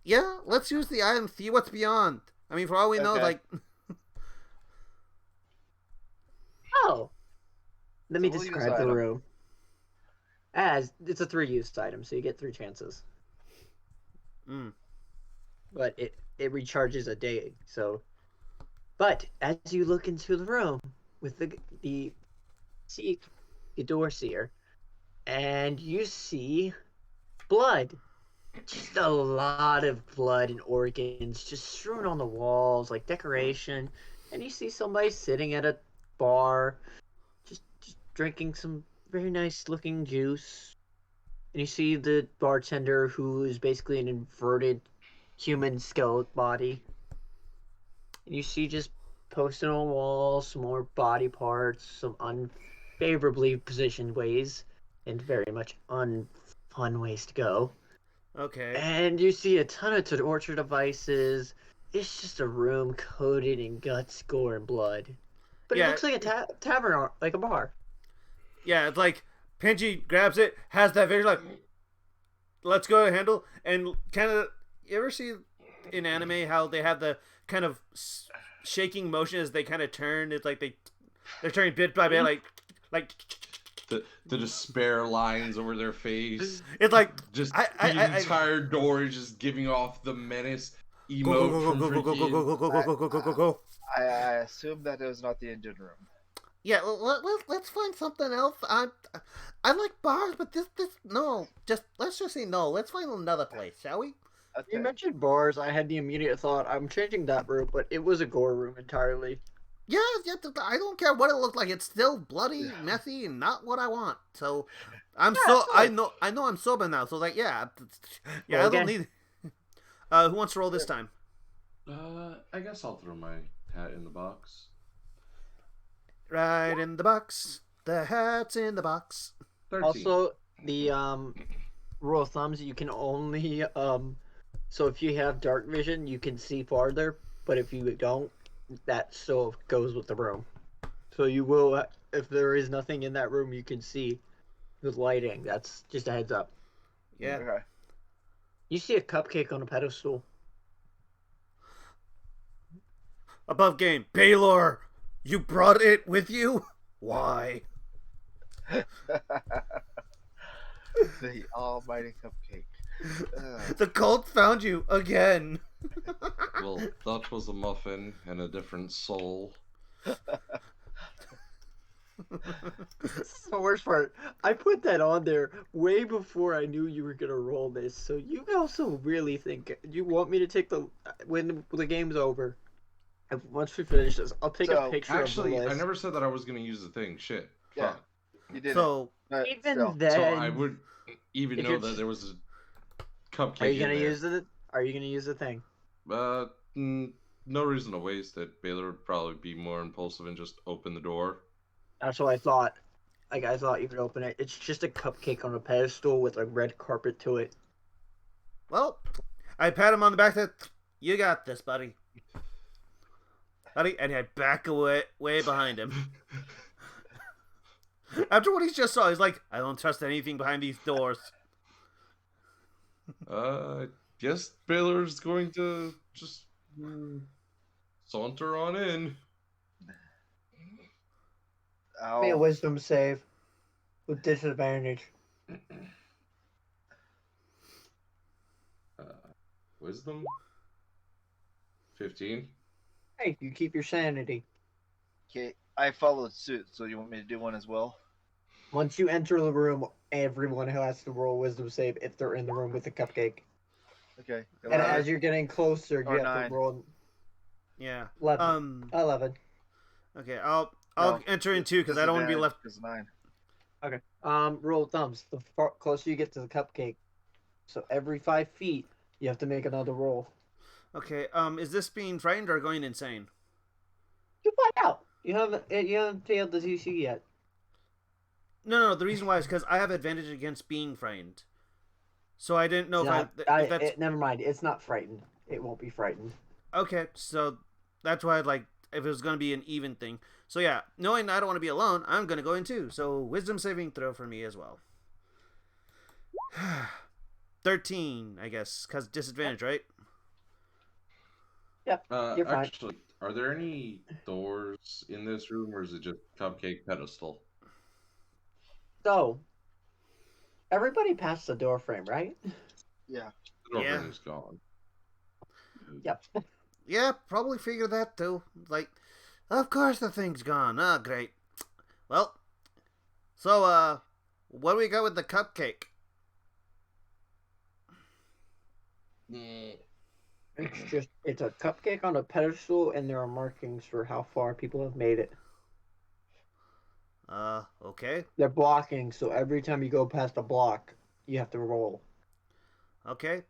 Yeah, let's use the item, see what's beyond. I mean, for all we know, like... Oh! Let me describe the room. As it's a 3-use item, so you get 3 chances. But it recharges a day, so... But as you look into the room with the door seer, and you see blood. Just a lot of blood and organs just strewn on the walls like decoration. And you see somebody sitting at a bar just drinking some very nice looking juice. And you see the bartender who is basically an inverted human skeleton body. And you see just posted on walls some more body parts, some unfavorably positioned ways, and very much unfun ways to go. Okay. And you see a ton of torture devices. It's just a room coated in guts, gore, and blood. But it looks like a tavern, like a bar. Yeah, it's like Pinchy grabs it, has that vision like, let's go to handle, and kind of, you ever see in anime how they have the kind of shaking motion as they kind of turn? It's like they're turning bit by bit, like the despair lines over their face. It's like just the entire door is just giving off the menace emote from go. I assume that it was not the engine room. Yeah, let's find something else. I like bars, but this no. Let's just say no. Let's find another place, shall we? Okay. You mentioned bars. I had the immediate thought, I'm changing that room, but it was a gore room entirely. Yeah, I don't care what it looks like. It's still bloody, messy, and not what I want. So, I know I'm sober now. So like, I don't need. Who wants to roll this time? I guess I'll throw my hat in the box. Right in the box. The hat's in the box. 13. Also, the rule of thumbs, you can only so if you have dark vision, you can see farther, but if you don't, that still goes with the room. So you will, if there is nothing in that room, you can see the lighting. That's just a heads up. Yeah. Okay. You see a cupcake on a pedestal. Above game. Baylor, you brought it with you? Why? The almighty cupcake. The cult found you again. Well, that was a muffin and a different soul. That's the worst part. I put that on there way before I knew you were gonna roll this. So you also really think you want me to take the when the game's over. Once we finish this, I'll take a So, picture Actually, of the I list. never said that I was going to use the thing. Shit. Yeah. Fuck. you did So, it. Even Still. then, So I would even if know you're that just- there was a cupcake are you gonna in there. use it? Are you gonna use the thing? No reason to waste it. Baylor would probably be more impulsive and just open the door. That's what I thought. Like I thought you could open it. It's just a cupcake on a pedestal with a red carpet to it. well, I pat him on the back. You got this, buddy. Buddy, and I back away behind him. After what he just saw, he's like, I don't trust anything behind these doors. Guess Baylor's going to just saunter on in. Ow. Be a wisdom save with disadvantage. Wisdom? 15? Hey, you keep your sanity. Okay, I followed suit, so you want me to do one as well? Once you enter the room, everyone has to roll a wisdom save if they're in the room with the cupcake. Okay. And 11. as you're getting closer, you Or have 9. to roll Yeah. 11. 11. Okay, I'll No, enter in two because I don't want to be left. It's 9. Okay. Rule of thumbs. The closer you get to the cupcake, so every 5 feet, you have to make another roll. Okay, is this being frightened or going insane? You find out. You haven't failed the TC yet. No. The reason why is because I have advantage against being frightened. So I didn't know if that's never mind. It's not frightened. It won't be frightened. okay. So that's why I'd like if it was going to be an even thing. So yeah, knowing I don't want to be alone, I'm going to go in too. So wisdom saving throw for me as well. 13, I guess, because disadvantage, right? Yep. You're fine. Actually, are there any doors in this room, or is it just cupcake pedestal? So, everybody passed the door frame, right? Yeah. The door Yeah. frame is gone. Yep. Yeah, probably figured that too. Like, of course the thing's gone. Ah, great. Well, so what do we got with the cupcake? It's a cupcake on a pedestal, and there are markings for how far people have made it. Okay. They're blocking, so every time you go past a block, you have to roll. Okay.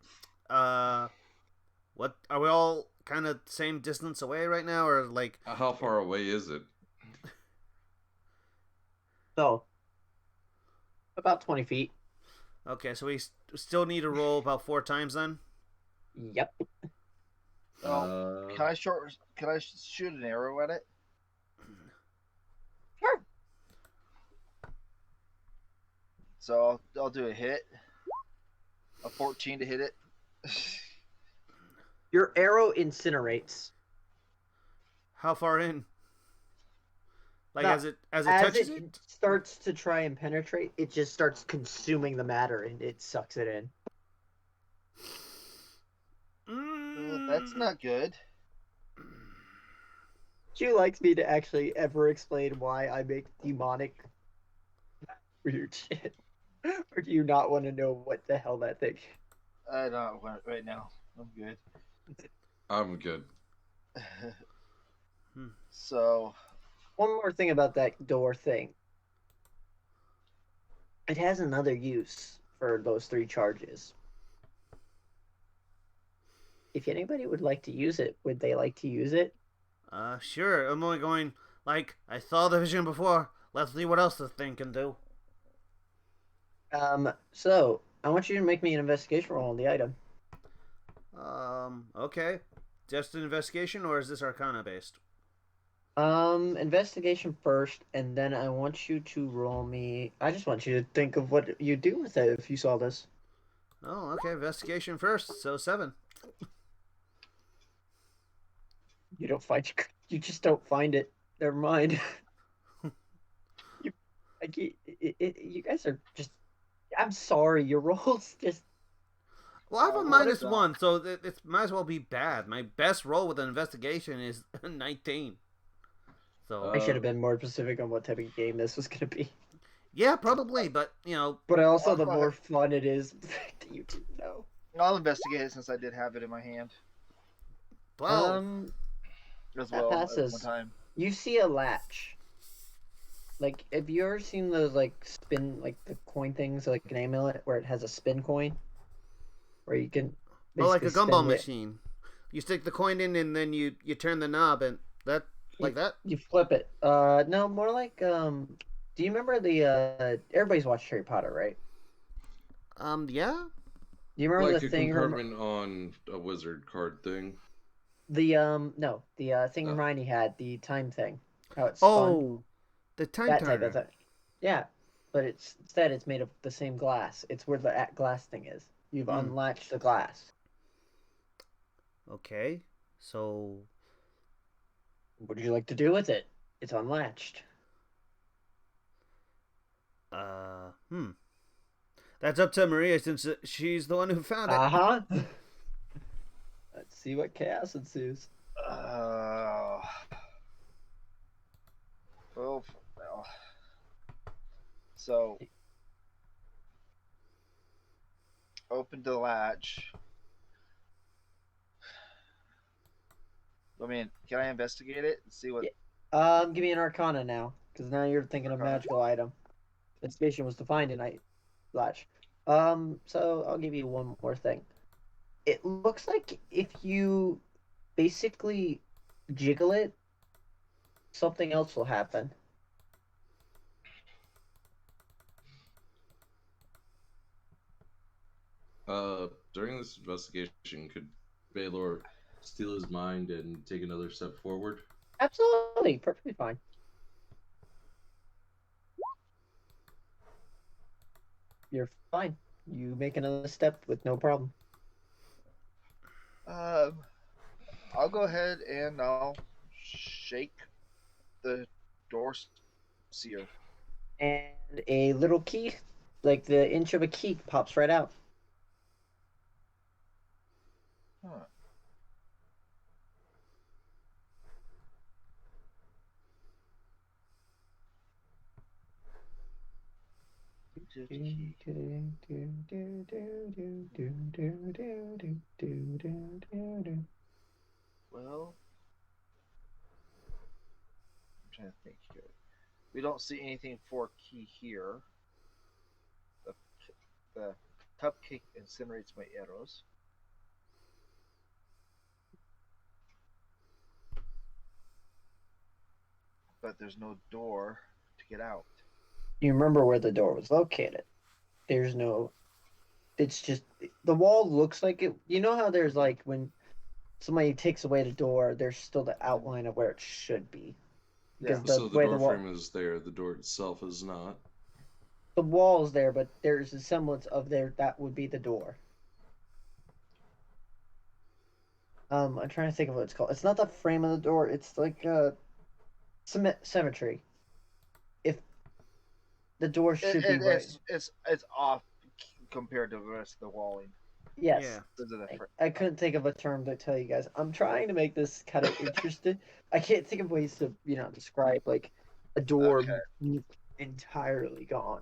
What are we all kind of same distance away right now, or like? How far away is it? So, about 20 feet. Okay, so we still need to roll about 4 times then. Yep. Well, can I shoot an arrow at it? Sure. So I'll do a hit. A 14 to hit it. Your arrow incinerates. How far in? Like No, as it As touches it it? starts to try and penetrate, it just starts consuming the matter, and it sucks it in. Well, that's not good. Would you like me to actually ever explain why I make demonic weird shit? Or do you not want to know what the hell that thing? I don't want it right now. I'm good. I'm good. So, One more thing about that door thing. It has another use for those 3 charges. If anybody would like to use it, would they like to use it? Sure. I'm only going like I saw the vision before. Let's see what else this thing can do. So I want you to make me an investigation roll on the item. Okay. Just an investigation, or is this Arcana based? Investigation first, and then I want you to roll me. I just want you to think of what you do with it if you saw this. Oh, okay. Investigation first. So 7. You don't find you just don't find it. Never mind. you, like, you guys are just. I'm sorry, your rolls just. Well, I have a What is -1, so it might as well be bad. My best roll with an investigation is 19. So I should have been more specific on what type of game this was gonna be. yeah, probably, but But also, the Well, more fun it is, the fact that you didn't know. I'll investigate it since I did have it in my hand 12. as That well at one passes. time. You see a latch. Like, have you ever seen those like spin, like the coin things, like an amulet where it has a spin coin, where you can Well, like basically a gumball spin it. machine. You stick the coin in, and then you turn the knob, and that like that. You flip it. No, more like Do you remember the Everybody's watched Harry Potter, right? Yeah. Do you remember Like the a thing? compartment on a wizard card thing. The no, the thing Oh. Hermione had, the time thing, how it spun. Oh, the time That type of turner. thing. Yeah, but it's made of the same glass. It's where the glass thing is. You've Hmm. unlatched the glass. Okay. So What would you like to do with it? It's unlatched. hmm. That's up to Maria since she's the one who found it. Uh-huh. Let's see what chaos ensues. Uh, well, so open the latch. I mean, can I investigate it and see what? Give me an Arcana now, because now you're thinking of Arcana. magical item. Investigation was to find a night latch. So I'll give you one more thing. It looks like if you basically jiggle it, something else will happen. During this investigation, could Baylor steal his mind and take another step forward? Absolutely, perfectly fine. You're fine. You make another step with no problem. I'll go ahead and I'll shake the door seer. And a little key, like the inch of a key, pops right out. Huh. Well, I'm trying to think here. We don't see anything for key here. The, the cupcake incinerates my arrows. But there's no door to get out. You remember where the door was located. There's no. It's just the wall looks like it. You know how there's like when somebody takes away the door, there's still the outline of where it should be. Because Yeah. So the door frame is there, the door itself is not. the wall's there, but there's a semblance of there that would be the door. I'm trying to think of what it's called. It's not the frame of the door. It's like symmetry. If the door should be right. It's off compared to the rest of the walling. Yes. Yeah. I couldn't think of a term to tell you guys. I'm trying to make this kind of interesting. I can't think of ways to, describe like a door entirely gone.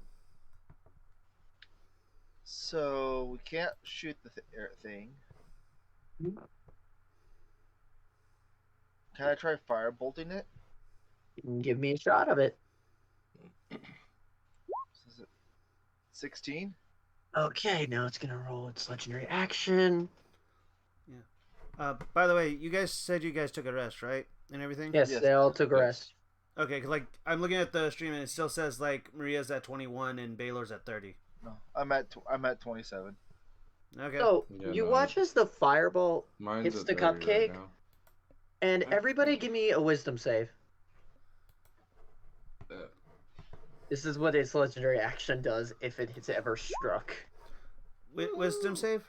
So we can't shoot the thing. Can I try firebolting it? You can give me a shot of it. Is it 16? Okay, now it's gonna roll its legendary action. By the way, you guys said you guys took a rest, right? And everything? Yes, Yes. they all took a rest. Okay, because like I'm looking at the stream and it still says like Maria's at 21 and Baylor's at 30. No, I'm at 27. Okay. So Yeah, you no. watch as the fireball Mine's hits at the 30 right cupcake, now. and everybody give me a wisdom save. This is what its legendary action does if it has ever struck. Wisdom save?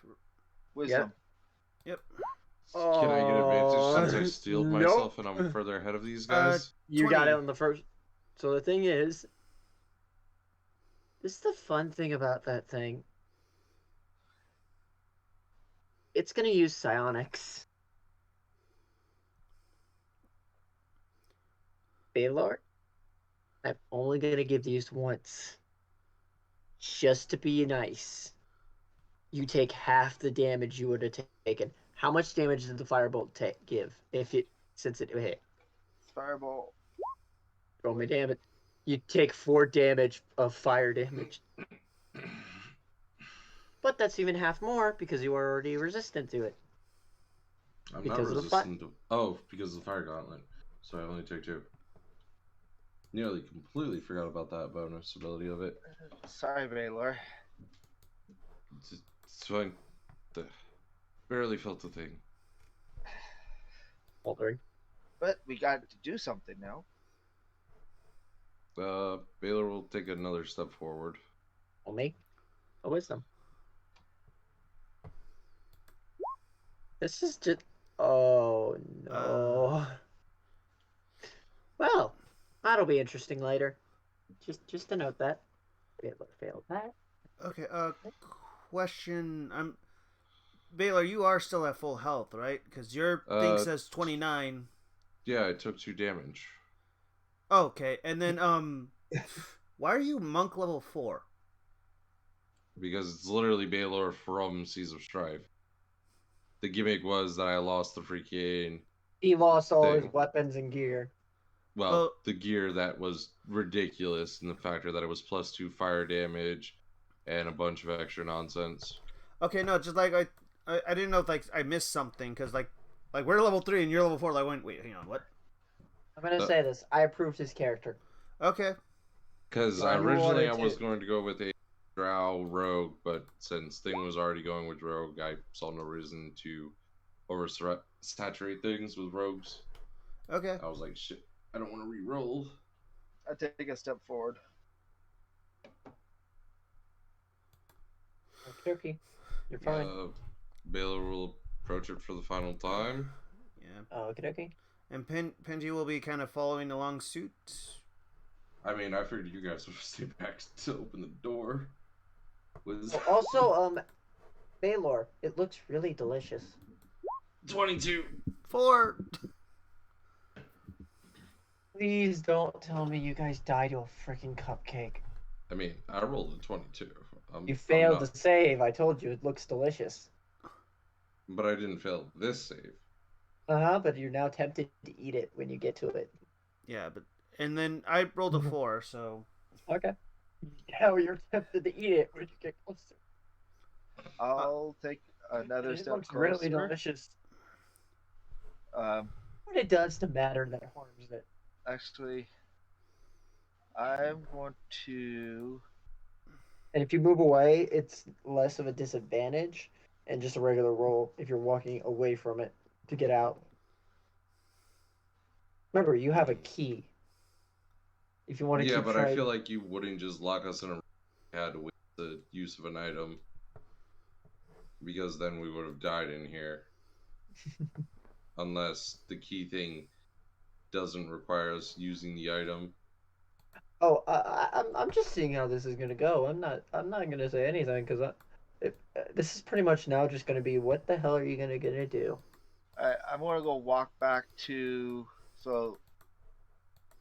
Wisdom. Yep. Can I get advantage Oh, since I steeled nope. myself and I'm further ahead of these guys? You got 20. it on the first. So the thing is, this is the fun thing about that thing. It's gonna use psionics. Baylor, I'm only gonna give these once. Just to be nice. You take half the damage you would have taken. How much damage did the firebolt give since it hit? Firebolt. Roll me damage. You take 4 damage of fire damage. But that's even half more because you are already resistant to it. I'm because not of the resistant to. Oh, because of the fire gauntlet. So I only take 2. Nearly completely forgot about that bonus ability of it. Sorry, Baylor. It's fine. Barely felt the thing. Altering. But we got to do something now. Baylor will take another step forward. Roll me a wisdom. This is just. Oh no. Well, that'll be interesting later. Just to note that. Baylor failed that. Okay, question. Baylor, you are still at full health, right? Because your thing says 29. Yeah, I took 2 damage. Okay, and then, why are you monk level 4? Because it's literally Baylor from Seas of Strife. The gimmick was that I lost the freaking. He lost all thing. his weapons and gear. Well, the gear that was ridiculous, and the factor that it was +2 fire damage, and a bunch of extra nonsense. Okay, no, just like I didn't know if like I missed something because like we're level 3 and you're level 4. Like, wait, hang on, what? I'm gonna say this. I approved his character. Okay. Because So originally I was going to go with a Drow Rogue, but since Thing was already going with Rogue, I saw no reason to oversaturate things with Rogues. Okay. I was like, shit, I don't want to re-roll. I take a step forward. Okay. You're fine. Baylor will approach it for the final time. Yeah. Okay. And Penji will be kind of following along suit. I mean, I figured you guys would stay back to open the door. Also, Baylor, it looks really delicious. 22. 4. Please don't tell me you guys died to a freaking cupcake. I mean, I rolled a 22. You failed to save. I told you it looks delicious. But I didn't fail this save. But you're now tempted to eat it when you get to it. Yeah, and then I rolled a 4, so. Okay. Now you're tempted to eat it when you get closer. I'll take another step looks closer. really delicious. What it does to matter that harms it. Actually, I'm going to. And if you move away, it's less of a disadvantage and just a regular roll if you're walking away from it to get out. Remember, you have a key. If you want to keep I feel like you wouldn't just lock us in a room if you had to waste the use of an item. Because then we would have died in here. Unless the key thing doesn't require us using the item. Oh, I'm just seeing how this is gonna go. I'm not gonna say anything because this is pretty much now just gonna be what the hell are you gonna do? I'm gonna go walk back to. So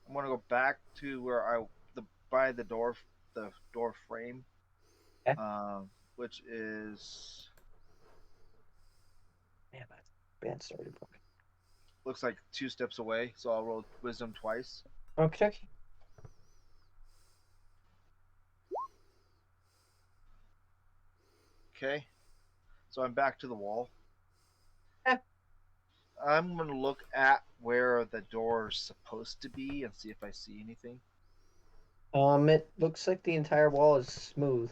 I'm gonna go back to where by the door frame. Okay. Which is. Man, my band started. Looks like 2 steps away, so I'll roll wisdom twice. Okay. Okay. So I'm back to the wall. Yeah. I'm gonna look at where the door's supposed to be and see if I see anything. It looks like the entire wall is smooth.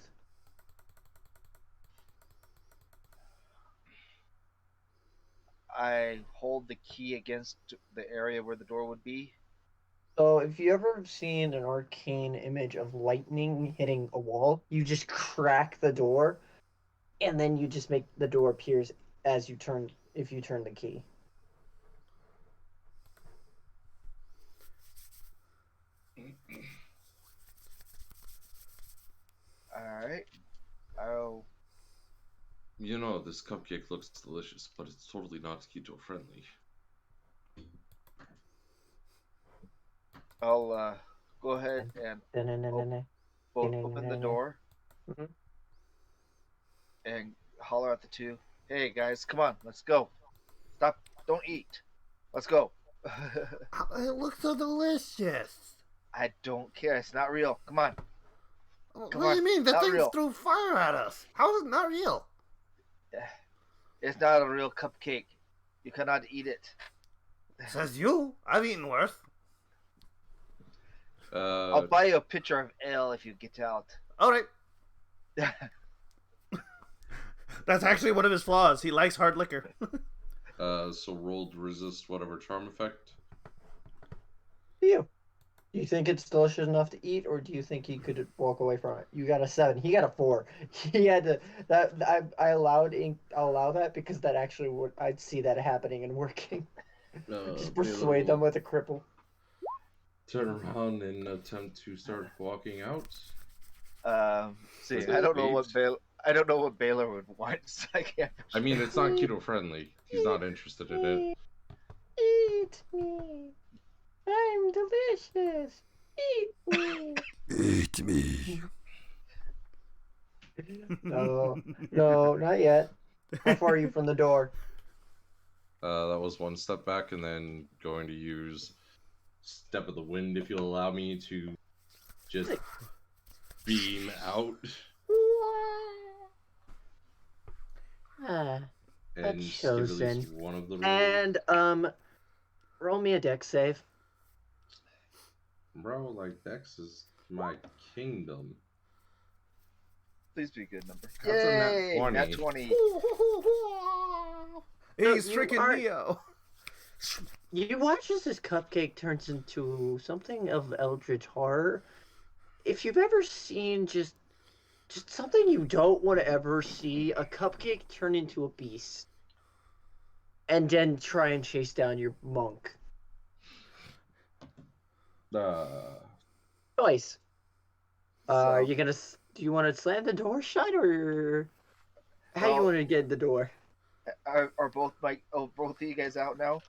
I hold the key against the area where the door would be. So if you ever have seen an arcane image of lightning hitting a wall, you just crack the door, and then you just make the door appears as you turn if you turn the key. Alright. I'll. You know, this cupcake looks delicious, but it's totally not keto friendly. I'll go ahead and open the door Mhm. and holler at the two. Hey guys, come on, let's go. Stop! Don't eat. Let's go. It looks so delicious. I don't care. It's not real. Come on. What Come do you on, mean? The not thing's real. threw fire at us. How is it not real? It's not a real cupcake. You cannot eat it. Says you. I've eaten worse. I'll buy you a pitcher of ale if you get out. All right. That's actually one of his flaws. He likes hard liquor. So roll to resist whatever charm effect. You. Do you think it's delicious enough to eat, or do you think he could walk away from it? You got a 7. He got a 4. He had to. I allowed I'll allow that because that actually would. I'd see that happening and working. Just persuade them with a cripple. Turn around and attempt to start walking out. See, Is I it don't know meat? I don't know what Baylor would want. So I can't. I mean, it's not keto friendly. He's not interested in it. Eat me. I'm delicious. Eat me. Eat me. No, not yet. How far are you from the door? That was one step back, and then going to use Step of the Wind, if you'll allow me to just beam out Ah, and That's skip at least chosen. one of the rolls. and roll me a dex save. Bro, like, Dex is my kingdom. Please be a good number. That's a nat Yay! 20. Nat 20. He's You freaking are- Neo. You watch as this cupcake turns into something of eldritch horror. If you've ever seen just something you don't want to ever see, a cupcake turn into a beast, and then try and chase down your monk. Choice. Are you gonna? Do you want to slam the door shut, or how you Well- want to get in the door? Are both both of you guys out now?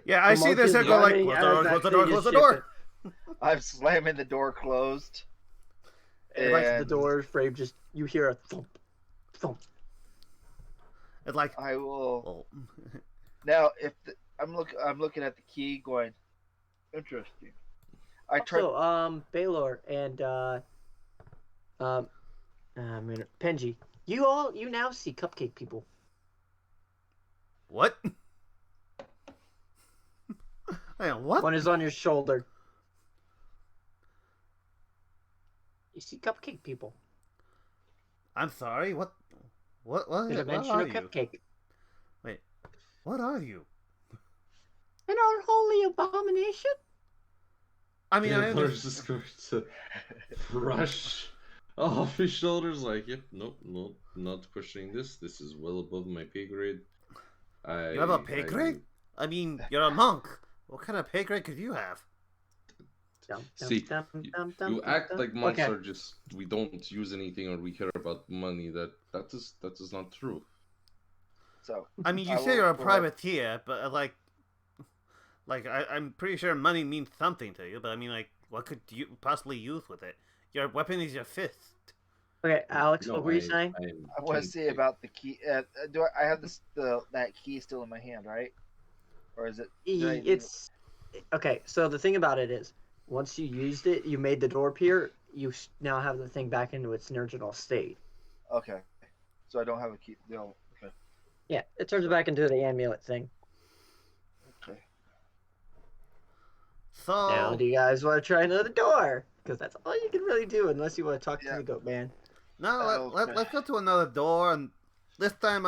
Yeah, I The see monk this is and go like, running, close the door, I was close the actually door, close the just door. I'm slamming the door closed. And like the And door frame, just you hear a thump, thump. It's like, I will well, now. If I'm looking at the key, going, interesting. I tried. So, Baylor and Penji, you now see cupcake people. what? Hang on, what? One is on your shoulder. You see cupcake people. I'm sorry, what? What Did I what mention are a you? cupcake? Wait, what are you? An unholy abomination? I mean, I Taylor's understand. just going to brush off his shoulders, like, yep, nope, not questioning this. This is well above my pay grade. You have a pay grade? I mean, you're a monk. What kind of pay grade could you have? See, you act like monks are just, we don't use anything or we care about money. That is not true. So I mean, you I say will you're a go ahead. privateer, but I'm pretty sure money means something to you. But I mean, like, what could you possibly use with it? Your weapon is your fist. Okay, Alex, No, what were you saying? I want to see about the key. Do I have that key still in my hand, right? Or is it? did I leave It's okay. So the thing about it is, once you used it, you made the door appear. You now have the thing back into its original state. Okay, so I don't have a key. No. Okay. Yeah, it turns back into the amulet thing. Okay. So Now, do you guys want to try another door? Because that's all you can really do, unless you want to talk to Yeah. the goat man. now let's go to another door, and this time,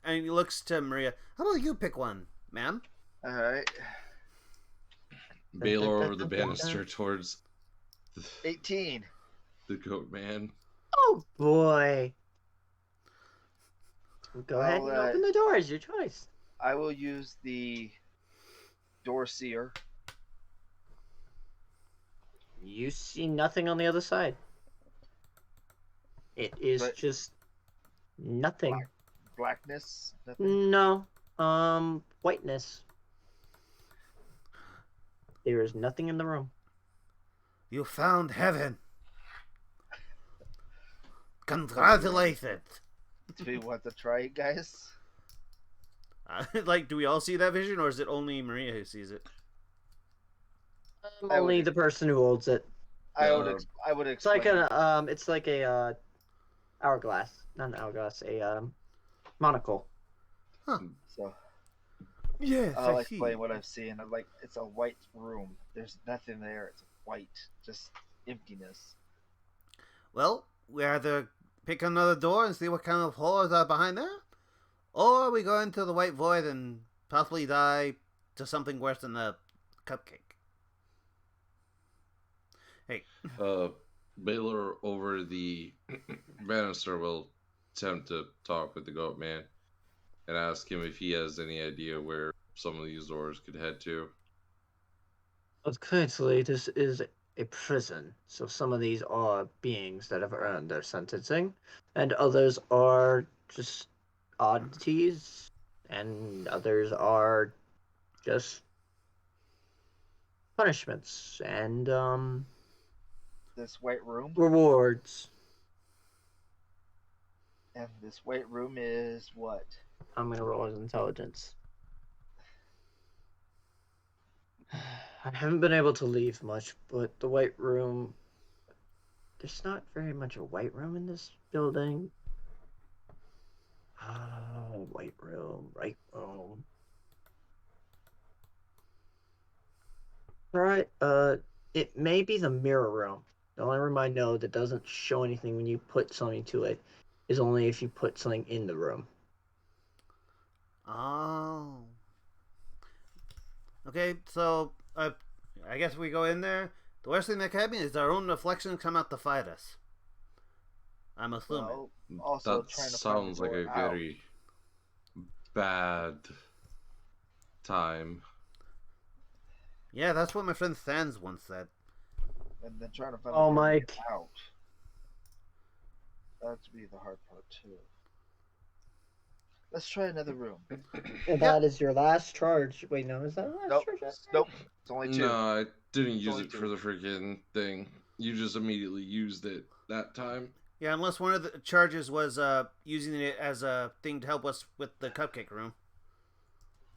and he looks to Maria. How about you pick one, ma'am? All right. Baylor over the banister towards the, 18. the goat man. Oh boy. Go ahead Well, and open the door. It's your choice. I will use the door seer. You see nothing on the other side. It is But- just nothing. Blackness. Nothing. No. Whiteness. There is nothing in the room. You found heaven. Congratulations. Do we want to try it, guys? Like, do we all see that vision, or is it only Maria who sees it? I Only would- the person who holds it. I would. Uh, I would It's explain. like it's like a hourglass, not an hourglass, a monocle. So Yes, I'll I see. explain what I've seen. I'm like, it's a white room. There's nothing there. It's white, just emptiness. Well, we either pick another door and see what kind of horrors are behind there, or we go into the white void and possibly die to something worse than a cupcake. Hey, Baylor over the banister will attempt to talk with the goat man and ask him if he has any idea where some of these doors could head to. But currently, this is a prison, so some of these are beings that have earned their sentencing, and others are just oddities, and others are just punishments and This white room, rewards. and this white room is what? I'm gonna roll his intelligence. I haven't been able to leave much, but the white room. There's not very much a white room in this building. White room, right room. Alright, it may be the mirror room. The only room I know that doesn't show anything when you put something to it is only if you put something in the room. oh. Okay, so I guess we go in there. The worst thing that can happen is our own reflection come out to fight us. I'm assuming. Well, also That trying to sounds like find a the door out. very bad time. Yeah, that's what my friend Sans once said. And then trying to find Oh, the door to Mike. get out. That'd be the hard part too. Let's try another room. And that is your last charge. Wait, no, is that last Nope. charge? Nope. It's only two. No, I didn't use only it two. for the freaking thing. You just immediately used it that time. Yeah, unless one of the charges was using it as a thing to help us with the cupcake room.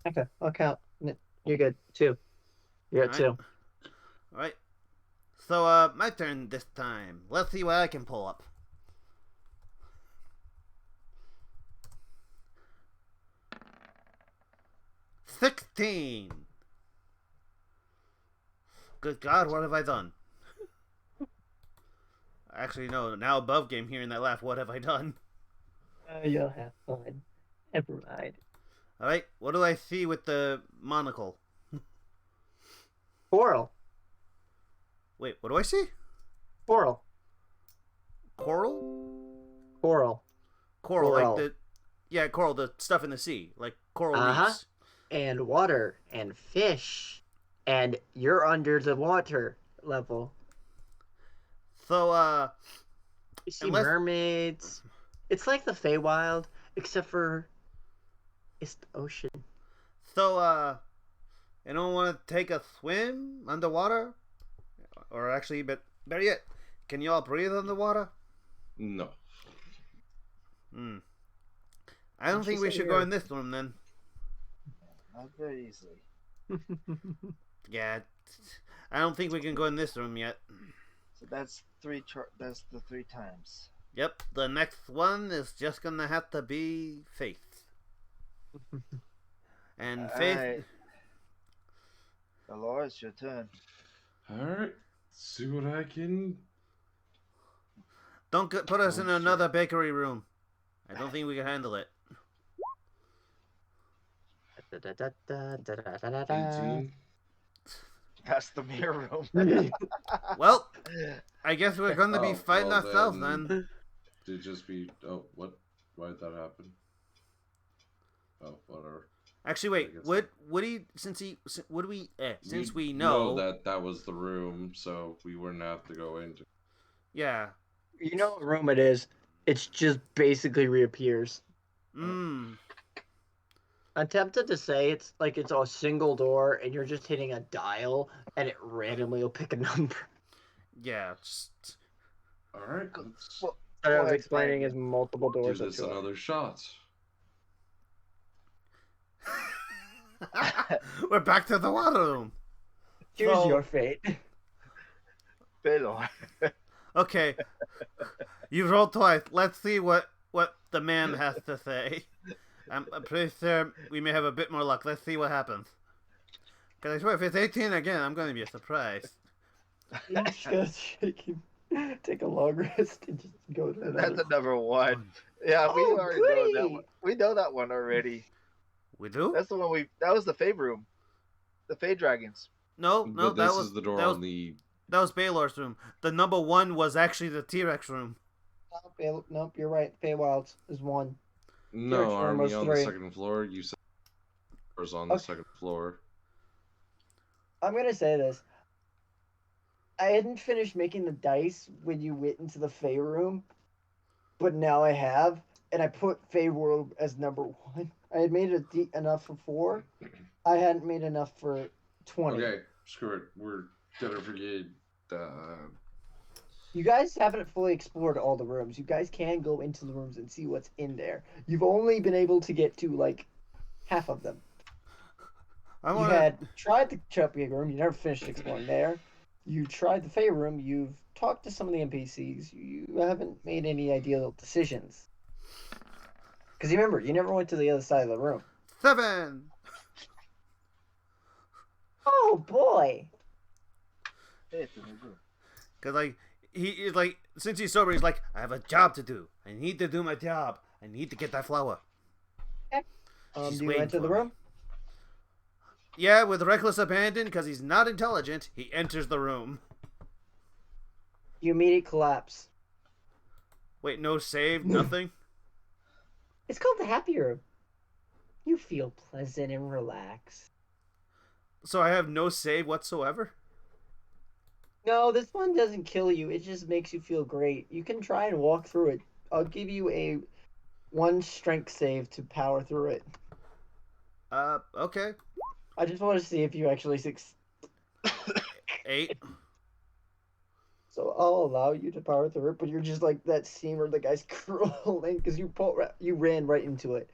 Okay, I'll count. You're good. 2. You're at Alright. 2. Alright. So, my turn this time. Let's see what I can pull up. $16. Good God, what have I done? Actually, no. Now above game, hearing that laugh. What have I done? You'll have fun. Never mind. All right. What do I see with the monocle? Coral. Wait. What do I see? Coral. Coral. Coral. Coral. Coral. Like the. Yeah, coral. The stuff in the sea, like coral Uh-huh. reefs. And water. And fish. And you're under the water level. So, You see Unless- mermaids. It's like the Feywild, except for it's the ocean. anyone want to take a swim underwater? Or actually, better yet, can you all breathe underwater? No. Hmm. I don't Don't think you we say should go you're- in this room then. Not very easily. Yeah, I don't think we can go in this room yet. So that's that's the 3 times. Yep, the next one is just gonna have to be Faith. And Faith, Alright. Laura, it's your turn. Alright. See what I can. don't put us in Oh, shit. another bakery room. I don't think we can handle it. 18. That's the mirror room. Well, I guess we're going to be Oh, fighting well, ourselves then- then. To just be. Oh, what? Why did that happen? Oh, whatever. Actually, I wait. guess Since we know know that that was the room, so we wouldn't have to go into. Yeah. You know what room it is? It's just basically reappears. Mm. I'm tempted to say it's like it's a single door and you're just hitting a dial and it randomly will pick a number. Yeah. Just... All right, let's Well, Instead go of ahead, explaining Frank. as multiple do doors up this to it. another shot. We're back to the water room. Choose So- your fate. Fiddle. Okay. You rolled twice. Let's see what the man has to say. I'm pretty sure we may have a bit more luck. Let's see what happens. Because I swear, if it's 18 again, I'm going to be surprised. You just gotta take a long rest and just go to That's another. a number one. Yeah, we Oh, already know that goody. one. We know that one already. We do? That's the one that was the Fade room. The Fade Dragons. No, But that this was is the door that was, on the. that was Baylor's room. The number one was actually the T-Rex room. Nope, you're right. Feywilds is one. No, Church room Army was on the 3. second floor. You said was on the Okay. second floor. I'm gonna say this. I hadn't finished making the dice when you went into the Fey room, but now I have, and I put Fey World as number 1. I had made it enough for 4. I hadn't made enough for 20. Okay, screw it. We're gonna forget. You guys haven't fully explored all the rooms. You guys can go into the rooms and see what's in there. You've only been able to get to like half of them. I You want had tried the Chuppy room. You never finished exploring there. You tried the Fey room. You've talked to some of the NPCs. You haven't made any ideal decisions. Because you remember, you never went to the other side of the room. 7. Oh boy! Hey, it's a new room. Because like he is like, since he's sober, he's like, I have a job to do. I need to do my job. I need to get that flower. She's Do you waiting enter the for me. room? Yeah, with reckless abandon, because he's not intelligent, he enters the room. You immediately collapse. Wait, no save, nothing. It's called the Happy Room. You feel pleasant and relaxed. So I have no save whatsoever. No, this one doesn't kill you. It just makes you feel great. You can try and walk through it. I'll give you a 1 strength save to power through it. Okay. I just want to see if you actually succeed. 8. So I'll allow you to power through it, but you're just like that scene where the guy's crawling because you ran right into it.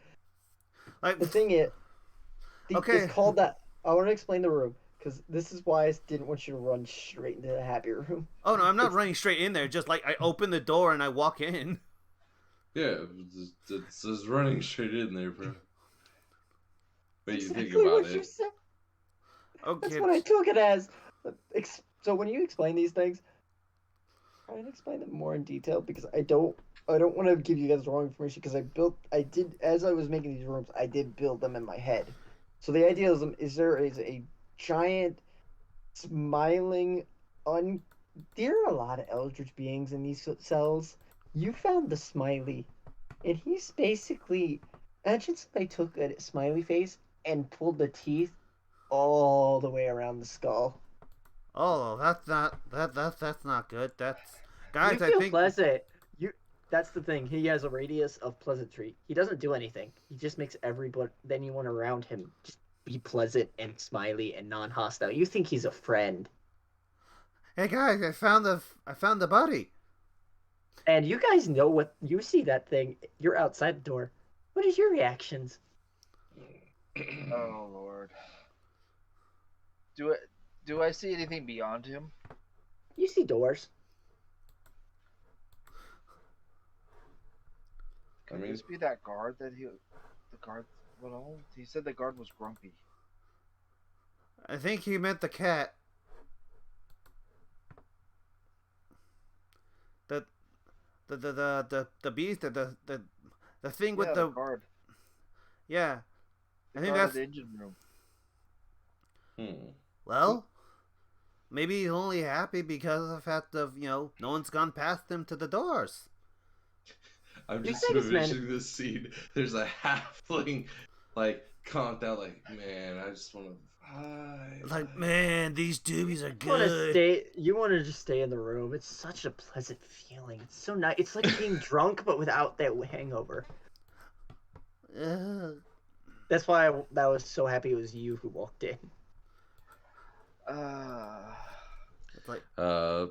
Like, The thing is, Okay. it's called that. I want to explain the room because this is why I didn't want you to run straight into the Happy Room. oh no, I'm not running straight in there. Just like I open the door and I walk in. Yeah, it's just running straight in there, bro. But you think Exactly about what you it. said. Okay. That's what I took it as. So when you explain these things, try and explain them more in detail because I don't want to give you guys the wrong information because as I was making these rooms, I did build them in my head. So the idea is there is a giant, smiling, there are a lot of eldritch beings in these cells. You found the smiley, and he's basically, imagine somebody took a smiley face and pulled the teeth all the way around the skull. Oh, that's not good. That's guys. You I feel think pleasant. That's the thing. He has a radius of pleasantry. He doesn't do anything. He just makes anyone around him just be pleasant and smiley and non-hostile. You think he's a friend. Hey guys, I found the body. And you guys know what you see that thing. You're outside the door. What is your reactions? Oh Lord. Do I see anything beyond him? You see doors. Could I mean- this be that guard the guard? Well, he said the guard was grumpy. I think he meant the cat. The beast, the thing with Yeah, the guard. yeah. The I think guard that's in the engine room. Hmm. well. maybe he's only happy because of the fact of, no one's gone past him to the doors. I'm You just think it's envisioning this scene. There's a halfling, like, calmed out, like, man, I just want to. Like, man, these doobies are want to good. stay. You want to just stay in the room. It's such a pleasant feeling. It's so nice. It's like being drunk, but without that hangover. That's why that was so happy it was you who walked in. It's like, Uh,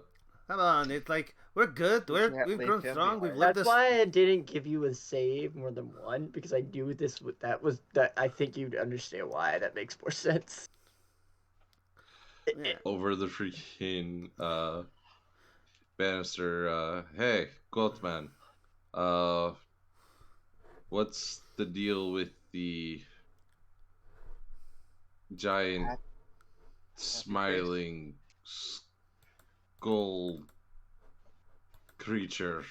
come on, it's like, we're good. can't We've leave grown him strong. We've behind. lived That's this. why I didn't give you a save more than one, because I knew this. That I think you'd understand why. That makes more sense. Yeah. over the freaking banister. Hey, Goatman. What's the deal with the giant Happy smiling skull creature?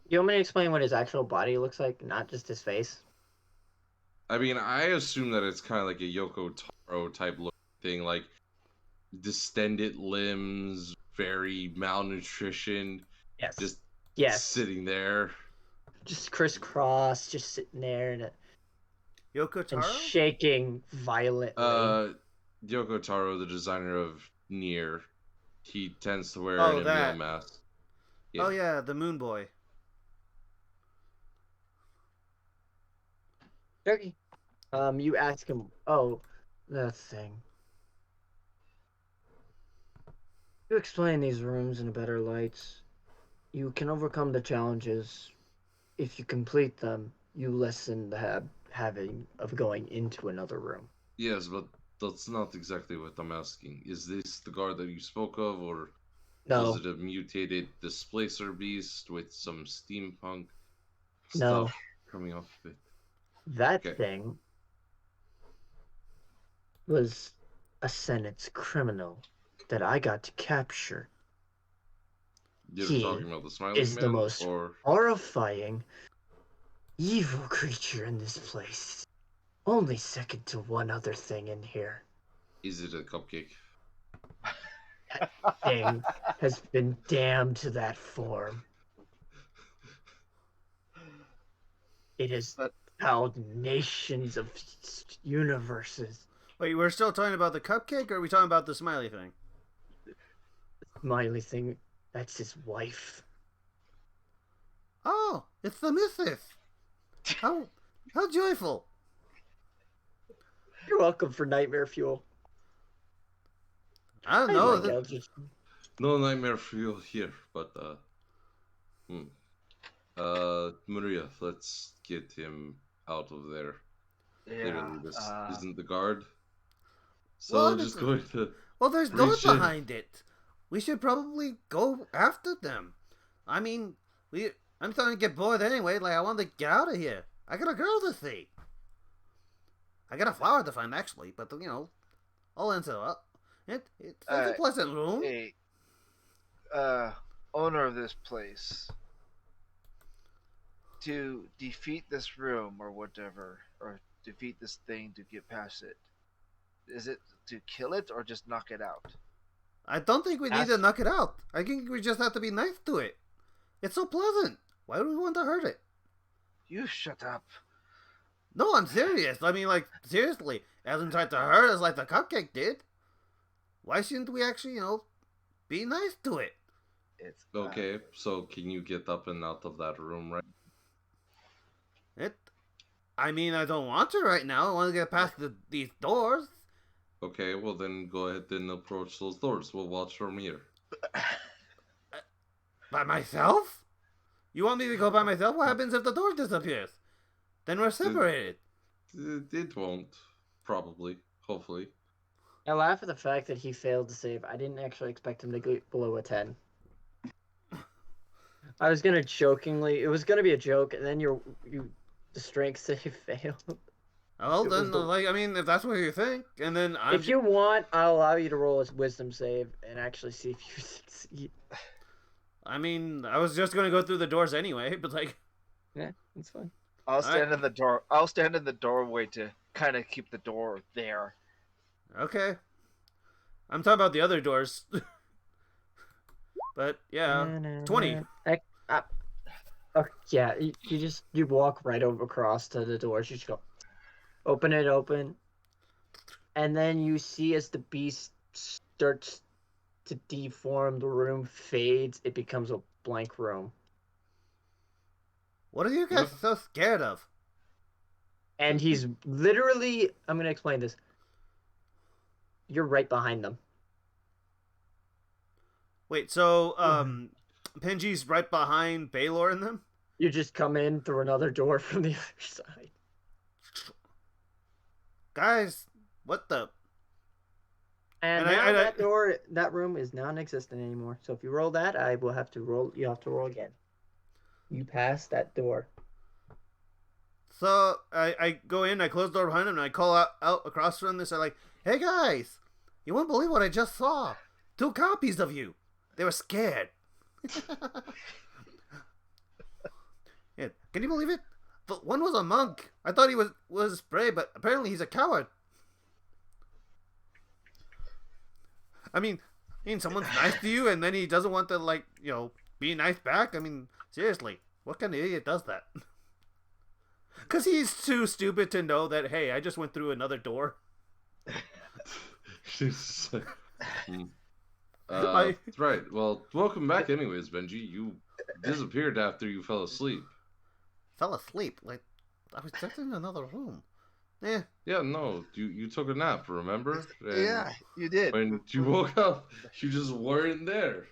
You want me to explain what his actual body looks like, not just his face? I mean, I assume that it's kind of like a Yoko Taro type look thing, like distended limbs, very malnutrition, Yes. just Yes. sitting there. Just crisscross, just sitting there and Yoko Taro? shaking violently. Yoko Taro, the designer of Nier, he tends to wear Oh, an that. Emil mask. Oh, yeah, the Moon Boy. Turkey. You ask him. Oh, that thing. You explain these rooms in a better light. You can overcome the challenges. If you complete them, you lessen the having of going into another room. Yes, but that's not exactly what I'm asking. Is this the guard that you spoke of, or No, was it a mutated displacer beast with some steampunk No. stuff coming off of it? that Okay. thing was a sentence criminal that I got to capture. You're He talking about the smiling is man, the most or horrifying, evil creature in this place. Only second to one other thing in here. is it a cupcake? Thing has been damned to that form. It has But- held nations of universes. Wait, we're still talking about the cupcake, or are we talking about the smiley thing? Smiley thing, that's his wife. Oh, it's the missus. How joyful. You're welcome for nightmare fuel. I don't I know. like Eldritch. No nightmare fuel here, but Maria, let's get him out of there. Literally, this isn't the guard. So Well, just going to. Well, there's doors Reach in. behind it. We should probably go after them. I mean, I'm starting to get bored anyway. Like, I want to get out of here. I got a girl to see. I got a flower to find, actually. But, all into it. It's a pleasant room. Hey, owner of this place, to defeat this room or whatever, or defeat this thing to get past it, is it to kill it or just knock it out? I don't think we need to knock it out. I think we just have to be nice to it. It's so pleasant. Why do we want to hurt it? You shut up. No, I'm serious. I mean, like, seriously. It hasn't tried to hurt us like the cupcake did. Why shouldn't we actually, be nice to it? It's Okay, so can you get up and out of that room, right? I mean, I don't want to right now. I want to get past these doors. Okay, well then go ahead and approach those doors. We'll watch from here. By myself? You want me to go by myself? What happens if the door disappears? Then we're separated. It won't. Probably. Hopefully. I laugh at the fact that he failed to save. I didn't actually expect him to go below a 10. I was gonna jokingly. It was gonna be a joke, and then the strength save failed. Well, It was then, I mean, if that's what you think, and then If you want, I'll allow you to roll a wisdom save and actually see if you succeed. I mean, I was just going to go through the doors anyway, but, Yeah, that's fine. I'll stand in the door. I'll stand in the doorway to kind of keep the door there. Okay. I'm talking about the other doors. But yeah, 20. Okay, yeah, you walk right over across to the doors. You just go, open it open, and then you see as the beast starts to deform, the room fades. It becomes a blank room, What are you guys so scared of? and he's literally. I'm gonna explain this. You're right behind them. Wait, so Penji's right behind Baylor and them? You just come in through another door from the other side. Guys, what the? And now that door, that room is non-existent anymore. So if you roll that, I will have to roll. You have to roll again. You pass that door. So I go in, I close the door behind him, and I call out across from this. I'm like, "Hey guys, you won't believe what I just saw. 2 copies of you. They were scared." Yeah, can you believe it? But one was a monk. I thought he was brave, but apparently he's a coward. I mean, someone's nice to you, and then he doesn't want to, be nice back? I mean, seriously, what kind of idiot does that? Because he's too stupid to know that, hey, I just went through another door. That's right. Well, welcome back anyways, Benji. You disappeared after you fell asleep. Fell asleep? Like, I was just in another room. Yeah. Yeah, no, you took a nap, remember? And yeah, you did. when you woke up, you just weren't there.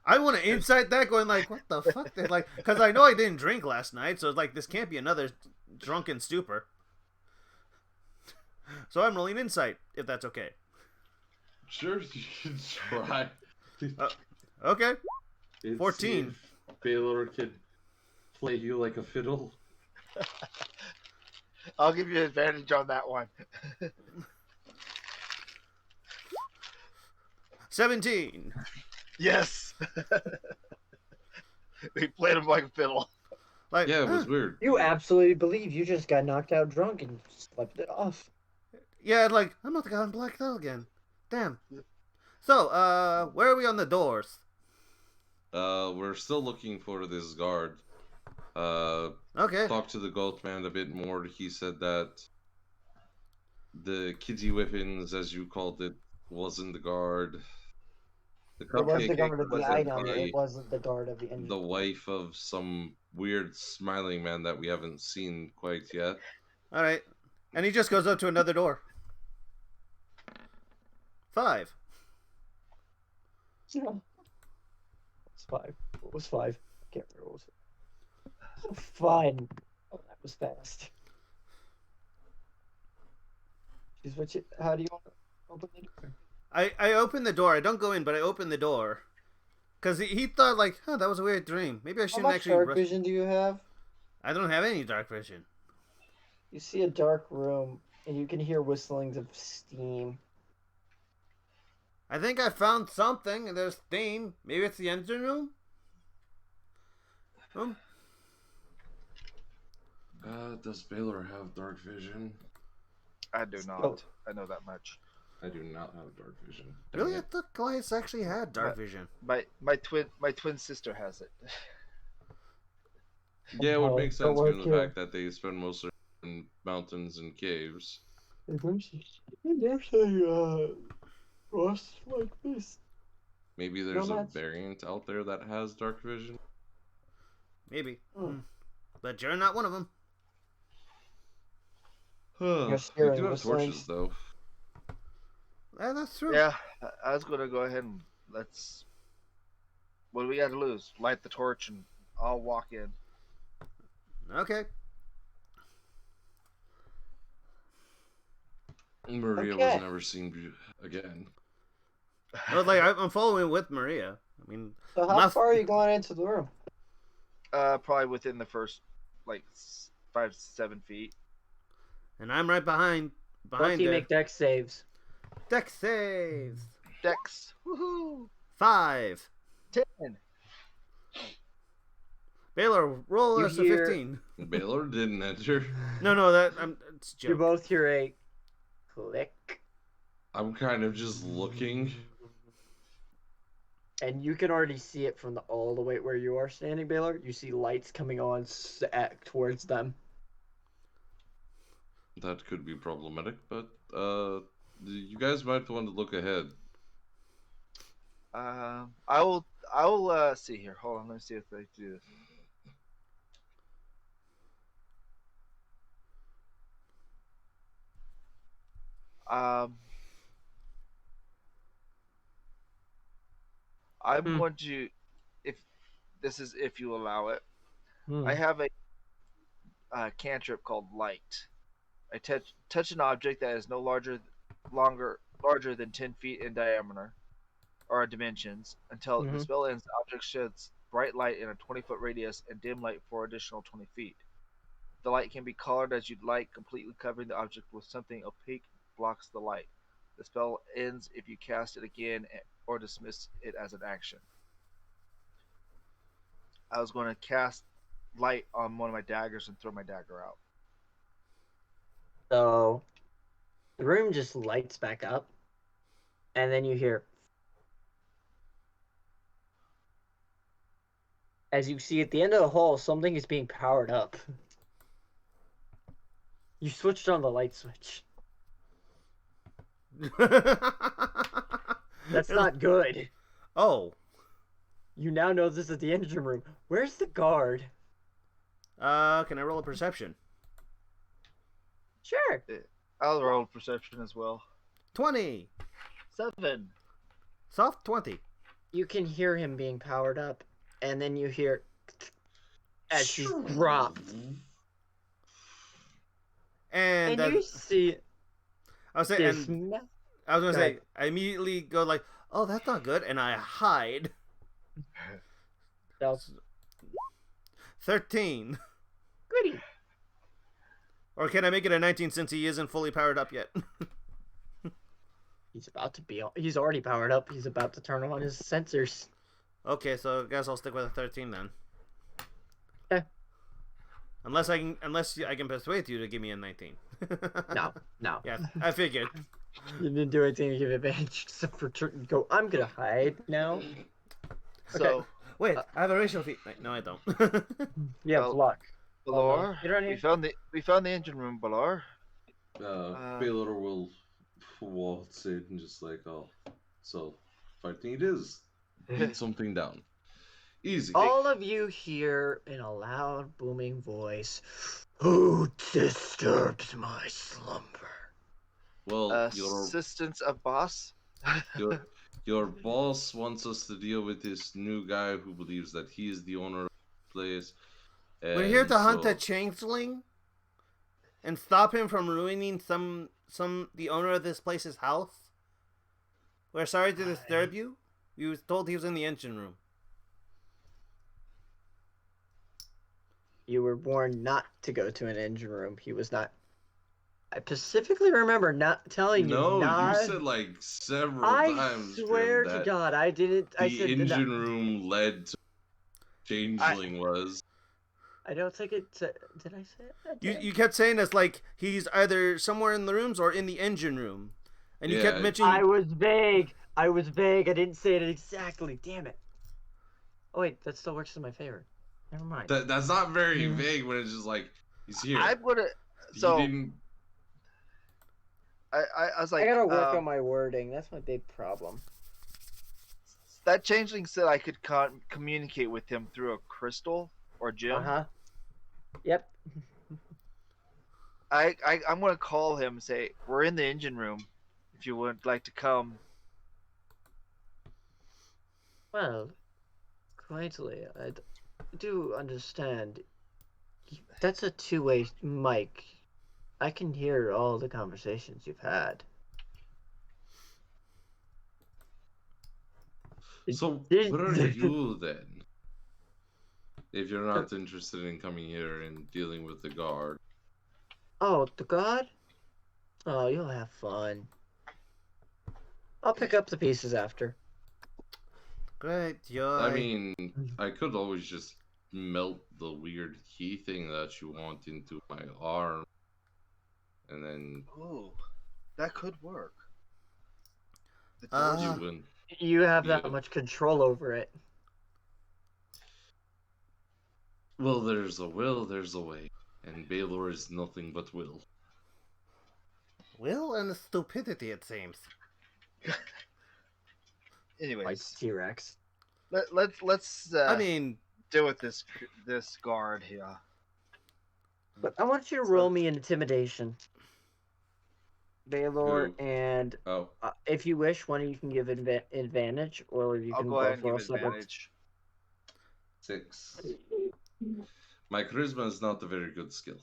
I want to insight that, going like, what the fuck? Like, because I know I didn't drink last night, so it's like, this can't be another drunken stupor. So I'm rolling insight, if that's okay. Sure, you can try. Okay. And 14. see if Baylor can play you like a fiddle. I'll give you advantage on that one. 17. Yes. We played him like a fiddle. Like, Yeah, it was weird. You absolutely believe you just got knocked out drunk and slept it off. yeah, like, I'm not the guy in blacked out again. Damn. So, where are we on the doors? We're still looking for this guard. Okay. Talked to the goat man a bit more. He said that the kitty weapons, as you called it, wasn't the guard. The It was the guard of the wasn't item. It wasn't the guard of the engine. the wife of some weird smiling man that we haven't seen quite yet. All right. And he just goes up to another door. 5. Yeah. What's 5? What was 5? I can't remember what was it. Fine. Oh, that was fast. How do you want to open the door? I open the door. I don't go in, but I open the door. Because he thought, like, that was a weird dream. Maybe I How shouldn't much actually... dark vision do you have? I don't have any dark vision. You see a dark room, and you can hear whistlings of steam. I think I found something, and there's steam. Maybe it's the engine room? Does Baylor have dark vision? I do not. Oh. I know that much. I do not have dark vision. Really? I thought Goliath actually had dark vision. My twin sister has it. Yeah, it would make don't sense work given the here. fact that they spend most of their in mountains and caves. There's a rust like this. Maybe there's a that's- variant out there that has dark vision. Maybe. But you're not one of them. We steering do have whistling. torches, though. Yeah, that's true. Yeah, I was gonna go ahead and let's. What do we got to lose? Light the torch and I'll walk in. Okay. Maria Okay. was never seen again. Well, like, I'm following with Maria. I mean, So how far are you going into the room? Probably within the first, 5 to 7 feet. and I'm right behind Lucky her. make dex saves. Dex saves. Dex. Woohoo! 5. 10. Baylor, roll You us a hear- 15. Baylor didn't enter. No, it's a You joke. both hear a click I'm kind of just looking. And you can already see it from all the way where you are standing, Baylor. You see lights coming on towards them. That could be problematic, but you guys might want to look ahead. I will see here. Hold on, let me see if I do this. I'm going to, if you allow it, I have a cantrip called Light. I touch an object that is no larger than 10 feet in diameter or dimensions until the spell ends. The object sheds bright light in a 20-foot radius and dim light for additional 20 feet. The light can be colored as you'd like, completely covering the object with something opaque blocks the light. The spell ends if you cast it again or dismiss it as an action. I was going to cast light on one of my daggers and throw my dagger out. So the room just lights back up, and then you hear, as you see at the end of the hall, something is being powered up. You switched on the light switch. That's not good. Oh. You now know this is the engine room. Where's the guard? Can I roll a perception? Sure. I'll roll perception as well. 20. 7. Soft 20. You can hear him being powered up, and then you hear as he's dropped. And you see. I was saying, I was gonna say, I immediately go like, "Oh, that's not good," and I hide. So, 13. goody. Or can I make it a 19 since he isn't fully powered up yet? He's about to be. He's already powered up. He's about to turn on his sensors. Okay, so I guess I'll stick with a 13 then. Okay. Unless I can persuade you to give me a 19. No. Yeah, I figured. You didn't do anything to give advantage except for go. I'm gonna hide now. So Okay. Wait, I have a racial feat. No, I don't. You have luck. Balor, Get around here. we found the engine room, Balor. Baylor will waltz in and just like, oh, so fighting it is. Beat something down. Easy. All of you hear in a loud, booming voice, "Who disturbs my slumber?" Well, Assistance of boss. your boss wants us to deal with this new guy who believes that he is the owner of the place. We're here to hunt a changeling and stop him from ruining the owner of this place's house. We're sorry to disturb you. We was told he was in the engine room. You were warned not to go to an engine room. He was not. I specifically remember not telling you. No, not... you said like several times. I swear to God, I didn't. I said the engine room led to changeling was. I don't think it. Did I say it? You kept saying it's like he's either somewhere in the rooms or in the engine room, and you kept mentioning. I was vague. I didn't say it exactly. Damn it. Oh wait, that still works in my favor. Never mind. That's not very vague when it's just like he's here. I'm gonna. So he didn't... I was like, I gotta work on my wording. That's my big problem. That changeling said I could communicate with him through a crystal or gem. Yep. I'm gonna call him and say we're in the engine room. If you would like to come. Well, quietly, I do understand. That's a two-way mic. I can hear all the conversations you've had. So, what are you then? If you're not interested in coming here and dealing with the guard. Oh, the guard? Oh, you'll have fun. I'll pick up the pieces after. Great joy. I mean, I could always just melt the weird key thing that you want into my arm. And then... Ooh, that could work. The doors. You Uh, win. You have that Yeah. much control over it. Well, there's a will, there's a way. And Baylor is nothing but will. will and stupidity, it seems. Like Anyways, T-Rex. let's I mean, deal with this guard here. But I want you to roll me an intimidation. Baylor, Who? and Oh. if you wish, one of you can give advantage, or you I'll can go ahead and both give roll separate. advantage. 6. My charisma is not a very good skill.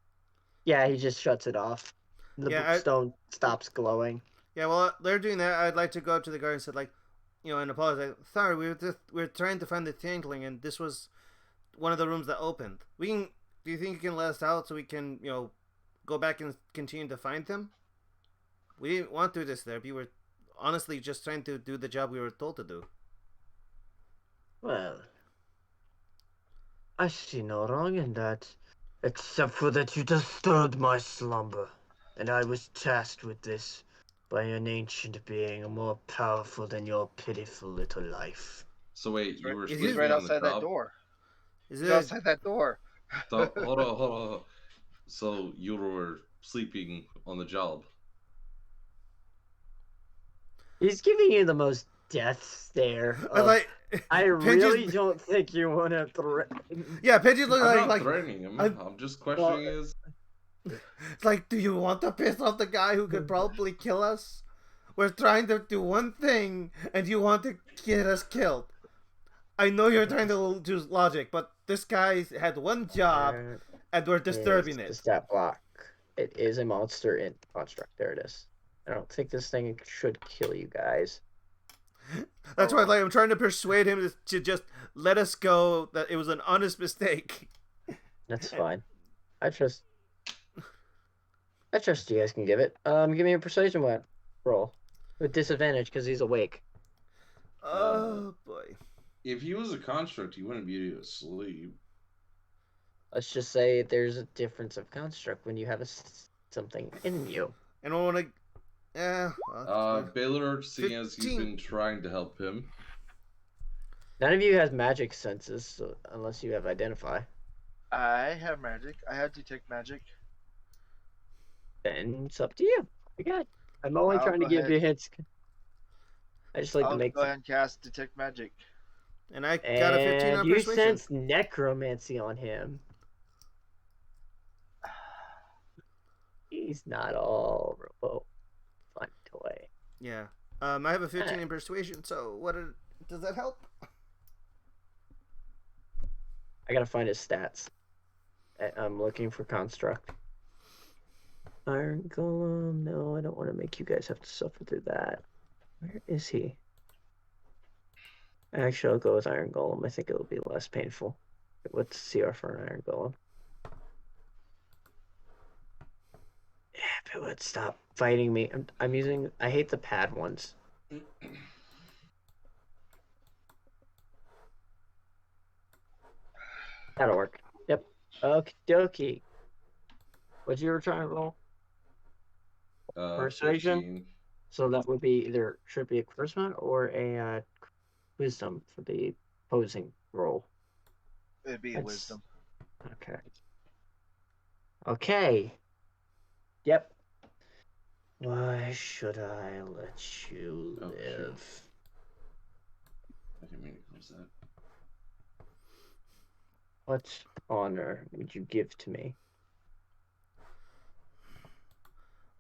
Yeah, he just shuts it off. The stone stops glowing. yeah, while they're doing that, I'd like to go up to the guard and say, like, and apologize. Sorry, we're trying to find the tinkling, and this was one of the rooms that opened. Do you think you can let us out so we can, go back and continue to find them? We didn't want to do this there. We were honestly just trying to do the job we were told to do. Well, I see no wrong in that, except for that you disturbed my slumber, and I was tasked with this by an ancient being more powerful than your pitiful little life. So wait, you were He's sleeping right on the outside that job? door. Is He's it? outside that door. So, hold on. So you were sleeping on the job? He's giving you the most death stare. I really don't think you want to threaten. Yeah, Pidgey's looking I'm not like threatening him. I'm just questioning his. It's like, do you want to piss off the guy who could probably kill us? We're trying to do one thing, and you want to get us killed. I know you're trying to use logic, but this guy had one job, and we're disturbing it. It's that block. It is a monster in construct. There it is. I don't think this thing should kill you guys. That's why I'm trying to persuade him to just let us go, that it was an honest mistake. That's fine. I trust you guys can give it. Give me a persuasion roll. With disadvantage, because he's awake. Oh, boy. If he was a construct, he wouldn't be asleep. Let's just say there's a difference of construct when you have something in you. And I want to... Yeah. Baylor, seeing as you've been trying to help him. None of you has magic senses, so unless you have identify. I have magic. I have detect magic. Then it's up to you. You got it. I'm only trying to give you hints. I just like to make. Go ahead and cast detect magic. And I got a 15 on you persuasion. sense necromancy on him. He's not all robo fun toy. Yeah. I have a 15 in persuasion, so does that help? I gotta find his stats. I'm looking for construct. Iron Golem. No, I don't want to make you guys have to suffer through that. Where is he? Actually, I'll go with Iron Golem. I think it'll be less painful. What's CR for an Iron Golem? Yeah, but stop fighting me. I'm using. I hate the pad ones. That'll work. Yep. Okie dokie. What you were trying to roll? Persuasion. 15. So that would be should be a charisma or a wisdom for the opposing roll. It'd be a wisdom. Okay. Okay. Yep. Why should I let you live? I didn't mean to close that. What honor would you give to me?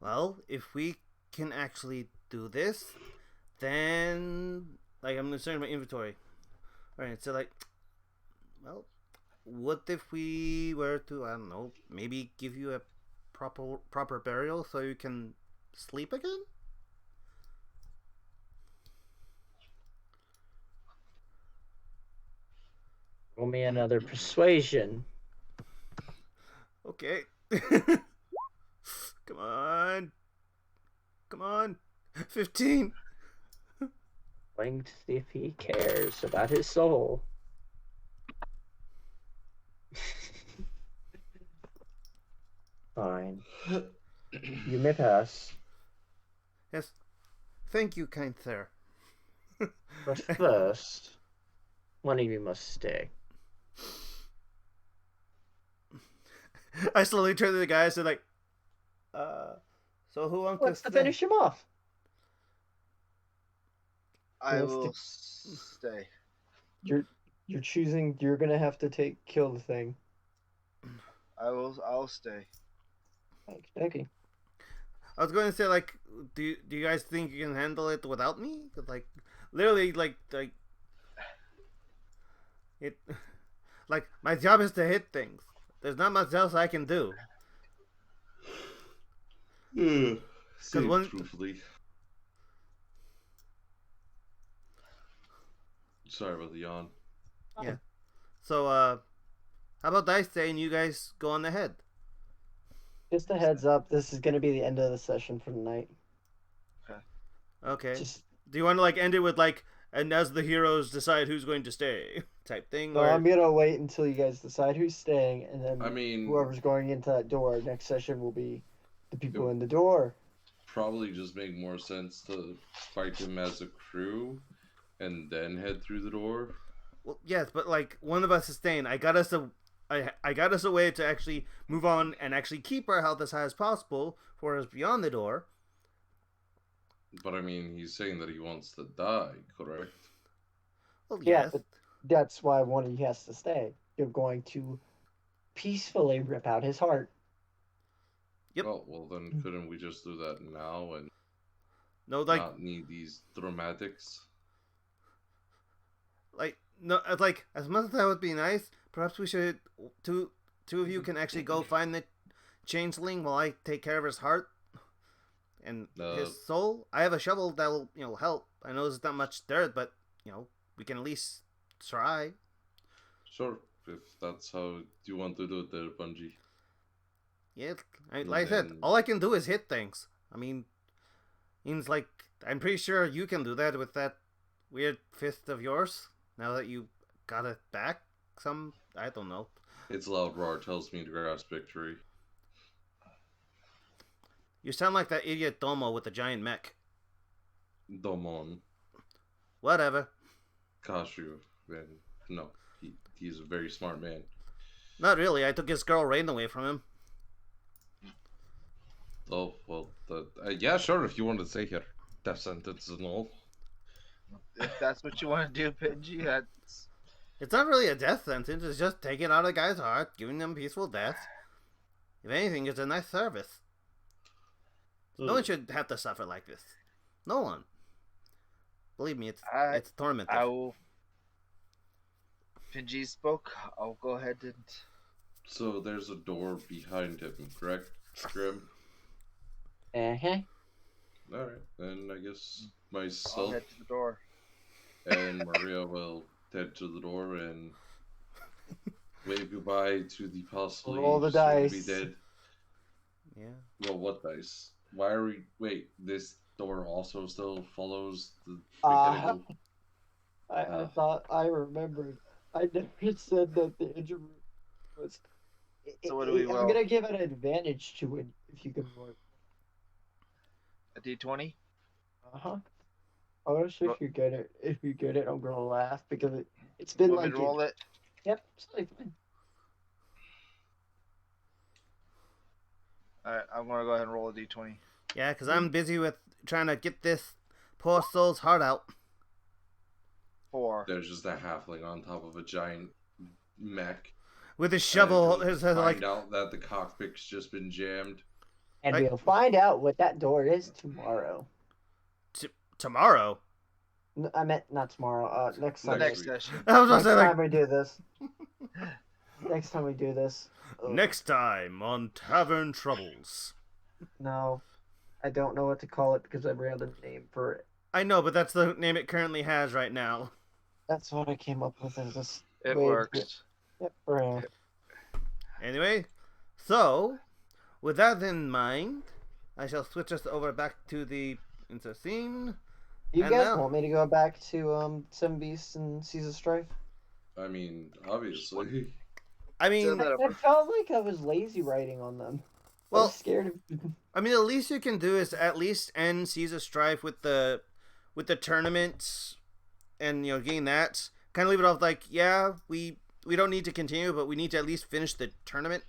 Well, if we can actually do this, then I'm concerned about inventory. Alright, so well, what if we were to, I don't know, maybe give you a proper burial so you can sleep again? Roll me another persuasion. Okay. Come on. Come on. 15. Going to see if he cares about his soul. Fine. You may pass. Yes. Thank you, kind sir. But first, one of you must stay. I slowly turn to the guys and like, so who wants What's to to stay? finish him off? I Let's will do- stay. You're choosing. You're gonna have to kill the thing. I'll stay. Okay. I was going to say, like, do you guys think you can handle it without me? 'Cause, like, literally, like it, like my job is to hit things. There's not much else I can do. Say it one- truthfully. Sorry about the yawn. Yeah. So, how about I stay and you guys go on ahead? Just a heads up. This is gonna be the end of the session for the night. Okay. Just. Do you want to like end it with like, and as the heroes decide who's going to stay type thing? No, or... I'm gonna wait until you guys decide who's staying, and then I mean, whoever's going into that door next session will be the people in the door. probably just make more sense to fight him as a crew and then head through the door. Well, yes, but like one of us is staying. I got us a way to actually move on and actually keep our health as high as possible for us beyond the door. But I mean, he's saying that he wants to die, correct? Well, Yeah, yes. but that's why one of you has to stay. You're going to peacefully rip out his heart. Yep. Oh, well then couldn't we just do that now and No, like, not need these dramatics? no, it's like as much as that would be nice. Perhaps we should two of you can actually go find the changeling while I take care of his heart and his soul. I have a shovel that will help. I know there's not much dirt, but we can at least try. Sure, if that's how you want to do it there, Bungie. Yeah, like I said, all I can do is hit things. I mean, means like I'm pretty sure you can do that with that weird fist of yours. Now that you got it back, I don't know. Its loud roar tells me to grasp victory. You sound like that idiot Domo with the giant mech. Domon. Whatever. Kashu. Man, no. He's a very smart man. Not really. I took his girl Rain away from him. Oh, well, yeah, sure, if you want to stay here. Death sentence and all. If that's what you want to do, Pidgey, that's... It's not really a death sentence. It's just taking out a guy's heart, giving them peaceful death. If anything, it's a nice service. No one should have to suffer like this. No one. Believe me, it's tormenting. I will... Pidgey spoke. I'll go ahead and... So there's a door behind him, correct, Grim? Uh-huh. Alright, then I guess I'll myself head to the door. and Maria will head to the door and wave goodbye to the possibly Roll the soon to be dice. dead. Yeah. Well, what dice? Why are we... Wait, this door also still follows the Uh, beginning? I thought I remembered. I never said that the injury was. So what do we I'm roll? gonna give an advantage to it if you can work. A D20? Uh-huh. Also, if you get it, I'm gonna laugh because it's been Want me like to roll it? Yep, it's totally fine. Alright, I'm gonna go ahead and roll a D20. Yeah, because I'm busy with trying to get this poor soul's heart out. 4. There's just a halfling on top of a giant mech. With his shovel, And his find like, out that the cockpit's just been jammed. And Like- we'll find out what that door is tomorrow. tomorrow. I meant not tomorrow. Next The time. next week. session. I was gonna Next say like time we do this. Next time we do this. next time on Tavern Troubles. No, I don't know what to call it because I ran the name for it. I know, but that's the name it currently has right now. That's what I came up with. And just It wait, works. Yep, for now. Anyway, so with that in mind, I shall switch us over back to the into scene. You And guys now- want me to go back to Seven Beasts and Seas of Strife? I mean, obviously. I mean, Set that up. I felt like I was lazy writing on them. I well, was scared of. the least you can do is at least end Seas of Strife with the tournaments and gain that. Kind of leave it off like, yeah, we don't need to continue, but we need to at least finish the tournament.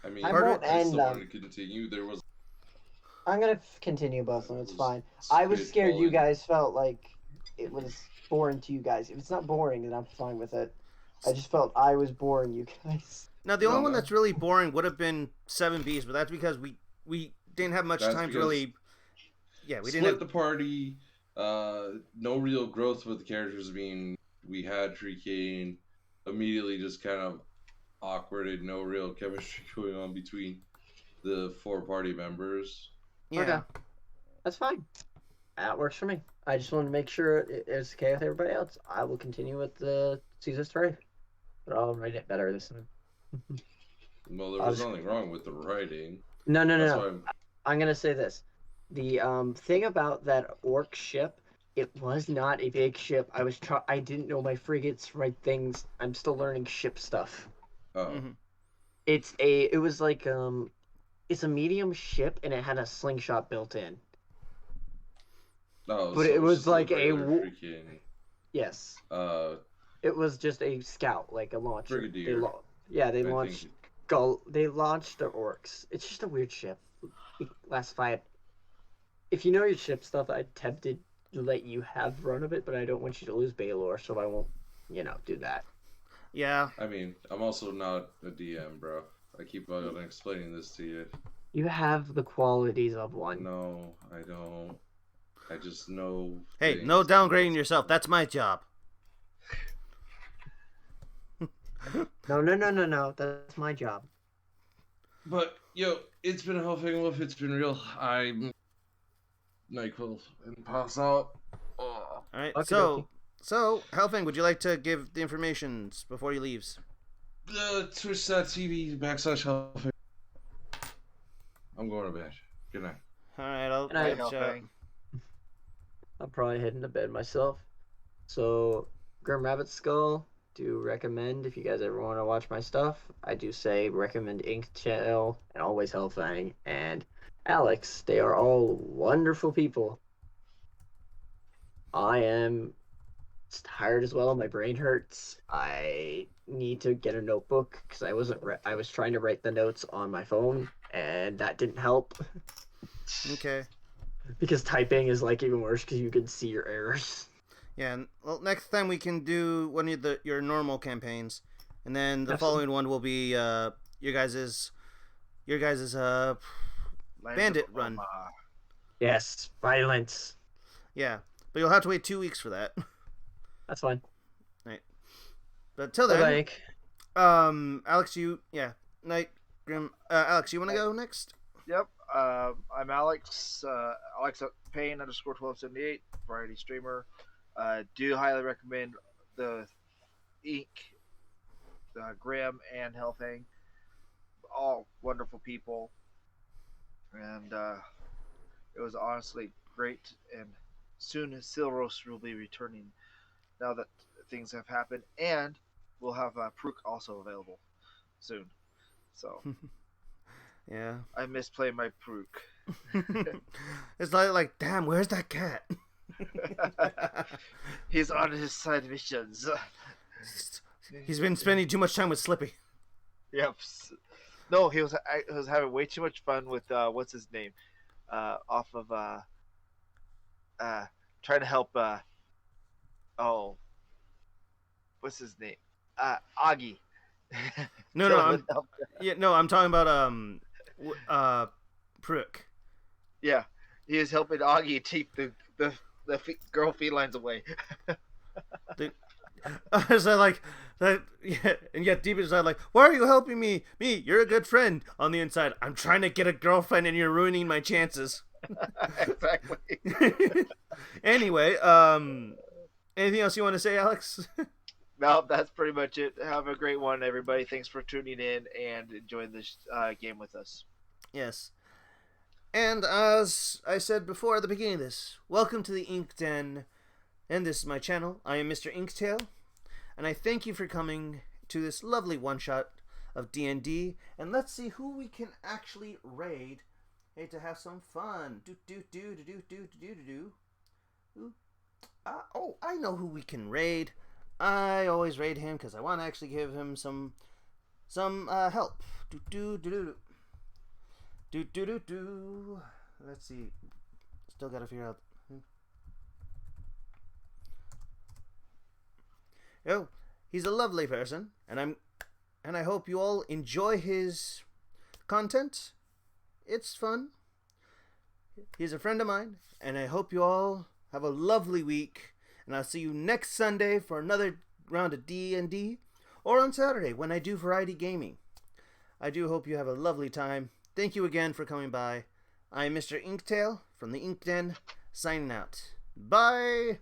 I mean, I Part of won't it- I end still them. wanted to continue. There was I'm gonna continue both of them. it It's was fine. I was scared you spitballing. guys felt like it was boring to you guys. If it's not boring, then I'm fine with it. I just felt I was boring you guys. Now, the only No, one man. that's really boring would have been 7Bs, but that's because we didn't have much That's time to because really. Yeah, we split didn't have. the party. No real growth with the characters. I mean, we had Tree Kane immediately just kind of awkward and no real chemistry going on between the 4 party members. Yeah. Okay. That's fine. That works for me. I just wanted to make sure it's okay with everybody else. I will continue with the Caesar's 3. But I'll write it better this time. Well, there I'll was just- nothing wrong with the writing. No. That's why I'm gonna say this. The thing about that orc ship, it was not a big ship. I didn't know my frigates right things. I'm still learning ship stuff. Mhm. It was like it's a medium ship and it had a slingshot built in. Oh, But so it was just like a regular wo- freaking Yes. uh It was just a scout, like a launcher. Brigadier. They I launched think. They launched the orcs. It's just a weird ship. We classify it. If you know your ship stuff, I'm tempted to let you have run of it, but I don't want you to lose Baylor, so I won't, do that. Yeah. I mean, I'm also not a DM, bro. I keep on explaining this to you. You have the qualities of one. No, I don't. I just know. Hey, things. no downgrading yourself. That's my job. No. That's my job. But it's been a helping wolf. It's been real. I'm NyQuil and pass out. Oh. All right. Okie So Helfing, would you like to give the informations before he leaves? Twitch.tv /helping. I'm going to bed. Good night. All right. I'll And I- reach out. Helping. I'm probably heading to bed myself. So, Grim Rabbit Skull, do recommend if you guys ever want to watch my stuff. I do say recommend Inktail and always Hellfang and Alex. They are all wonderful people. I am tired as well. My brain hurts. I need to get a notebook because I was trying to write the notes on my phone and that didn't help Okay. because typing is like even worse because you can see your errors. Yeah. Well, next time we can do one of your normal campaigns, and then the Absolutely. following one will be your guys's Lands Bandit of run. Omaha. Yes, violence. Yeah. But you'll have to wait 2 weeks for that. That's fine. But till Bye, then, Ink. Alex, Night Grim. Alex, you want to go next? Yep. I'm Alex. Alex Payne _1278. Variety streamer. Do highly recommend the Ink, Graham, and Hellfang. All wonderful people, and it was honestly great. And soon Silros will be returning. Now that things have happened, and we'll have Prook also available soon. So Yeah. I miss playing my Prook. It's like, damn, where's that cat? He's on his side missions. He's been spending too much time with Slippy. Yep. No, he was having way too much fun with what's his name, off of trying to help oh, what's his name, Augie. No, Tell him to help. I'm talking about Prook. Yeah, he is helping Augie keep the girl felines away. So like that, yeah, and yet deep inside, like, why are you helping me? Me, you're a good friend. On the inside, I'm trying to get a girlfriend, and you're ruining my chances. Exactly. Anyway, anything else you want to say, Alex? No, that's pretty much it. Have a great one, everybody. Thanks for tuning in and enjoying this game with us. Yes. And as I said before at the beginning of this, welcome to the Ink Den, and this is my channel. I am Mr. Inktail, and I thank you for coming to this lovely one-shot of D&D, and let's see who we can actually raid. Hey, to have some fun. Ooh. Oh, I know who we can raid. I always raid him because I want to actually give him some help. Do do do do do do do do. Let's see. Still got to figure out. Oh, he's a lovely person, and I hope you all enjoy his content. It's fun. He's a friend of mine, and I hope you all have a lovely week. And I'll see you next Sunday for another round of D&D, or on Saturday when I do variety gaming. I do hope you have a lovely time. Thank you again for coming by. I'm Mr. Inktail from the Ink Den, signing out. Bye!